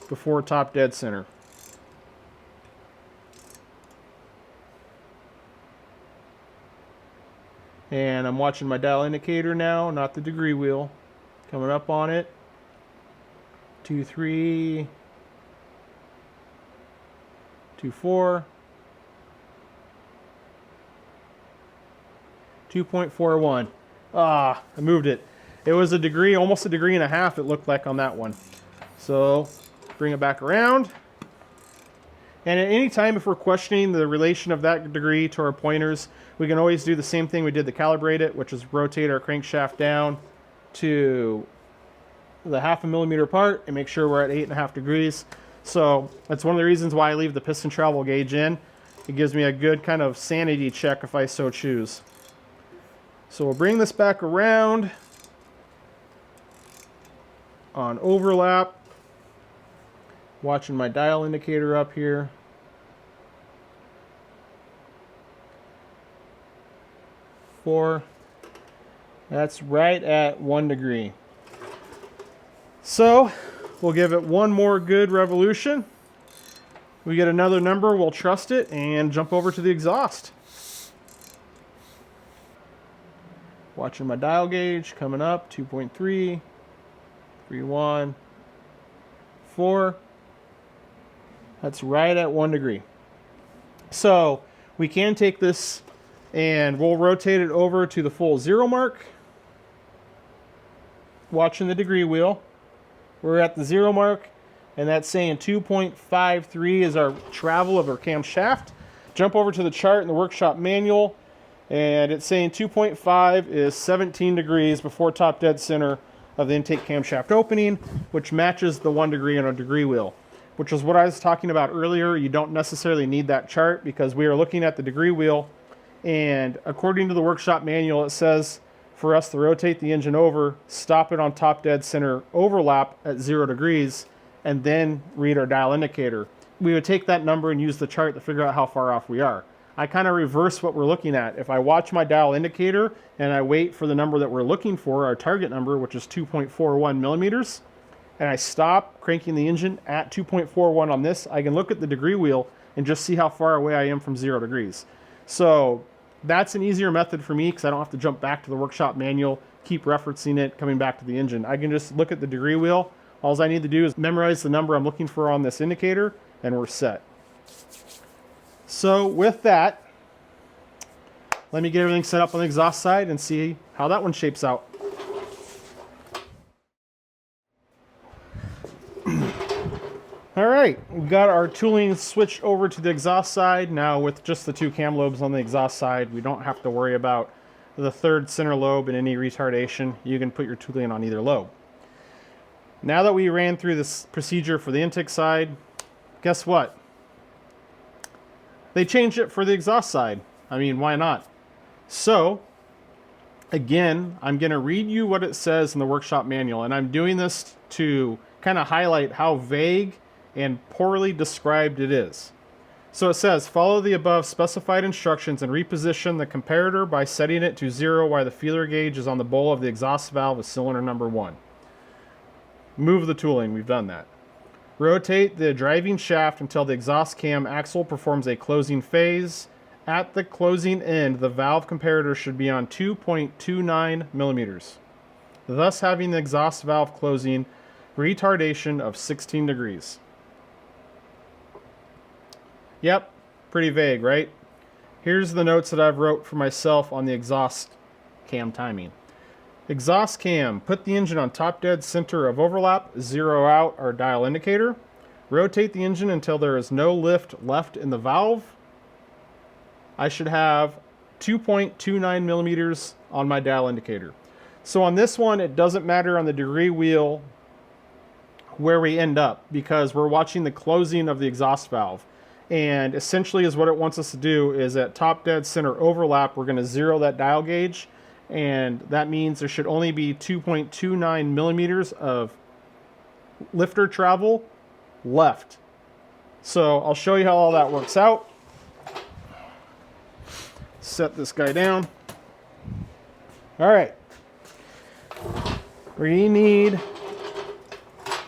before top dead center. And I'm watching my dial indicator now, not the degree wheel. Coming up on it. 2.3, 2.4, 2.41. Ah, I moved it. It was a degree, almost a degree and a half it looked like on that one. So bring it back around. And at any time, if we're questioning the relation of that degree to our pointers, we can always do the same thing we did to calibrate it, which is rotate our crankshaft down to the 0.5 millimeter apart and make sure we're at 8.5 degrees. So that's one of the reasons why I leave the piston travel gauge in. It gives me a good kind of sanity check if I so choose. So we'll bring this back around on overlap. Watching my dial indicator up here. Four. That's right at 1 degree. So we'll give it one more good revolution. We get another number, we'll trust it and jump over to the exhaust. Watching my dial gauge coming up, 2.3, 3.1, 4. That's right at 1 degree. So we can take this and we'll rotate it over to the full 0 mark. Watching the degree wheel. We're at the 0 mark, and that's saying 2.53 is our travel of our camshaft. Jump over to the chart in the workshop manual, and it's saying 2.5 is 17 degrees before top dead center of the intake camshaft opening, which matches the 1 degree on a degree wheel, which is what I was talking about earlier. You don't necessarily need that chart because we are looking at the degree wheel, and according to the workshop manual, it says for us to rotate the engine over, stop it on top dead center overlap at 0 degrees, and then read our dial indicator. We would take that number and use the chart to figure out how far off we are. I kind of reverse what we're looking at. If I watch my dial indicator and I wait for the number that we're looking for, our target number, which is 2.41 millimeters, and I stop cranking the engine at 2.41 on this, I can look at the degree wheel and just see how far away I am from 0 degrees. So that's an easier method for me because I don't have to jump back to the workshop manual, keep referencing it, coming back to the engine. I can just look at the degree wheel. All I need to do is memorize the number I'm looking for on this indicator, and we're set. So with that, let me get everything set up on the exhaust side and see how that one shapes out. All right, we've got our tooling switched over to the exhaust side. Now with just the 2 cam lobes on the exhaust side, we don't have to worry about the 3rd center lobe and any retardation. You can put your tooling on either lobe. Now that we ran through this procedure for the intake side, guess what? They changed it for the exhaust side. I mean, why not? So, again, I'm going to read you what it says in the workshop manual, and I'm doing this to kind of highlight how vague and poorly described it is. So it says, follow the above specified instructions and reposition the comparator by setting it to 0 while the feeler gauge is on the bowl of the exhaust valve of cylinder number 1. Move the tooling, we've done that. Rotate the driving shaft until the exhaust cam axle performs a closing phase. At the closing end, the valve comparator should be on 2.29 millimeters, thus having the exhaust valve closing retardation of 16 degrees. Yep, pretty vague, right? Here's the notes that I've wrote for myself on the exhaust cam timing. Exhaust cam, put the engine on top dead center of overlap, 0 out our dial indicator. Rotate the engine until there is no lift left in the valve. I should have 2.29 millimeters on my dial indicator. So on this one, it doesn't matter on the degree wheel where we end up because we're watching the closing of the exhaust valve. And essentially is what it wants us to do is at top dead center overlap, we're going to 0 that dial gauge. And that means there should only be 2.29 millimeters of lifter travel left. So I'll show you how all that works out. Set this guy down. All right. We need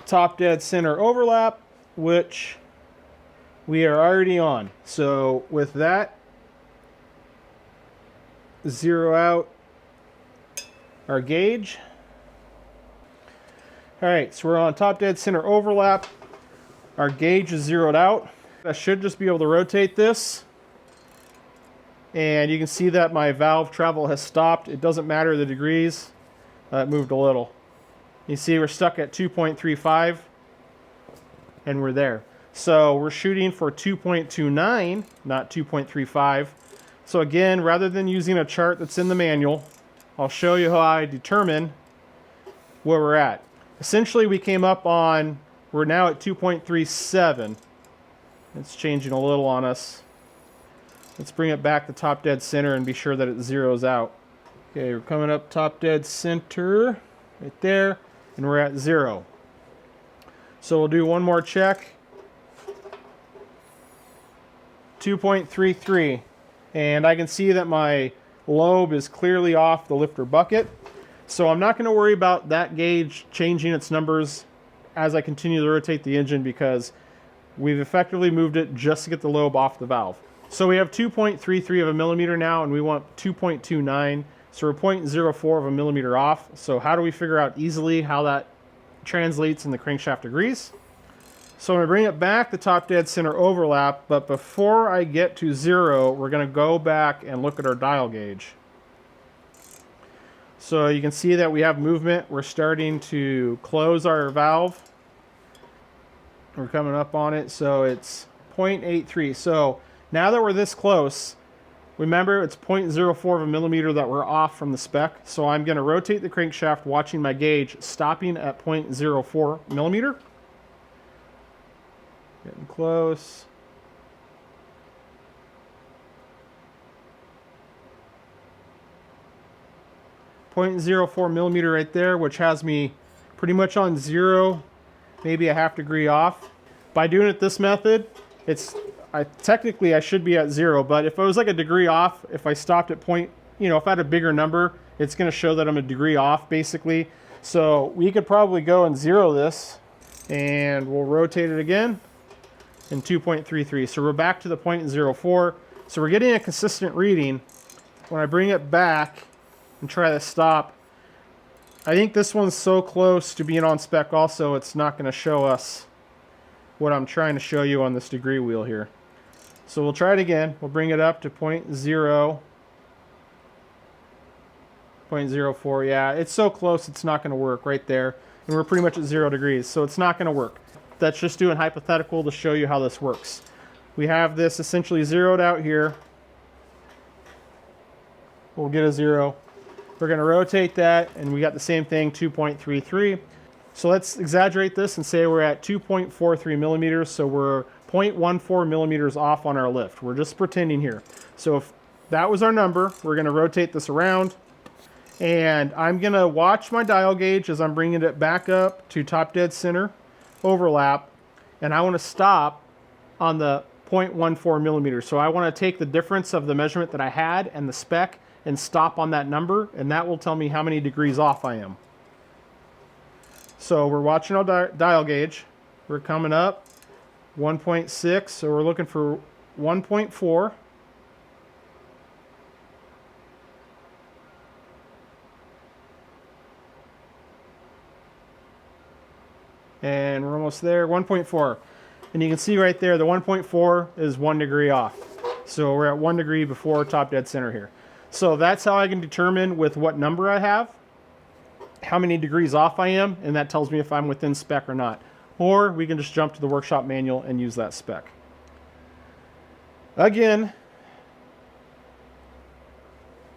top dead center overlap, which we are already on. So with that, 0 out our gauge. All right, so we're on top dead center overlap. Our gauge is 0'd out. I should just be able to rotate this. And you can see that my valve travel has stopped. It doesn't matter the degrees. It moved a little. You see we're stuck at 2.35 and we're there. So we're shooting for 2.29, not 2.35. So again, rather than using a chart that's in the manual, I'll show you how I determine where we're at. Essentially, we came up on, we're now at 2.37. It's changing a little on us. Let's bring it back to top dead center and be sure that it zeroes out. Okay, we're coming up top dead center, right there, and we're at 0. So we'll do one more check. 2.33, and I can see that my lobe is clearly off the lifter bucket. So I'm not going to worry about that gauge changing its numbers as I continue to rotate the engine because we've effectively moved it just to get the lobe off the valve. So we have 2.33 of a millimeter now and we want 2.29. So we're 0.04 of a millimeter off. So how do we figure out easily how that translates in the crankshaft degrees? So I'm going to bring it back to top dead center overlap, but before I get to 0, we're going to go back and look at our dial gauge. So you can see that we have movement. We're starting to close our valve. We're coming up on it, so it's 0.83. So now that we're this close, remember it's 0.04 of a millimeter that we're off from the spec. So I'm going to rotate the crankshaft watching my gauge, stopping at 0.04 millimeter. Getting close. .04 millimeter right there, which has me pretty much on 0, maybe a half degree off. By doing it this method, technically I should be at 0, but if I was like a degree off, if I stopped at if I had a bigger number, it's going to show that I'm a degree off basically. So we could probably go and 0 this, and we'll rotate it again. And 2.33. So we're back to the 0.04. So we're getting a consistent reading. When I bring it back and try to stop, I think this one's so close to being on spec also, it's not going to show us what I'm trying to show you on this degree wheel here. So we'll try it again. We'll bring it up to 0.04. Yeah, it's so close it's not going to work right there. And we're pretty much at 0 degrees, so it's not going to work. That's just doing hypothetical to show you how this works. We have this essentially zeroed out here. We'll get a 0. We're going to rotate that, and we got the same thing, 2.33. So let's exaggerate this and say we're at 2.43 millimeters, so we're 0.14 millimeters off on our lift. We're just pretending here. So if that was our number, we're going to rotate this around, and I'm going to watch my dial gauge as I'm bringing it back up to top dead center overlap, and I want to stop on the 0.14 millimeters. So I want to take the difference of the measurement that I had and the spec and stop on that number, and that will tell me how many degrees off I am. So we're watching our dial gauge. We're coming up 1.6, so we're looking for 1.4. And we're almost there, 1.4. And you can see right there, the 1.4 is 1 degree off. So we're at 1 degree before top dead center here. So that's how I can determine with what number I have, how many degrees off I am, and that tells me if I'm within spec or not. Or we can just jump to the workshop manual and use that spec. Again,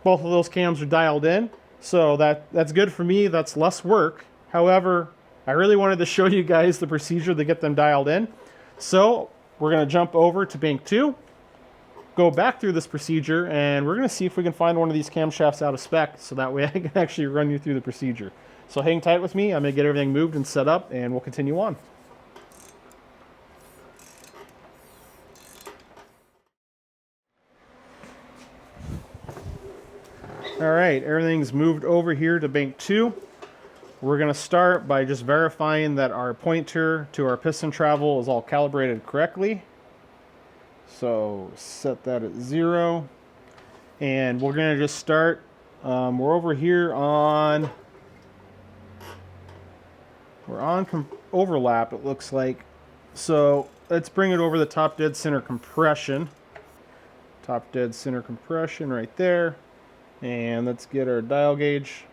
both of those cams are dialed in, so that's good for me. That's less work. However, I really wanted to show you guys the procedure to get them dialed in. So we're going to jump over to bank 2, go back through this procedure, and we're going to see if we can find one of these camshafts out of spec, so that way I can actually run you through the procedure. So hang tight with me. I'm going to get everything moved and set up, and we'll continue on. All right, everything's moved over here to bank 2. We're going to start by just verifying that our pointer to our piston travel is all calibrated correctly. So set that at 0. And we're going to just start. We're over here on... We're on overlap, it looks like. So let's bring it over the top dead center compression. Top dead center compression right there. And let's get our dial gauge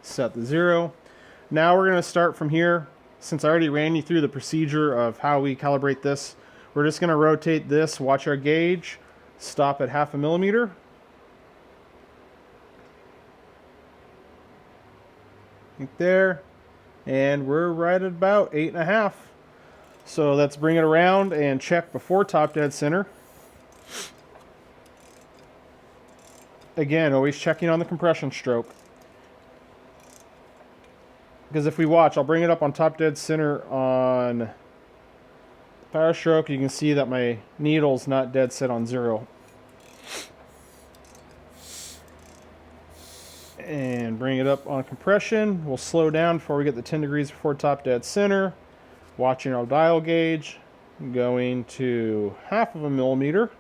set to 0. Now we're going to start from here. Since I already ran you through the procedure of how we calibrate this, we're just going to rotate this, watch our gauge, stop at 0.5 millimeter. Right there. And we're right at about 8.5. So let's bring it around and check before top dead center. Again, always checking on the compression stroke. Because if we watch, I'll bring it up on top dead center on power stroke. You can see that my needle's not dead set on 0. And bring it up on compression. We'll slow down before we get the 10 degrees before top dead center. Watching our dial gauge, going to 0.5 millimeter.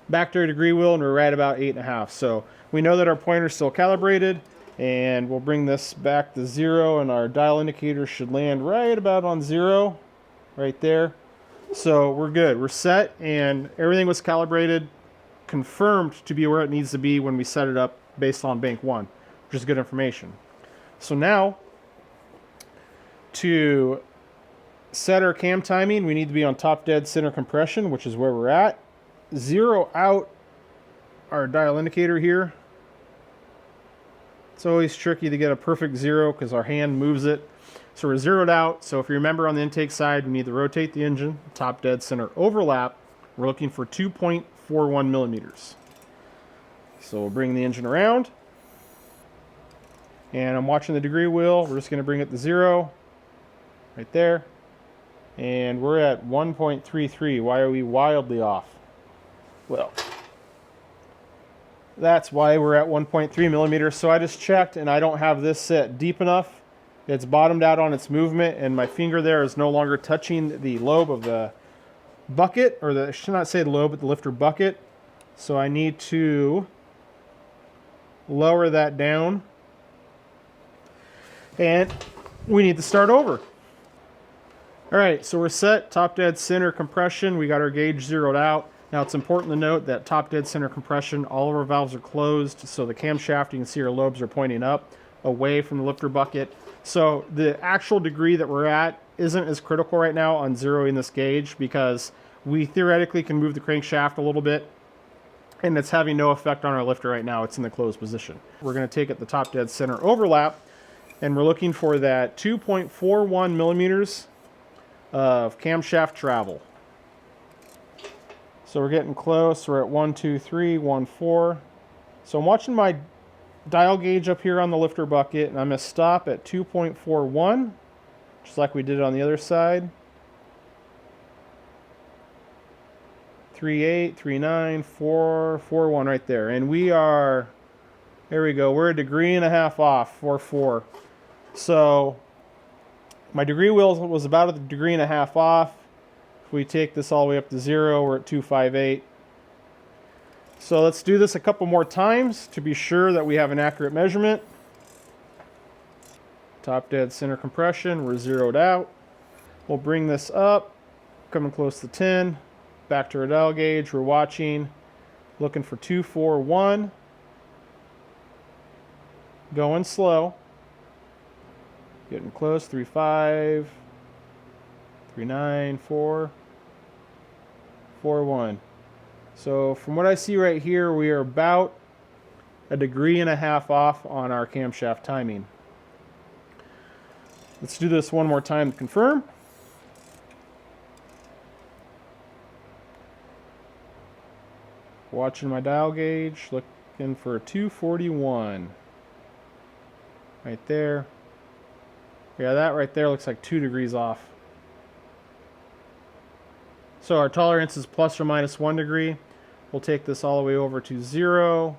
Back to our degree wheel, and we're right about 8.5. So we know that our pointer's still calibrated, and we'll bring this back to 0, and our dial indicator should land right about on 0, right there. So we're good. We're set, and everything was calibrated, confirmed to be where it needs to be when we set it up based on bank 1, which is good information. So now, to set our cam timing, we need to be on top dead center compression, which is where we're at. 0 out our dial indicator here. It's always tricky to get a perfect 0 because our hand moves it. So we're zeroed out. So if you remember on the intake side, we need to rotate the engine, top dead center overlap. We're looking for 2.41 millimeters. So we'll bring the engine around. And I'm watching the degree wheel. We're just going to bring it to 0. Right there. And we're at 1.33. Why are we wildly off? Well, that's why we're at 1.3 millimeters. So I just checked, and I don't have this set deep enough. It's bottomed out on its movement, and my finger there is no longer touching the lobe of the bucket, or I should not say the lobe, but the lifter bucket. So I need to lower that down, and we need to start over. All right, so we're set, top dead center compression. We got our gauge zeroed out. Now it's important to note that top dead center compression, all of our valves are closed, so the camshaft, you can see our lobes are pointing up, away from the lifter bucket. So the actual degree that we're at isn't as critical right now on zeroing this gauge, because we theoretically can move the crankshaft a little bit, and it's having no effect on our lifter right now. It's in the closed position. We're going to take it the top dead center overlap, and we're looking for that 2.41 millimeters of camshaft travel. So we're getting close. We're at 1, 2, 3, 1, 4. So I'm watching my dial gauge up here on the lifter bucket, and I'm going to stop at 2.41, just like we did on the other side. 38, 39, 4, 41 right there. And we are, there we go, we're a degree and a half off, 4. So my degree wheel was about a degree and a half off. If we take this all the way up to 0, we're at 258. So let's do this a couple more times to be sure that we have an accurate measurement. Top dead center compression, we're zeroed out. We'll bring this up, coming close to 10. Back to our dial gauge, we're watching, looking for 241. Going slow. Getting close, 35, 39, 4, 41. So from what I see right here, we are about a degree and a half off on our camshaft timing. Let's do this one more time to confirm. Watching my dial gauge, looking for a 241. Right there. Yeah, that right there looks like 2 degrees off. So our tolerance is plus or minus 1 degree. We'll take this all the way over to 0,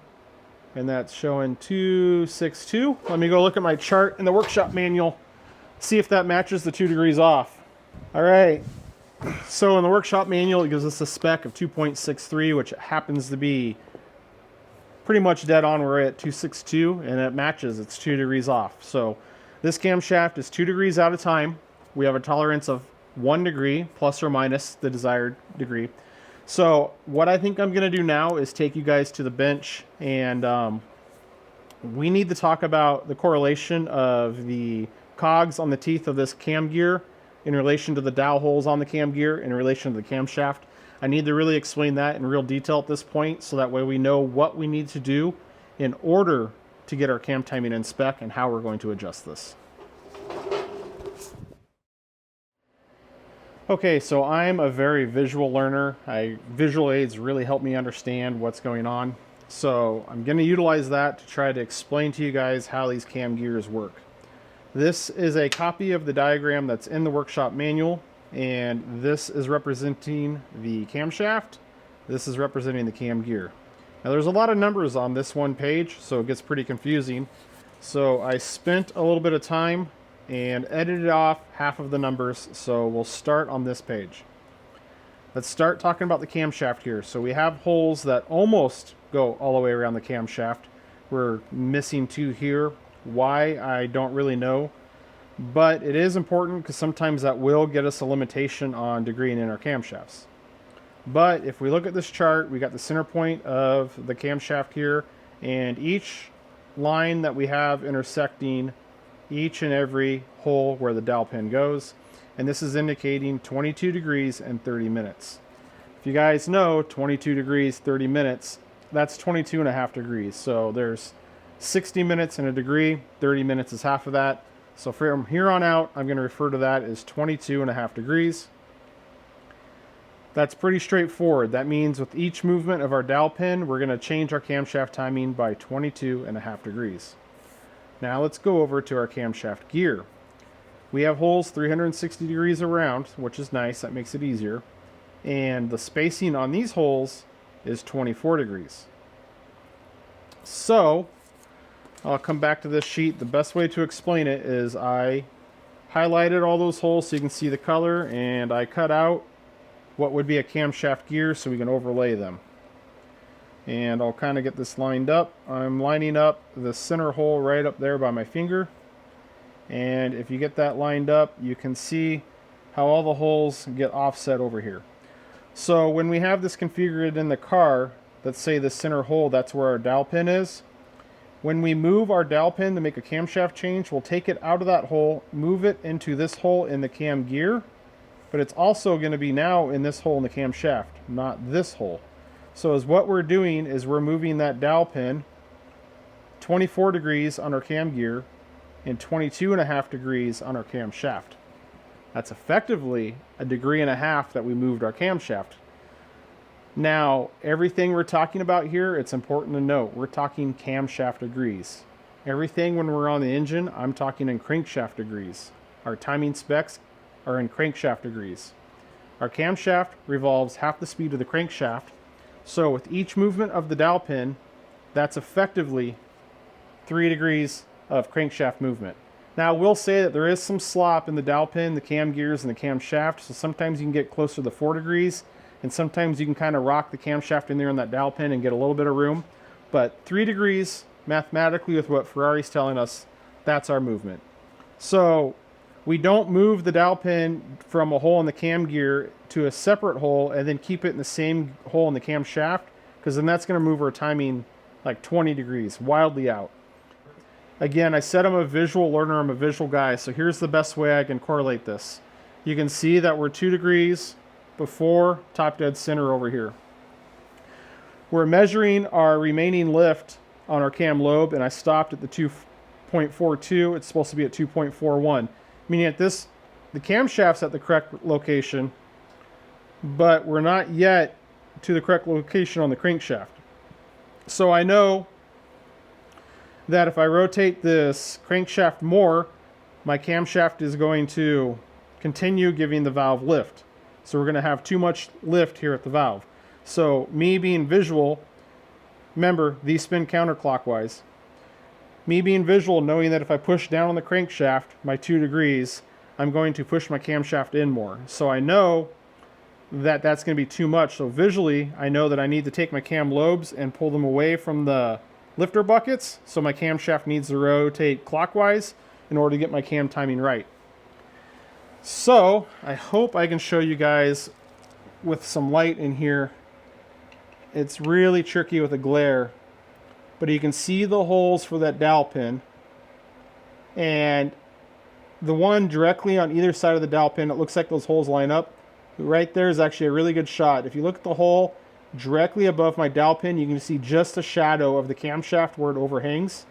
and that's showing 262. Let me go look at my chart in the workshop manual, see if that matches the 2 degrees off. All right, so in the workshop manual, it gives us a spec of 2.63, which happens to be pretty much dead on. We're at 262, and it matches. It's 2 degrees off. So this camshaft is 2 degrees out of time. We have a tolerance of 1 degree, plus or minus the desired degree. So what I think I'm going to do now is take you guys to the bench, and we need to talk about the correlation of the cogs on the teeth of this cam gear in relation to the dowel holes on the cam gear in relation to the camshaft. I need to really explain that in real detail at this point, so that way we know what we need to do in order to get our cam timing in spec and how we're going to adjust this. Okay, so I'm a very visual learner. Visual aids really help me understand what's going on. So I'm going to utilize that to try to explain to you guys how these cam gears work. This is a copy of the diagram that's in the workshop manual, and this is representing the camshaft. This is representing the cam gear. Now there's a lot of numbers on this one page, so it gets pretty confusing. So I spent a little bit of time and edited off half of the numbers, so we'll start on this page. Let's start talking about the camshaft here. So we have holes that almost go all the way around the camshaft. We're missing 2 here. Why, I don't really know, but it is important because sometimes that will get us a limitation on degreeing in our camshafts. But if we look at this chart, we got the center point of the camshaft here, and each line that we have intersecting each and every hole where the dowel pin goes, and this is indicating 22 degrees and 30 minutes. If you guys know 22 degrees 30 minutes, that's 22 and a half degrees. So there's 60 minutes in a degree, 30 minutes is half of that. So from here on out, I'm going to refer to that as 22 and a half degrees. That's pretty straightforward. That means with each movement of our dowel pin, we're going to change our camshaft timing by 22 and a half degrees. Now let's go over to our camshaft gear. We have holes 360 degrees around, which is nice. That makes it easier. And the spacing on these holes is 24 degrees. So I'll come back to this sheet. The best way to explain it is I highlighted all those holes so you can see the color, and I cut out what would be a camshaft gear so we can overlay them. And I'll kind of get this lined up. I'm lining up the center hole right up there by my finger. And if you get that lined up, you can see how all the holes get offset over here. So when we have this configured in the car, let's say the center hole, that's where our dowel pin is. When we move our dowel pin to make a camshaft change, we'll take it out of that hole, move it into this hole in the cam gear, but it's also going to be now in this hole in the camshaft, not this hole. So as what we're doing is we're moving that dowel pin 24 degrees on our cam gear and 22 and a half degrees on our camshaft. That's effectively a degree and a half that we moved our camshaft. Now, everything we're talking about here, it's important to note, we're talking camshaft degrees. Everything when we're on the engine, I'm talking in crankshaft degrees. Our timing specs are in crankshaft degrees. Our camshaft revolves half the speed of the crankshaft. So with each movement of the dowel pin, that's effectively 3 degrees of crankshaft movement. Now I will say that there is some slop in the dowel pin, the cam gears, and the camshaft, so sometimes you can get closer to the 4 degrees, and sometimes you can kind of rock the camshaft in there on that dowel pin and get a little bit of room. But 3 degrees, mathematically, with what Ferrari's telling us, that's our movement. So we don't move the dowel pin from a hole in the cam gear to a separate hole and then keep it in the same hole in the camshaft, because then that's going to move our timing like 20 degrees, wildly out. Again, I said I'm a visual learner, I'm a visual guy, so here's the best way I can correlate this. You can see that we're 2 degrees before top dead center over here. We're measuring our remaining lift on our cam lobe, and I stopped at the 2.42. It's supposed to be at 2.41, meaning at this, the camshaft's at the correct location, but we're not yet to the correct location on the crankshaft. So I know that if I rotate this crankshaft more, my camshaft is going to continue giving the valve lift. So we're going to have too much lift here at the valve. So me being visual, remember these spin counterclockwise. Me being visual, knowing that if I push down on the crankshaft my 2 degrees, I'm going to push my camshaft in more. So I know that that's going to be too much. So visually, I know that I need to take my cam lobes and pull them away from the lifter buckets, so my camshaft needs to rotate clockwise in order to get my cam timing right. So I hope I can show you guys with some light in here. It's really tricky with a glare, but you can see the holes for that dowel pin, and the one directly on either side of the dowel pin, it looks like those holes line up. Right there is actually a really good shot. If you look at the hole directly above my dowel pin, you can see just a shadow of the camshaft where it overhangs.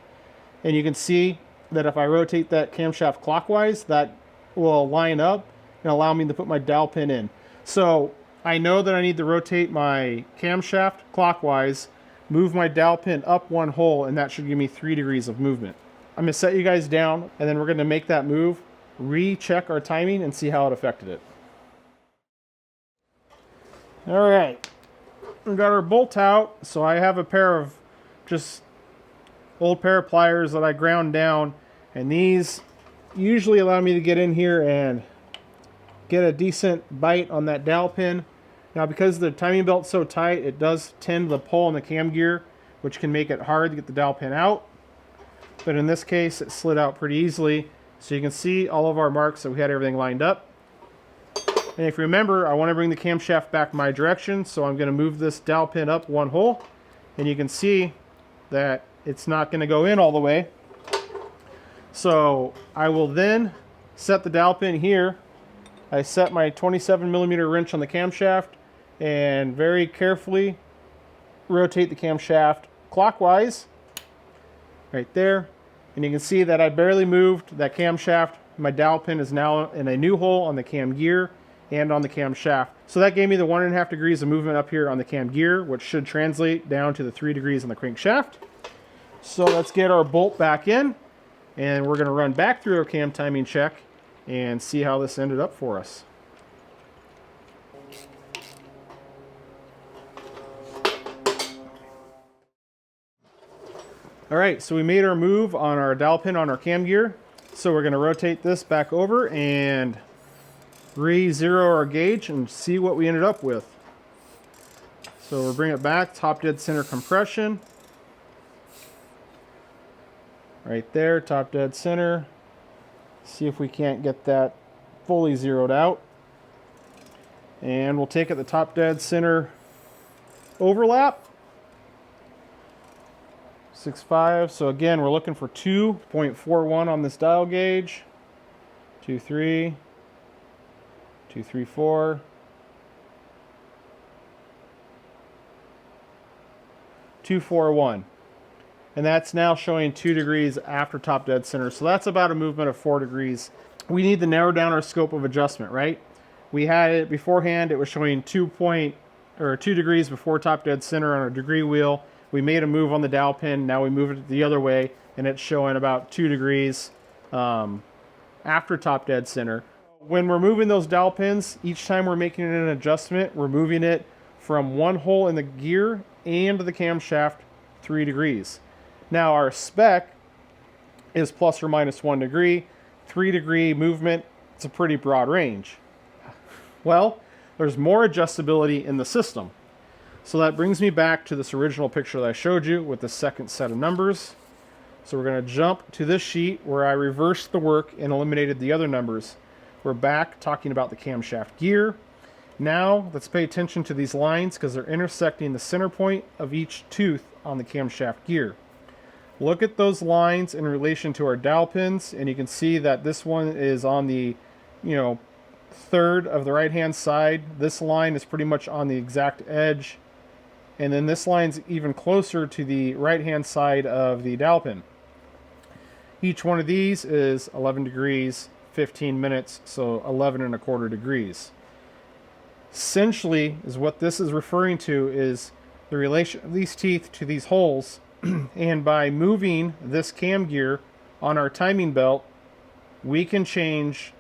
And you can see that if I rotate that camshaft clockwise, that will line up and allow me to put my dowel pin in. So I know that I need to rotate my camshaft clockwise, move my dowel pin up one hole, and that should give me 3 degrees of movement. I'm going to set you guys down, and then we're going to make that move, recheck our timing, and see how it affected it. All right. We've got our bolt out, so I have a pair of just old pair of pliers that I ground down, and these usually allow me to get in here and get a decent bite on that dowel pin. Now because the timing belt's so tight, it does tend to pull on the cam gear, which can make it hard to get the dowel pin out. But in this case, it slid out pretty easily. So you can see all of our marks that we had everything lined up. And if you remember, I want to bring the camshaft back my direction, so I'm going to move this dowel pin up one hole, and you can see that it's not going to go in all the way. So I will then set the dowel pin here. I set my 27mm wrench on the camshaft and very carefully rotate the camshaft clockwise right there. And you can see that I barely moved that camshaft. My dowel pin is now in a new hole on the cam gear and on the camshaft. So that gave me the 1.5 degrees of movement up here on the cam gear, which should translate down to the 3 degrees on the crankshaft. So let's get our bolt back in, and we're going to run back through our cam timing check and see how this ended up for us. All right, so we made our move on our dowel pin on our cam gear. So we're going to rotate this back over and re-zero our gauge and see what we ended up with. So we'll bring it back, top dead center compression. Right there, top dead center. See if we can't get that fully zeroed out. And we'll take it the top dead center overlap. 6.5. So again, we're looking for 2.41 on this dial gauge. 2.3. 2.34. 2.41. And that's now showing 2 degrees after top dead center. So that's about a movement of 4 degrees. We need to narrow down our scope of adjustment, right? We had it beforehand, it was showing 2 degrees before top dead center on our degree wheel. We made a move on the dowel pin, now we move it the other way, and it's showing about 2 degrees after top dead center. When we're moving those dowel pins, each time we're making an adjustment, we're moving it from one hole in the gear and the camshaft 3 degrees. Now our spec is plus or minus 1 degree, 3 degree movement. It's a pretty broad range. Well, there's more adjustability in the system. So that brings me back to this original picture that I showed you with the second set of numbers. So we're going to jump to this sheet where I reversed the work and eliminated the other numbers. We're back talking about the camshaft gear. Now let's pay attention to these lines because they're intersecting the center point of each tooth on the camshaft gear. Look at those lines in relation to our dowel pins, and you can see that this one is on the, third of the right hand side. This line is pretty much on the exact edge, and then this line's even closer to the right hand side of the dowel pin. Each one of these is 11 degrees, 15 minutes, so 11.25 degrees. Essentially, is what this is referring to is the relation of these teeth to these holes, and by moving this cam gear on our timing belt, we can change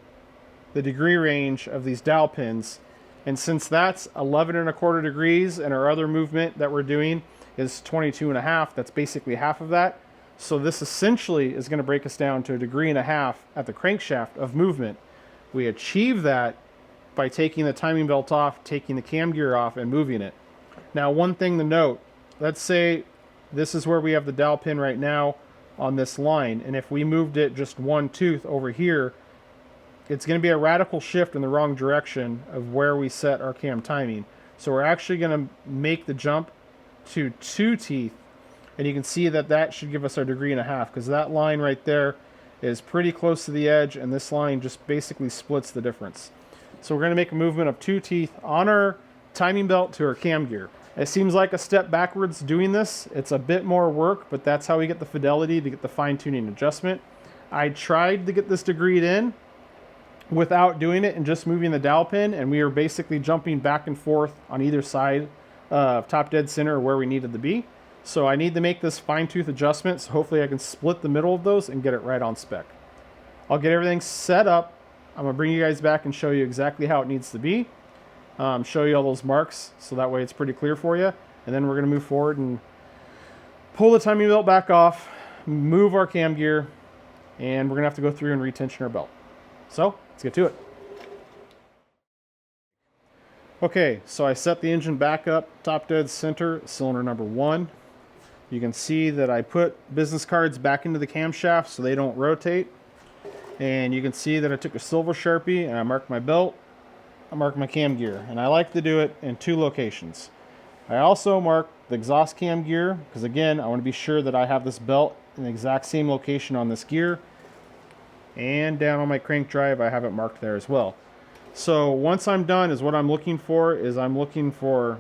the degree range of these dowel pins. And since that's 11.25 degrees and our other movement that we're doing is 22.5, that's basically half of that. So this essentially is going to break us down to 1.5 degrees at the crankshaft of movement. We achieve that by taking the timing belt off, taking the cam gear off, and moving it. Now, one thing to note, let's say this is where we have the dowel pin right now on this line, and if we moved it just one tooth over here, it's going to be a radical shift in the wrong direction of where we set our cam timing. So we're actually going to make the jump to 2 teeth, and you can see that that should give us our 1.5 degrees because that line right there is pretty close to the edge, and this line just basically splits the difference. So we're going to make a movement of 2 teeth on our timing belt to our cam gear. It seems like a step backwards doing this. It's a bit more work, but that's how we get the fidelity to get the fine-tuning adjustment. I tried to get this degreed in without doing it and just moving the dowel pin, and we are basically jumping back and forth on either side of top dead center where we needed to be. So I need to make this fine-tooth adjustment, so hopefully I can split the middle of those and get it right on spec. I'll get everything set up. I'm going to bring you guys back and show you exactly how it needs to be. Show you all those marks so that way it's pretty clear for you. And then we're going to move forward and pull the timing belt back off, move our cam gear, and we're going to have to go through and retension our belt. So let's get to it. Okay, so I set the engine back up, top dead center, cylinder number 1. You can see that I put business cards back into the camshaft so they don't rotate. And you can see that I took a silver Sharpie and I marked my belt, I marked my cam gear, and I like to do it in 2 locations. I also marked the exhaust cam gear because again, I want to be sure that I have this belt in the exact same location on this gear. And down on my crank drive, I have it marked there as well. So once I'm done, is what I'm looking for is I'm looking for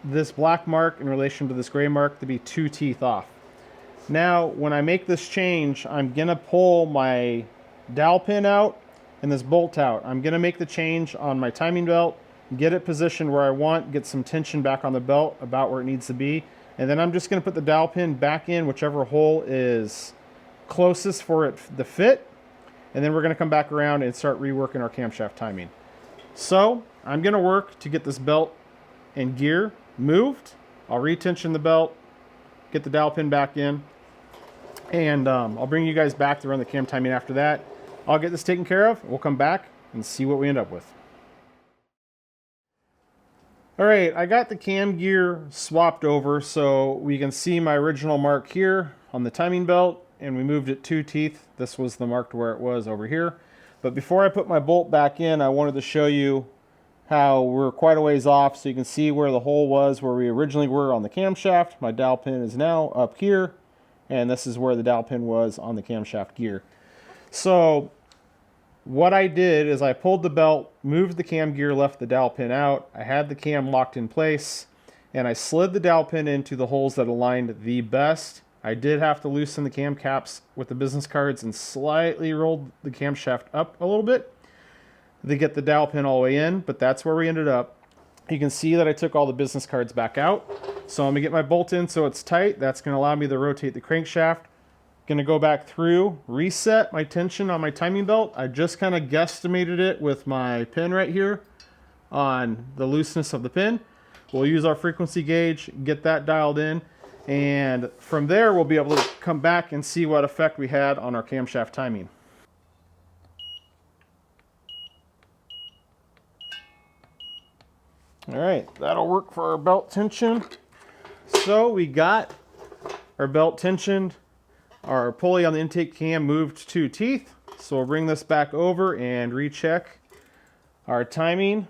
this black mark in relation to this gray mark to be 2 teeth off. Now, when I make this change, I'm gonna pull my dowel pin out and this bolt out. I'm gonna make the change on my timing belt, get it positioned where I want, get some tension back on the belt about where it needs to be, and then I'm just gonna put the dowel pin back in whichever hole is closest for it to fit, and then we're gonna come back around and start reworking our camshaft timing. So I'm gonna work to get this belt and gear moved. I'll retension the belt, get the dowel pin back in, and I'll bring you guys back to run the cam timing after that. I'll get this taken care of. We'll come back and see what we end up with. All right, I got the cam gear swapped over so we can see my original mark here on the timing belt, and we moved it 2 teeth. This was the mark to where it was over here. But before I put my bolt back in, I wanted to show you how we're quite a ways off so you can see where the hole was where we originally were on the camshaft. My dowel pin is now up here, and this is where the dowel pin was on the camshaft gear. So what I did is I pulled the belt, moved the cam gear, left the dowel pin out. I had the cam locked in place, and I slid the dowel pin into the holes that aligned the best. I did have to loosen the cam caps with the business cards and slightly rolled the camshaft up a little bit to get the dowel pin all the way in, but that's where we ended up. You can see that I took all the business cards back out. So I'm gonna get my bolt in so it's tight. That's gonna allow me to rotate the crankshaft, Gonna go back through, reset my tension on my timing belt. I just kind of guesstimated it with my pin right here on the looseness of the pin. We'll use our frequency gauge, get that dialed in, and from there we'll be able to come back and see what effect we had on our camshaft timing. All right, that'll work for our belt tension. So we got our belt tensioned, our pulley on the intake cam moved 2 teeth. So we'll bring this back over and recheck our timing.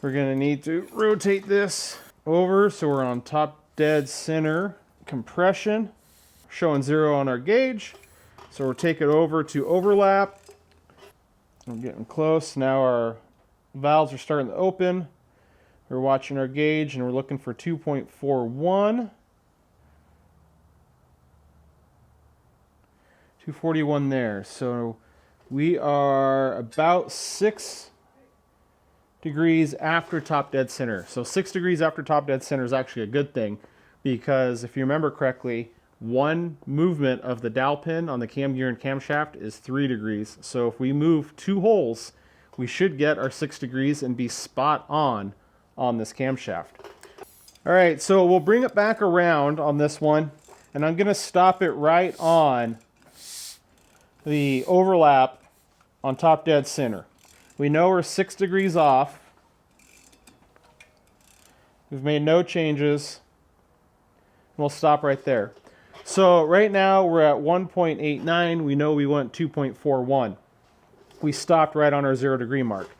We're gonna need to rotate this over so we're on top dead center compression, showing 0 on our gauge. So we'll take it over to overlap. We're getting close. Now our valves are starting to open. We're watching our gauge and we're looking for 2.41. 241 there. So we are about 6 degrees after top dead center. So 6 degrees after top dead center is actually a good thing, because if you remember correctly, one movement of the dowel pin on the cam gear and camshaft is 3 degrees. So if we move 2 holes, we should get our 6 degrees and be spot on this camshaft. All right, so we'll bring it back around on this one, and I'm gonna stop it right on the overlap on top dead center. We know we're 6 degrees off. We've made no changes. We'll stop right there. So right now we're at 1.89. We know we want 2.41. We stopped right on our 0 degree mark.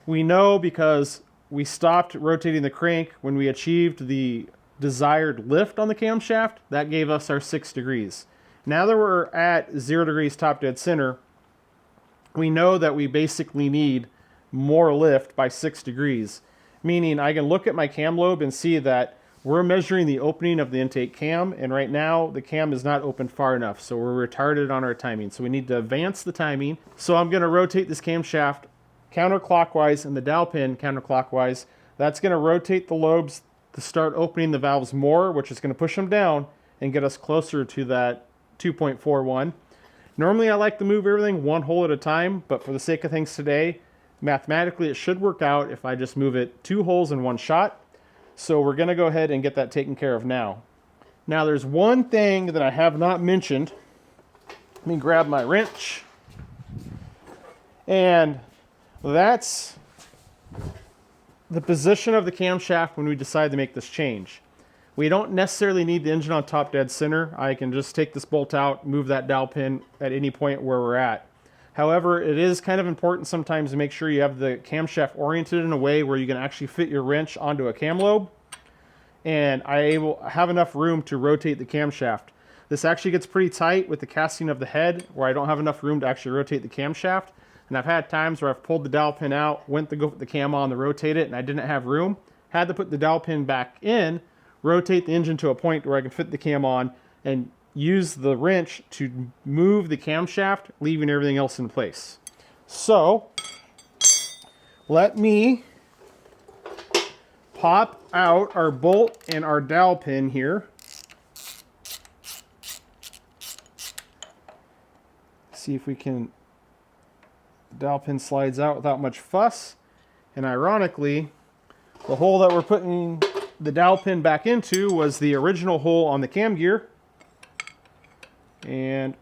We know because we stopped rotating the crank when we achieved the desired lift on the camshaft. That gave us our 6 degrees. Now that we're at 0 degrees top dead center, we know that we basically need more lift by 6 degrees. Meaning I can look at my cam lobe and see that we're measuring the opening of the intake cam, and right now the cam is not open far enough, so we're retarded on our timing. So we need to advance the timing. So I'm gonna rotate this camshaft counterclockwise and the dowel pin counterclockwise. That's gonna rotate the lobes to start opening the valves more, which is gonna push them down and get us closer to that 2.41. Normally I like to move everything 1 hole at a time, but for the sake of things today, mathematically it should work out if I just move it 2 holes in 1 shot. So we're gonna go ahead and get that taken care of now. Now there's one thing that I have not mentioned. Let me grab my wrench. And that's the position of the camshaft when we decide to make this change. We don't necessarily need the engine on top dead center. I can just take this bolt out, move that dowel pin at any point where we're at. However, it is kind of important sometimes to make sure you have the camshaft oriented in a way where you can actually fit your wrench onto a cam lobe. And I have enough room to rotate the camshaft. This actually gets pretty tight with the casting of the head, where I don't have enough room to actually rotate the camshaft. And I've had times where I've pulled the dowel pin out, went to go put the cam on to rotate it, and I didn't have room. Had to put the dowel pin back in, rotate the engine to a point where I can fit the cam on, and use the wrench to move the camshaft, leaving everything else in place. So, let me pop out our bolt and our dowel pin here. See if we can, dowel pin slides out without much fuss. And ironically, the hole that we're putting the dowel pin back into was the original hole on the cam gear. And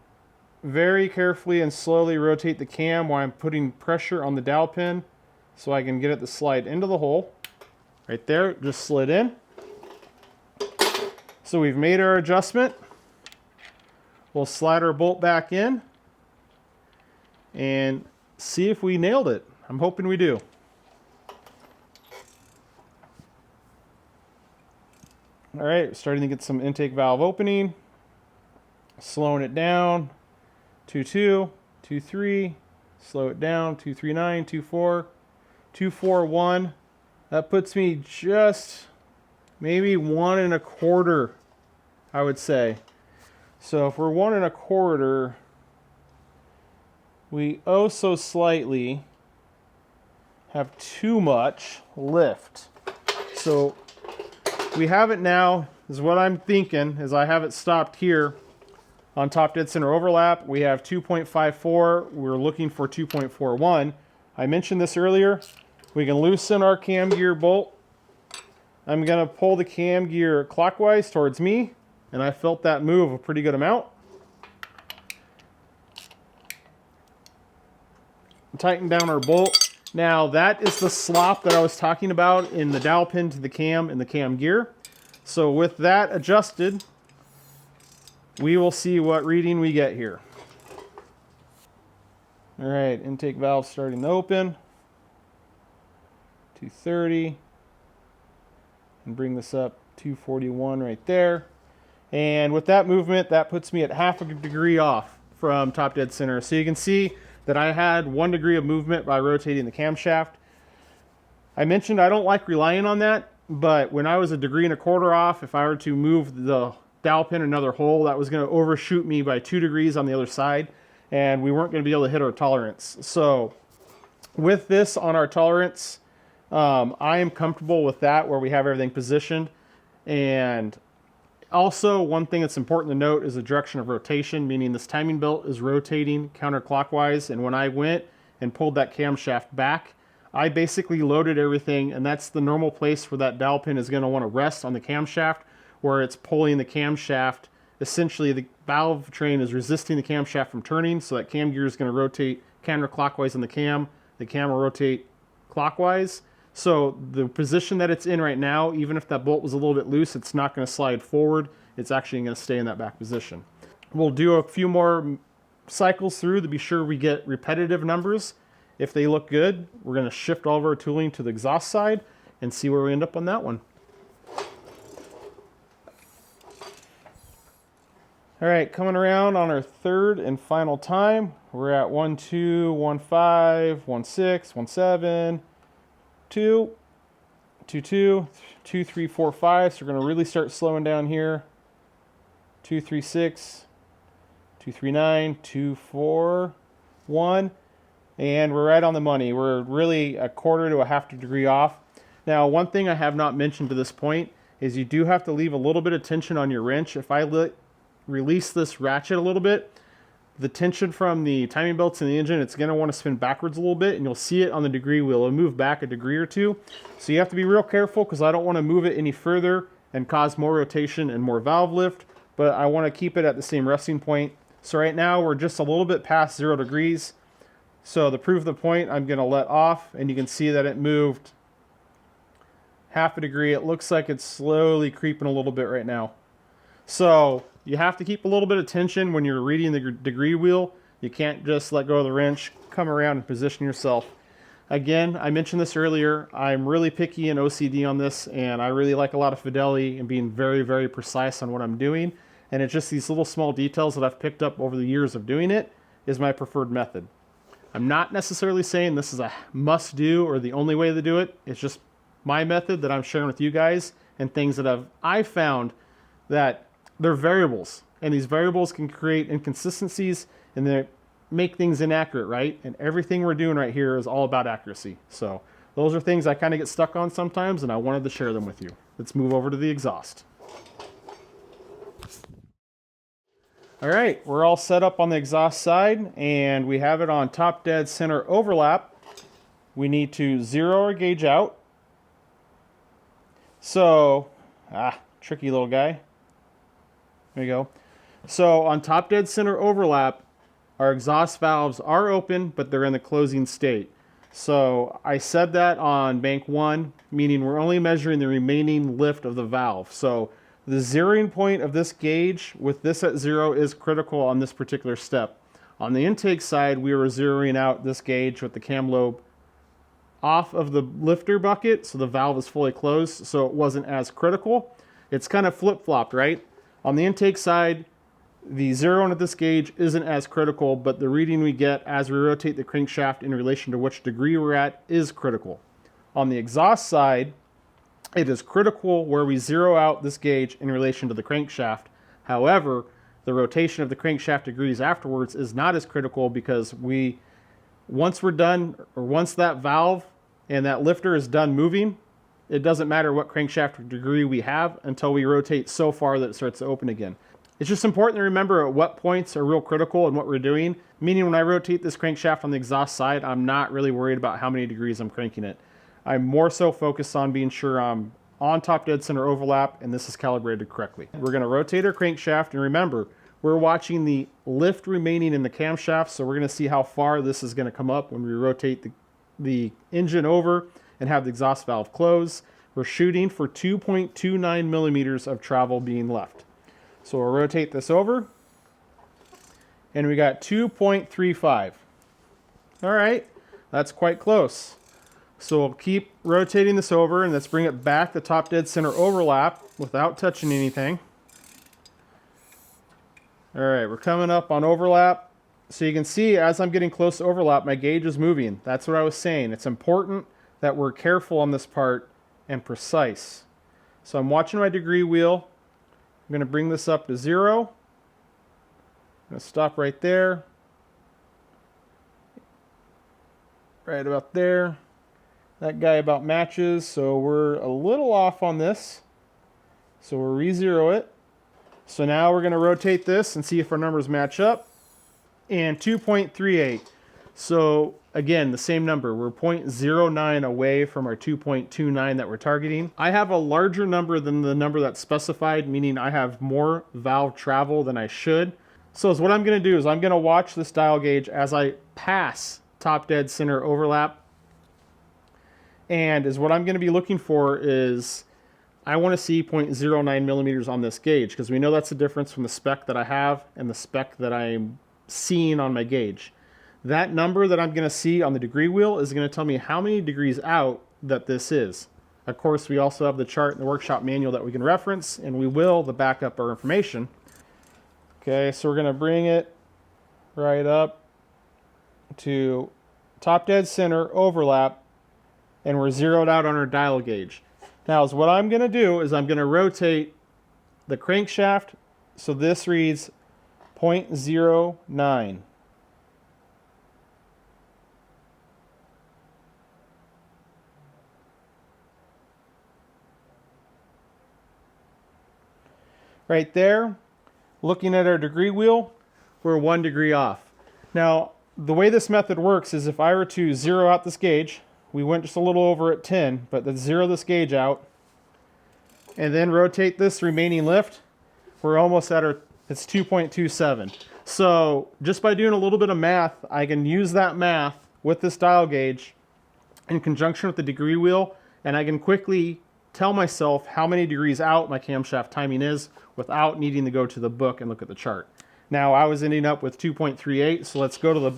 very carefully and slowly rotate the cam while I'm putting pressure on the dowel pin so I can get it to slide into the hole. Right there, just slid in. So we've made our adjustment. We'll slide our bolt back in and see if we nailed it. I'm hoping we do. All right, starting to get some intake valve opening. Slowing it down, 2.2, 2.3, slow it down, 2.39, 2.4, 2.41. That puts me just maybe 1 1/4, I would say. So if we're 1 1/4, we oh so slightly have too much lift. So we have it now, is what I'm thinking, is I have it stopped here On top dead center overlap, we have 2.54. We're looking for 2.41. I mentioned this earlier. We can loosen our cam gear bolt. I'm going to pull the cam gear clockwise towards me, and I felt that move a pretty good amount. Tighten down our bolt. Now that is the slop that I was talking about in the dowel pin to the cam and the cam gear. So with that adjusted, we will see what reading we get here. All right, intake valve starting to open. 230. And bring this up 241 right there. And with that movement, that puts me at half a degree off from top dead center. So you can see that I had 1 degree of movement by rotating the camshaft. I mentioned I don't like relying on that, but when I was 1.25 degrees off, if I were to move the dowel pin another hole, that was going to overshoot me by 2 degrees on the other side, and we weren't going to be able to hit our tolerance. So with this on our tolerance, I am comfortable with that where we have everything positioned. And also, one thing that's important to note is the direction of rotation, meaning this timing belt is rotating counterclockwise. And when I went and pulled that camshaft back, I basically loaded everything, and that's the normal place where that dowel pin is going to want to rest on the camshaft, where it's pulling the camshaft. Essentially, the valve train is resisting the camshaft from turning, so that cam gear is going to rotate counterclockwise on the cam will rotate clockwise. So the position that it's in right now, even if that bolt was a little bit loose, it's not going to slide forward. It's actually going to stay in that back position. We'll do a few more cycles through to be sure we get repetitive numbers. If they look good, we're going to shift all of our tooling to the exhaust side and see where we end up on that one. All right, coming around on our third and final time, we're at 1, 2, 1, 5, 1, 6, 1, 7, 2, 2, 2, 2, 3, 4, 5. So we're going to really start slowing down here. 2, 3, 6, 2, 3, 9, 2, 4, 1. And we're right on the money. We're really 1/4 to 1/2 degree off. Now, one thing I have not mentioned to this point is you do have to leave a little bit of tension on your wrench. If I release this ratchet a little bit, the tension from the timing belts in the engine, it's going to want to spin backwards a little bit, and you'll see it on the degree wheel. It'll move back 1 degree or 2. So you have to be real careful, because I don't want to move it any further and cause more rotation and more valve lift, but I want to keep it at the same resting point. So right now we're just a little bit past 0 degrees. So to prove the point, I'm going to let off, and you can see that it moved 1/2 degree. It looks like it's slowly creeping a little bit right now. So you have to keep a little bit of tension when you're reading the degree wheel. You can't just let go of the wrench, come around and position yourself. Again, I mentioned this earlier, I'm really picky and OCD on this, and I really like a lot of fidelity and being very, very precise on what I'm doing. And it's just these little small details that I've picked up over the years of doing it is my preferred method. I'm not necessarily saying this is a must-do or the only way to do it. It's just my method that I'm sharing with you guys, and things that I've found that they're variables, and these variables can create inconsistencies and they make things inaccurate, right? And everything we're doing right here is all about accuracy. So those are things I kind of get stuck on sometimes, and I wanted to share them with you. Let's move over to the exhaust. All right, we're all set up on the exhaust side, and we have it on top dead center overlap. We need to zero our gauge out. So, tricky little guy. There you go. So on top dead center overlap, our exhaust valves are open, but they're in the closing state. So I said that on bank 1, meaning we're only measuring the remaining lift of the valve. So the zeroing point of this gauge with this at 0 is critical on this particular step. On the intake side, we were zeroing out this gauge with the cam lobe off of the lifter bucket, so the valve is fully closed, so it wasn't as critical. It's kind of flip-flopped, right? On the intake side, the zeroing of this gauge isn't as critical, but the reading we get as we rotate the crankshaft in relation to which degree we're at is critical. On the exhaust side, it is critical where we zero out this gauge in relation to the crankshaft. However, the rotation of the crankshaft degrees afterwards is not as critical, because once we're done, or once that valve and that lifter is done moving, it doesn't matter what crankshaft degree we have until we rotate so far that it starts to open again. It's just important to remember at what points are real critical and what we're doing. Meaning when I rotate this crankshaft on the exhaust side, I'm not really worried about how many degrees I'm cranking it. I'm more so focused on being sure I'm on top dead center overlap and this is calibrated correctly. We're going to rotate our crankshaft, and remember, we're watching the lift remaining in the camshaft, so we're going to see how far this is going to come up when we rotate the engine over and have the exhaust valve close. We're shooting for 2.29 millimeters of travel being left. So we'll rotate this over, and we got 2.35. All right, that's quite close. So we'll keep rotating this over, and let's bring it back to top dead center overlap without touching anything. All right, we're coming up on overlap. So you can see as I'm getting close to overlap, my gauge is moving. That's what I was saying. It's important that we're careful on this part and precise. So I'm watching my degree wheel. I'm going to bring this up to 0. I'm going to stop right there. Right about there. That guy about matches, so we're a little off on this. So we'll re-zero it. So now we're going to rotate this and see if our numbers match up. And 2.38. So again, the same number. We're 0.09 away from our 2.29 that we're targeting. I have a larger number than the number that's specified, meaning I have more valve travel than I should. So what I'm going to do is I'm going to watch this dial gauge as I pass top dead center overlap. And what I'm going to be looking for is I want to see 0.09 millimeters on this gauge, because we know that's the difference from the spec that I have and the spec that I'm seeing on my gauge. That number that I'm going to see on the degree wheel is going to tell me how many degrees out that this is. Of course, we also have the chart in the workshop manual that we can reference, and we will to back up our information. Okay, so we're going to bring it right up to top dead center overlap, and we're zeroed out on our dial gauge. Now, what I'm going to do is I'm going to rotate the crankshaft so this reads 0.09. Right there, looking at our degree wheel, we're 1 degree off. Now, the way this method works is if I were to zero out this gauge, we went just a little over at 10, but let's zero this gauge out and then rotate this remaining lift. We're almost at it's 2.27. So just by doing a little bit of math, I can use that math with this dial gauge in conjunction with the degree wheel, and I can quickly tell myself how many degrees out my camshaft timing is without needing to go to the book and look at the chart. Now, I was ending up with 2.38, so let's go to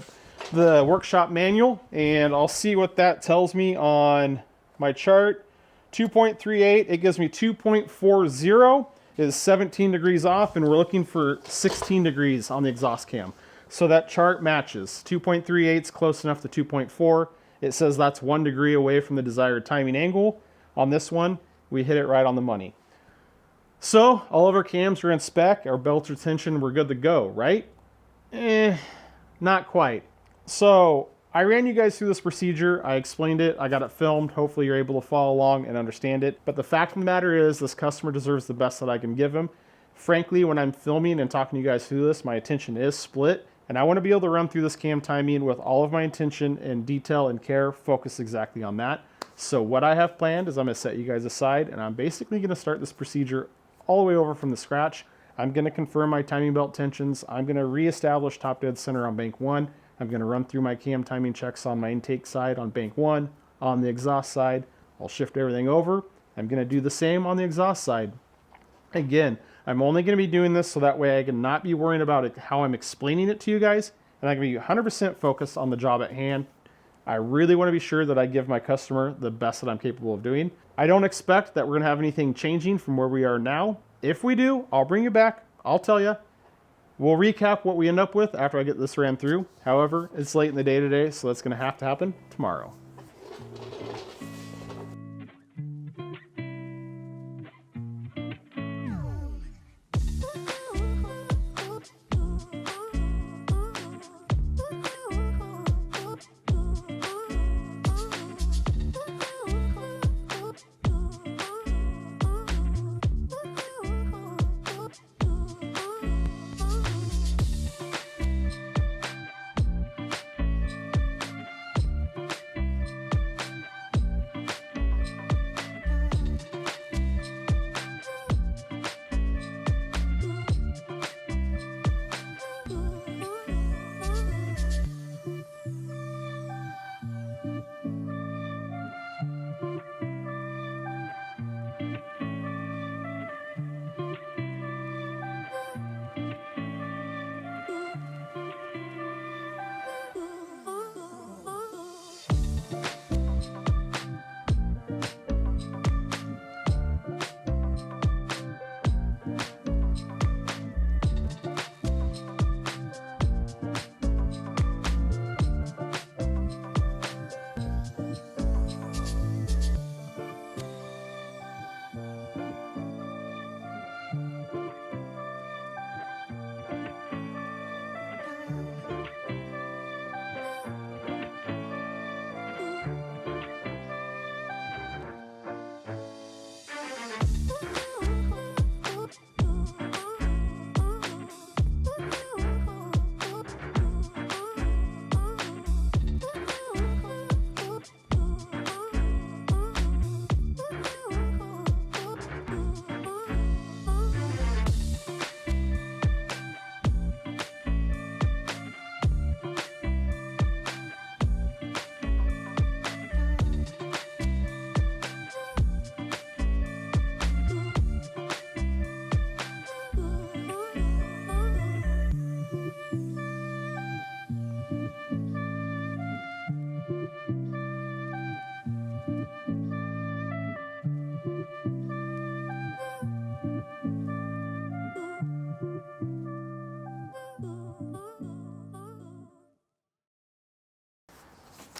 the workshop manual, and I'll see what that tells me on my chart. 2.38, it gives me 2.40 is 17 degrees off, and we're looking for 16 degrees on the exhaust cam. So that chart matches. 2.38 is close enough to 2.4. It says that's 1 degree away from the desired timing angle. On this one, we hit it right on the money. So all of our cams are in spec, our belts are tension, we're good to go, right? Not quite. So I ran you guys through this procedure. I explained it. I got it filmed. Hopefully you're able to follow along and understand it. But the fact of the matter is this customer deserves the best that I can give him. Frankly, when I'm filming and talking to you guys through this, my attention is split. And I want to be able to run through this cam timing with all of my attention and detail and care focused exactly on that. So what I have planned is I'm going to set you guys aside, and I'm basically going to start this procedure all the way over from the scratch. I'm going to confirm my timing belt tensions. I'm going to reestablish top dead center on bank 1. I'm going to run through my cam timing checks on my intake side on bank 1. On the exhaust side, I'll shift everything over. I'm going to do the same on the exhaust side. Again, I'm only going to be doing this so that way I can not be worrying about it, how I'm explaining it to you guys, and I can be 100% focused on the job at hand. I really want to be sure that I give my customer the best that I'm capable of doing. I don't expect that we're going to have anything changing from where we are now. If we do, I'll bring you back. I'll tell you. We'll recap what we end up with after I get this ran through. However, it's late in the day today, so that's going to have to happen tomorrow.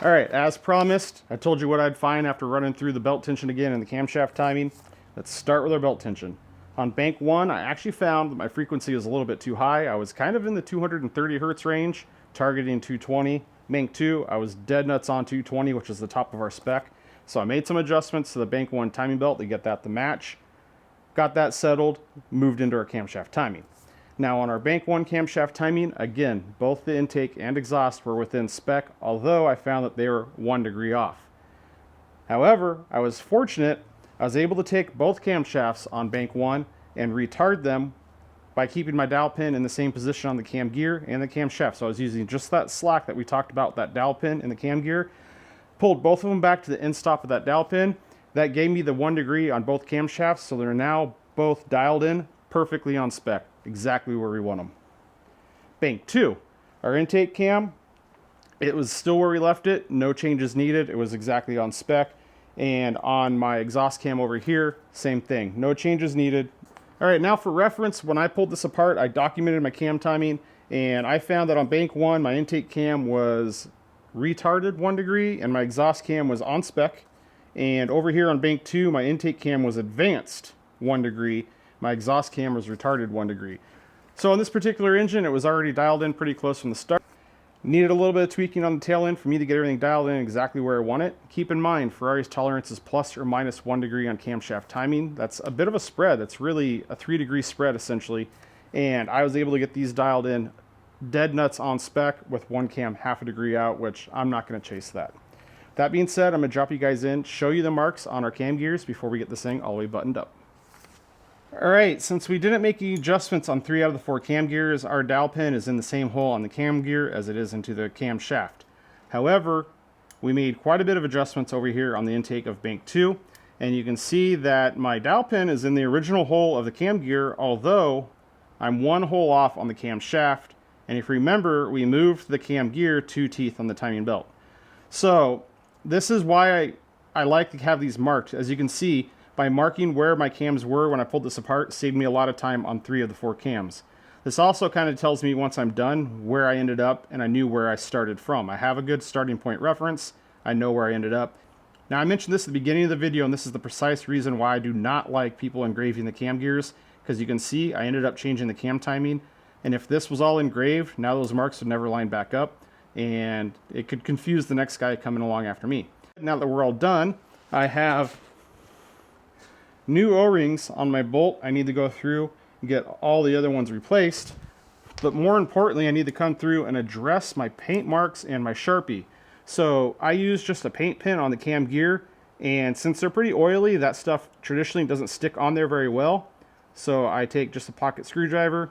All right, as promised, I told you what I'd find after running through the belt tension again and the camshaft timing. Let's start with our belt tension. On bank 1, I actually found that my frequency was a little bit too high. I was kind of in the 230 hertz range, targeting 220. Bank 2, I was dead nuts on 220, which is the top of our spec. So I made some adjustments to the bank 1 timing belt to get that to match. Got that settled, moved into our camshaft timing. Now on our bank 1 camshaft timing, again, both the intake and exhaust were within spec, although I found that they were 1 degree off. However, I was fortunate, I was able to take both camshafts on bank 1 and retard them by keeping my dowel pin in the same position on the cam gear and the camshaft. So I was using just that slack that we talked about, that dowel pin in the cam gear, pulled both of them back to the end stop of that dowel pin. That gave me the 1 degree on both camshafts, so they're now both dialed in perfectly on spec, exactly where we want them. Bank 2, our intake cam, it was still where we left it, no changes needed, it was exactly on spec. And on my exhaust cam over here, same thing, no changes needed. All right, now for reference, when I pulled this apart, I documented my cam timing, and I found that on bank 1, my intake cam was retarded 1 degree, and my exhaust cam was on spec. And over here on bank 2, my intake cam was advanced 1 degree, my exhaust cam was retarded 1 degree. So on this particular engine, it was already dialed in pretty close from the start. Needed a little bit of tweaking on the tail end for me to get everything dialed in exactly where I want it. Keep in mind, Ferrari's tolerance is plus or minus 1 degree on camshaft timing. That's a bit of a spread. That's really a 3 degree spread essentially. And I was able to get these dialed in dead nuts on spec with one cam half a degree out, which I'm not going to chase that. That being said, I'm going to drop you guys in, show you the marks on our cam gears before we get this thing all the way buttoned up. All right, since we didn't make any adjustments on 3 out of the 4 cam gears, our dowel pin is in the same hole on the cam gear as it is into the cam shaft. However, we made quite a bit of adjustments over here on the intake of bank 2, and you can see that my dowel pin is in the original hole of the cam gear, although I'm 1 hole off on the cam shaft. And if you remember, we moved the cam gear 2 teeth on the timing belt. So this is why I like to have these marked. As you can see, by marking where my cams were when I pulled this apart, saved me a lot of time on 3 of the 4 cams. This also kind of tells me once I'm done where I ended up, and I knew where I started from. I have a good starting point reference. I know where I ended up. Now I mentioned this at the beginning of the video, and this is the precise reason why I do not like people engraving the cam gears, because you can see I ended up changing the cam timing, and if this was all engraved, now those marks would never line back up, and it could confuse the next guy coming along after me. Now that we're all done, I have new O-rings on my bolt. I need to go through and get all the other ones replaced, but more importantly, I need to come through and address my paint marks and my Sharpie. So I use just a paint pen on the cam gear, and since they're pretty oily, that stuff traditionally doesn't stick on there very well. So I take just a pocket screwdriver,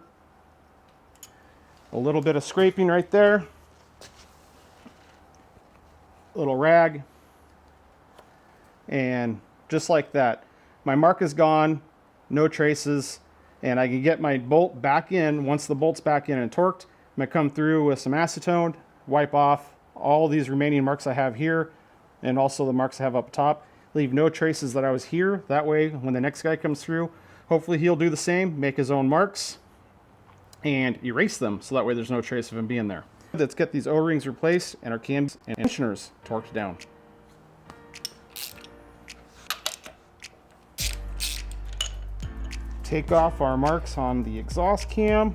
a little bit of scraping right there, a little rag, and just like that, my mark is gone, no traces, and I can get my bolt back in. Once the bolt's back in and torqued, I'm going to come through with some acetone, wipe off all these remaining marks I have here, and also the marks I have up top. Leave no traces that I was here. That way, when the next guy comes through, hopefully he'll do the same, make his own marks, and erase them, so that way there's no trace of him being there. Let's get these O-rings replaced and our cams and tensioners torqued down. Take off our marks on the exhaust cam.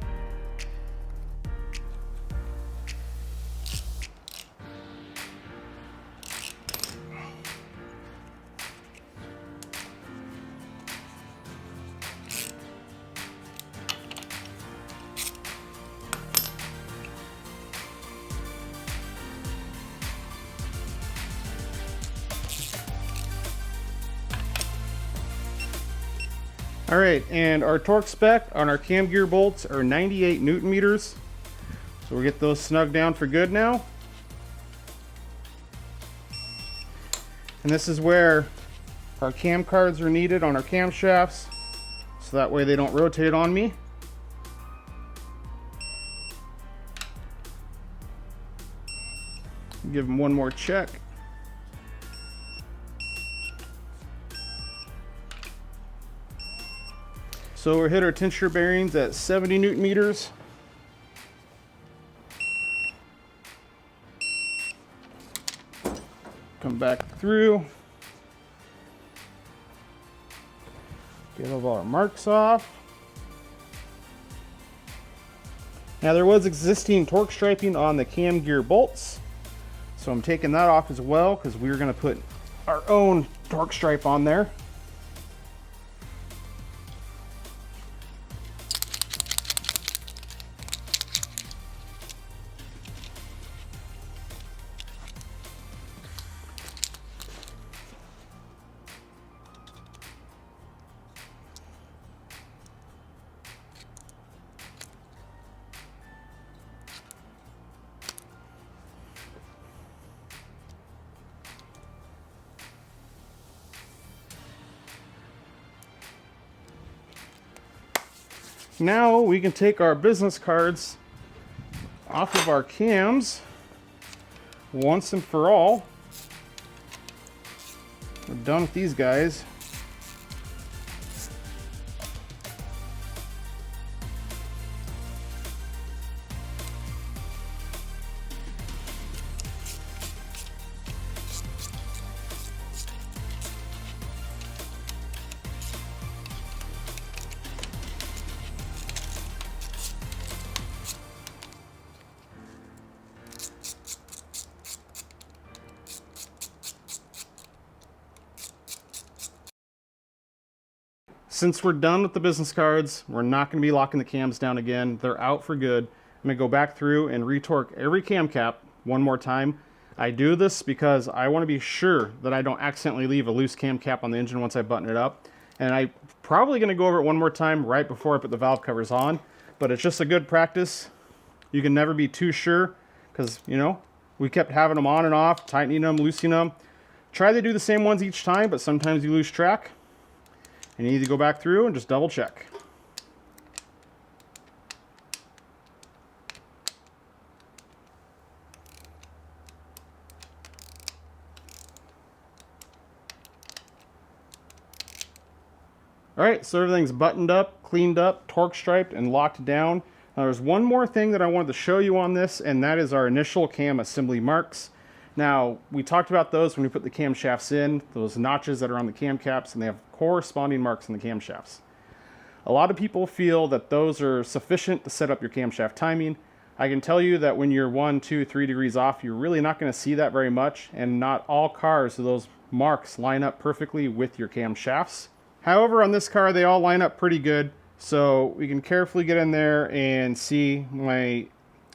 All right, and our torque spec on our cam gear bolts are 98 Newton meters. So we'll get those snug down for good now. And this is where our cam cards are needed on our camshafts, so that way they don't rotate on me. Give them one more check. So we hit our tensioner bearings at 70 Newton meters. come back through. Get all our marks off. Now there was existing torque striping on the cam gear bolts, so I'm taking that off as well because we were going to put our own torque stripe on there. Now we can take our business cards off of our cams once and for all. We're done with these guys. Since we're done with the business cards, we're not going to be locking the cams down again. They're out for good. I'm going to go back through and retorque every cam cap one more time. I do this because I want to be sure that I don't accidentally leave a loose cam cap on the engine once I button it up. And I'm probably going to go over it one more time right before I put the valve covers on. But it's just a good practice. You can never be too sure because, you know, we kept having them on and off, tightening them, loosening them. Try to do the same ones each time, but sometimes you lose track. You need to go back through and just double check. All right, so everything's buttoned up, cleaned up, torque striped, and locked down. Now there's one more thing that I wanted to show you on this, and that is our initial cam assembly marks. Now, we talked about those when we put the camshafts in, those notches that are on the cam caps, and they have corresponding marks in the camshafts. A lot of people feel that those are sufficient to set up your camshaft timing. I can tell you that when you're 1, 2, 3 degrees off, you're really not going to see that very much, and not all cars do those marks line up perfectly with your camshafts. However, on this car, they all line up pretty good, so we can carefully get in there and see my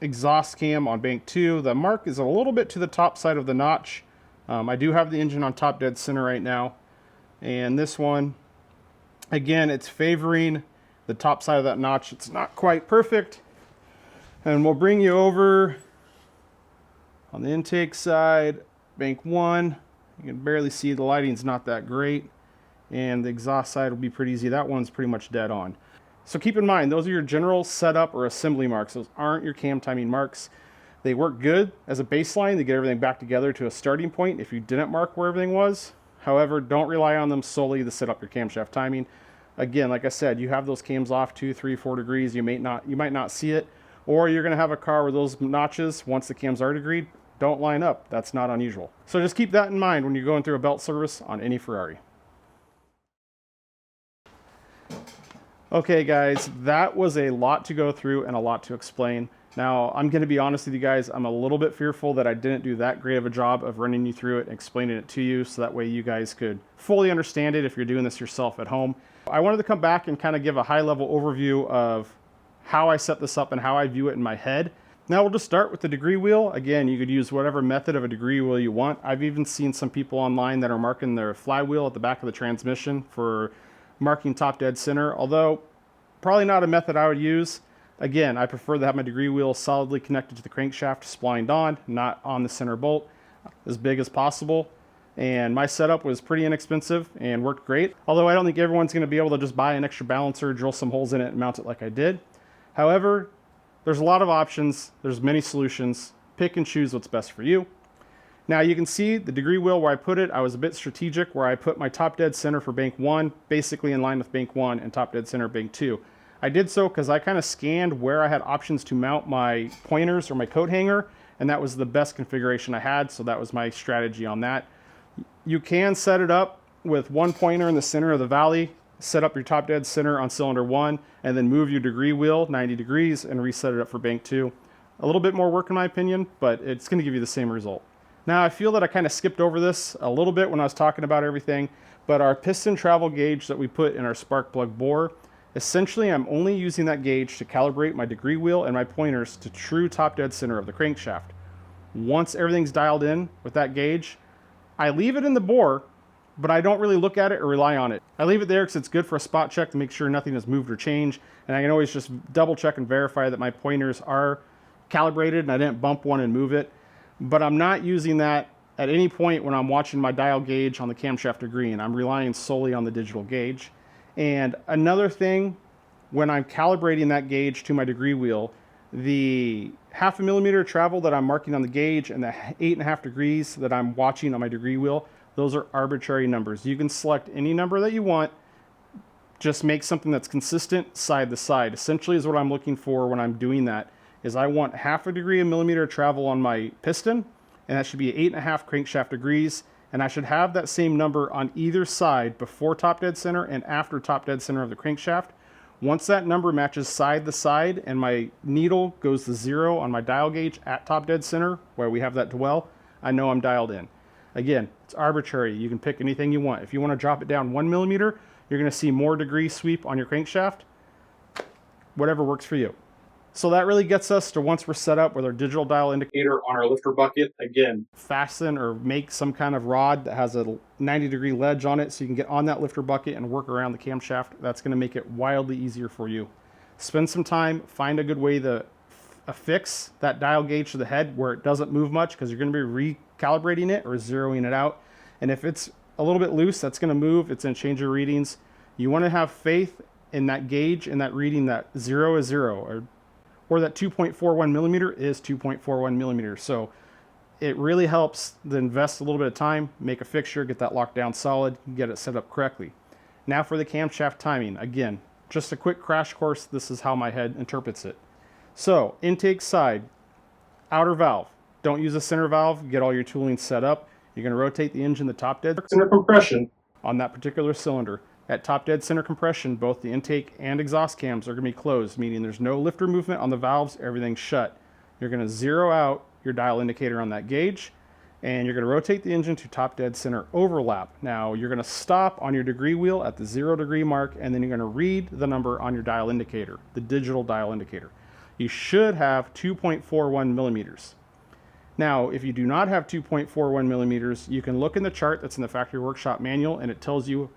exhaust cam on bank 2. The mark is a little bit to the top side of the notch. I do have the engine on top dead center right now, and this one, again, it's favoring the top side of that notch. It's not quite perfect, and we'll bring you over on the intake side, bank 1. You can barely see, the lighting's not that great, and the exhaust side will be pretty easy. That one's pretty much dead on. So keep in mind, those are your general setup or assembly marks. Those aren't your cam timing marks. They work good as a baseline to get everything back together to a starting point if you didn't mark where everything was. However, don't rely on them solely to set up your camshaft timing. Again, like I said, you have those cams off 2, 3, 4 degrees. You might not see it, or you're going to have a car where those notches, once the cams are degreed, don't line up. That's not unusual. So just keep that in mind when you're going through a belt service on any Ferrari. Okay guys, that was a lot to go through and a lot to explain. Now, I'm going to be honest with you guys, I'm a little bit fearful that I didn't do that great of a job of running you through it and explaining it to you, so that way you guys could fully understand it if you're doing this yourself at home. I wanted to come back and kind of give a high-level overview of how I set this up and how I view it in my head. Now we'll just start with the degree wheel. Again, you could use whatever method of a degree wheel you want. I've even seen some people online that are marking their flywheel at the back of the transmission for marking top dead center, although probably not a method I would use. Again, I prefer to have my degree wheel solidly connected to the crankshaft, splined on, not on the center bolt, as big as possible. And my setup was pretty inexpensive and worked great. Although I don't think everyone's going to be able to just buy an extra balancer, drill some holes in it, and mount it like I did. However, there's a lot of options. There's many solutions. Pick and choose what's best for you. Now you can see the degree wheel where I put it. I was a bit strategic where I put my top dead center for bank 1 basically in line with bank 1 and top dead center bank 2. I did so because I kind of scanned where I had options to mount my pointers or my coat hanger, and that was the best configuration I had, so that was my strategy on that. You can set it up with one pointer in the center of the valley, set up your top dead center on cylinder 1, and then move your degree wheel 90 degrees and reset it up for bank 2. A little bit more work in my opinion, but it's going to give you the same result. Now I feel that I kind of skipped over this a little bit when I was talking about everything, but our piston travel gauge that we put in our spark plug bore, essentially I'm only using that gauge to calibrate my degree wheel and my pointers to true top dead center of the crankshaft. Once everything's dialed in with that gauge, I leave it in the bore, but I don't really look at it or rely on it. I leave it there because it's good for a spot check to make sure nothing has moved or changed, and I can always just double check and verify that my pointers are calibrated and I didn't bump one and move it. But I'm not using that at any point when I'm watching my dial gauge on the camshaft degree, and I'm relying solely on the digital gauge. And another thing, when I'm calibrating that gauge to my degree wheel, the 0.5 millimeter travel that I'm marking on the gauge and the 8.5 degrees that I'm watching on my degree wheel, those are arbitrary numbers. You can select any number that you want, just make something that's consistent side to side. Essentially is what I'm looking for when I'm doing that, is I want 0.5 degree of millimeter travel on my piston, and that should be 8.5 crankshaft degrees, and I should have that same number on either side before top dead center and after top dead center of the crankshaft. Once that number matches side to side and my needle goes to 0 on my dial gauge at top dead center, where we have that dwell, I know I'm dialed in. Again, it's arbitrary. You can pick anything you want. If you want to drop it down 1 millimeter, you're going to see more degree sweep on your crankshaft. Whatever works for you. So that really gets us to, once we're set up with our digital dial indicator on our lifter bucket, again, fasten or make some kind of rod that has a 90-degree ledge on it so you can get on that lifter bucket and work around the camshaft. That's going to make it wildly easier for you. Spend some time, find a good way to affix that dial gauge to the head where it doesn't move much, because you're going to be recalibrating it or zeroing it out. And if it's a little bit loose, that's going to move. It's going to change your readings. You want to have faith in that gauge and that reading that 0 is 0, or that 2.41 millimeter is 2.41 millimeters. So it really helps to invest a little bit of time, make a fixture, get that locked down solid, get it set up correctly. Now for the camshaft timing. Again, just a quick crash course. This is how my head interprets it. So intake side, outer valve. Don't use a center valve. Get all your tooling set up. You're going to rotate the engine, the top dead center compression on that particular cylinder. At top dead center compression, both the intake and exhaust cams are going to be closed, meaning there's no lifter movement on the valves, everything's shut. You're going to zero out your dial indicator on that gauge, and you're going to rotate the engine to top dead center overlap. Now you're going to stop on your degree wheel at the 0 degree mark, and then you're going to read the number on your dial indicator, the digital dial indicator. You should have 2.41 millimeters. Now, if you do not have 2.41 millimeters, you can look in the chart that's in the factory workshop manual, and it tells you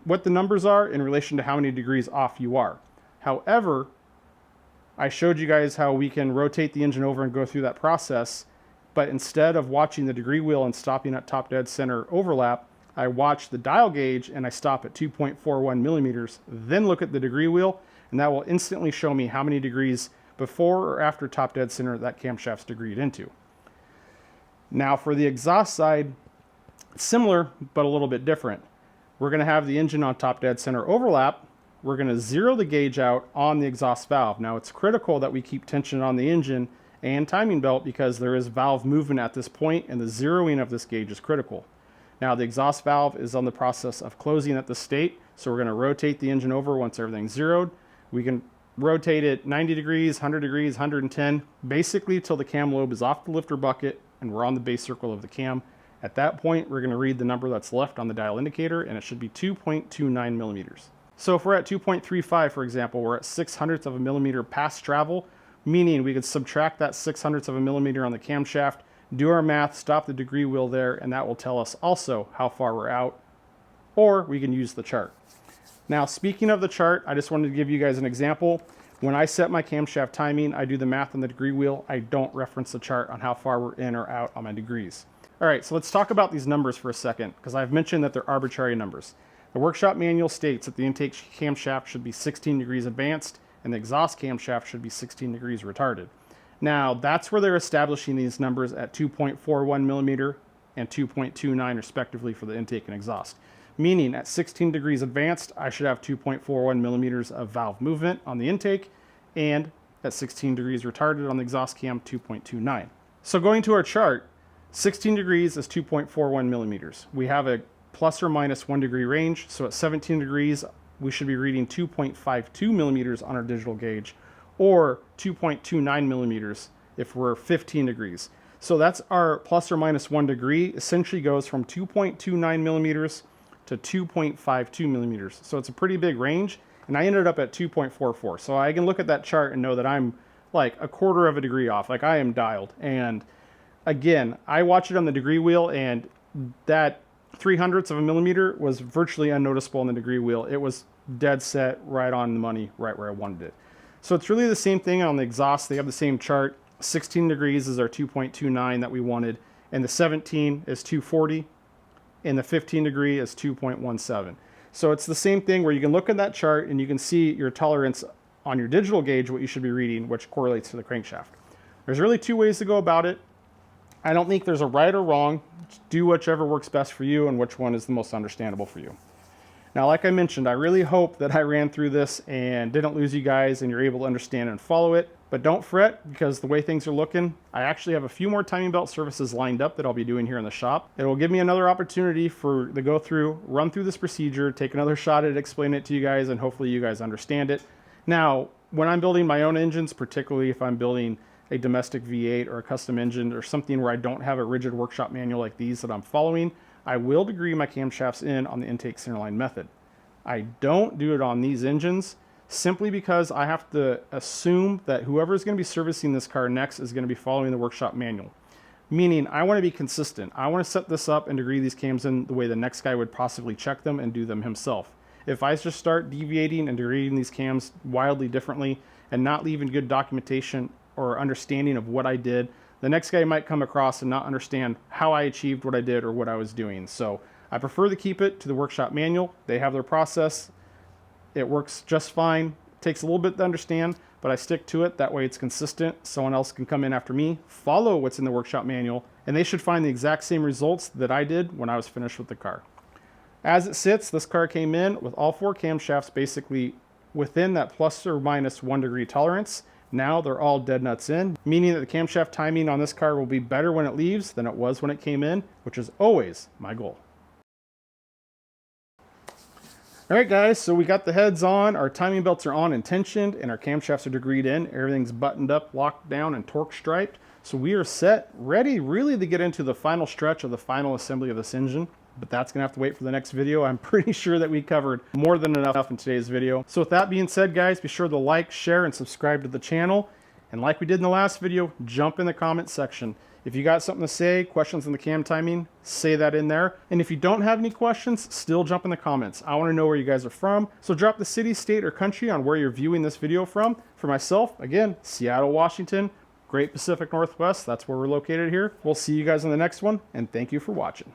what the numbers are in relation to how many degrees off you are. However, I showed you guys how we can rotate the engine over and go through that process, but instead of watching the degree wheel and stopping at top dead center overlap, I watch the dial gauge and I stop at 2.41 millimeters, then look at the degree wheel, and that will instantly show me how many degrees before or after top dead center that camshaft's degreed into. Now for the exhaust side, similar but a little bit different. We're going to have the engine on top dead center overlap. We're going to zero the gauge out on the exhaust valve. Now it's critical that we keep tension on the engine and timing belt, because there is valve movement at this point, and the zeroing of this gauge is critical. Now the exhaust valve is on the process of closing at this state, so we're going to rotate the engine over once everything's zeroed. We can rotate it 90 degrees, 100 degrees, 110, basically till the cam lobe is off the lifter bucket and we're on the base circle of the cam. At that point, we're going to read the number that's left on the dial indicator, and it should be 2.29 millimeters. So if we're at 2.35, for example, we're at 6/100 of a millimeter past travel, meaning we could subtract that 6/100 of a millimeter on the camshaft, do our math, stop the degree wheel there, and that will tell us also how far we're out, or we can use the chart. Now, speaking of the chart, I just wanted to give you guys an example. When I set my camshaft timing, I do the math on the degree wheel. I don't reference the chart on how far we're in or out on my degrees. All right, so let's talk about these numbers for a second, because I've mentioned that they're arbitrary numbers. The workshop manual states that the intake camshaft should be 16 degrees advanced and the exhaust camshaft should be 16 degrees retarded. Now, that's where they're establishing these numbers at 2.41 millimeter and 2.29 respectively for the intake and exhaust. Meaning at 16 degrees advanced, I should have 2.41 millimeters of valve movement on the intake, and at 16 degrees retarded on the exhaust cam, 2.29. So going to our chart, 16 degrees is 2.41 millimeters. We have a plus or minus 1 degree range. So at 17 degrees, we should be reading 2.52 millimeters on our digital gauge, or 2.29 millimeters if we're 15 degrees. So that's our plus or minus 1 degree, essentially goes from 2.29 millimeters to 2.52 millimeters. So it's a pretty big range, and I ended up at 2.44. So I can look at that chart and know that I'm like a quarter of a degree off, like I am dialed. And again, I watched it on the degree wheel, and that 0.03 of a millimeter was virtually unnoticeable on the degree wheel. It was dead set, right on the money, right where I wanted it. So it's really the same thing on the exhaust. They have the same chart. 16 degrees is our 2.29 that we wanted, and the 17 is 240, and the 15 degree is 2.17. So it's the same thing where you can look at that chart and you can see your tolerance on your digital gauge, what you should be reading, which correlates to the crankshaft. There's really two ways to go about it. I don't think there's a right or wrong. Just do whichever works best for you and which one is the most understandable for you. Now, like I mentioned, I really hope that I ran through this and didn't lose you guys and you're able to understand and follow it. But don't fret, because the way things are looking, I actually have a few more timing belt services lined up that I'll be doing here in the shop. It will give me another opportunity to go through, run through this procedure, take another shot at explaining it to you guys, and hopefully you guys understand it. Now, when I'm building my own engines, particularly if I'm building a domestic V8 or a custom engine or something where I don't have a rigid workshop manual like these that I'm following, I will degree my camshafts in on the intake centerline method. I don't do it on these engines simply because I have to assume that whoever is going to be servicing this car next is going to be following the workshop manual. Meaning I want to be consistent. I want to set this up and degree these cams in the way the next guy would possibly check them and do them himself. If I just start deviating and degrading these cams wildly differently and not leaving good documentation or understanding of what I did, the next guy might come across and not understand how I achieved what I did or what I was doing. So I prefer to keep it to the workshop manual. They have their process. It works just fine. It takes a little bit to understand, but I stick to it. That way it's consistent. Someone else can come in after me, follow what's in the workshop manual, and they should find the exact same results that I did when I was finished with the car. As it sits, this car came in with all four camshafts basically within that plus or minus 1 degree tolerance. Now they're all dead nuts in, meaning that the camshaft timing on this car will be better when it leaves than it was when it came in, which is always my goal. All right, guys, so we got the heads on, our timing belts are on and tensioned, and our camshafts are degreed in. Everything's buttoned up, locked down, and torque striped. So we are set, ready really to get into the final stretch of the final assembly of this engine. But that's gonna have to wait for the next video. I'm pretty sure that we covered more than enough in today's video. So with that being said, guys, be sure to like, share, and subscribe to the channel. And like we did in the last video, jump in the comment section. If you got something to say, questions on the cam timing, say that in there. And if you don't have any questions, still jump in the comments. I want to know where you guys are from. So drop the city, state, or country on where you're viewing this video from. For myself, again, Seattle, Washington, Great Pacific Northwest. That's where we're located here. We'll see you guys in the next one, and thank you for watching.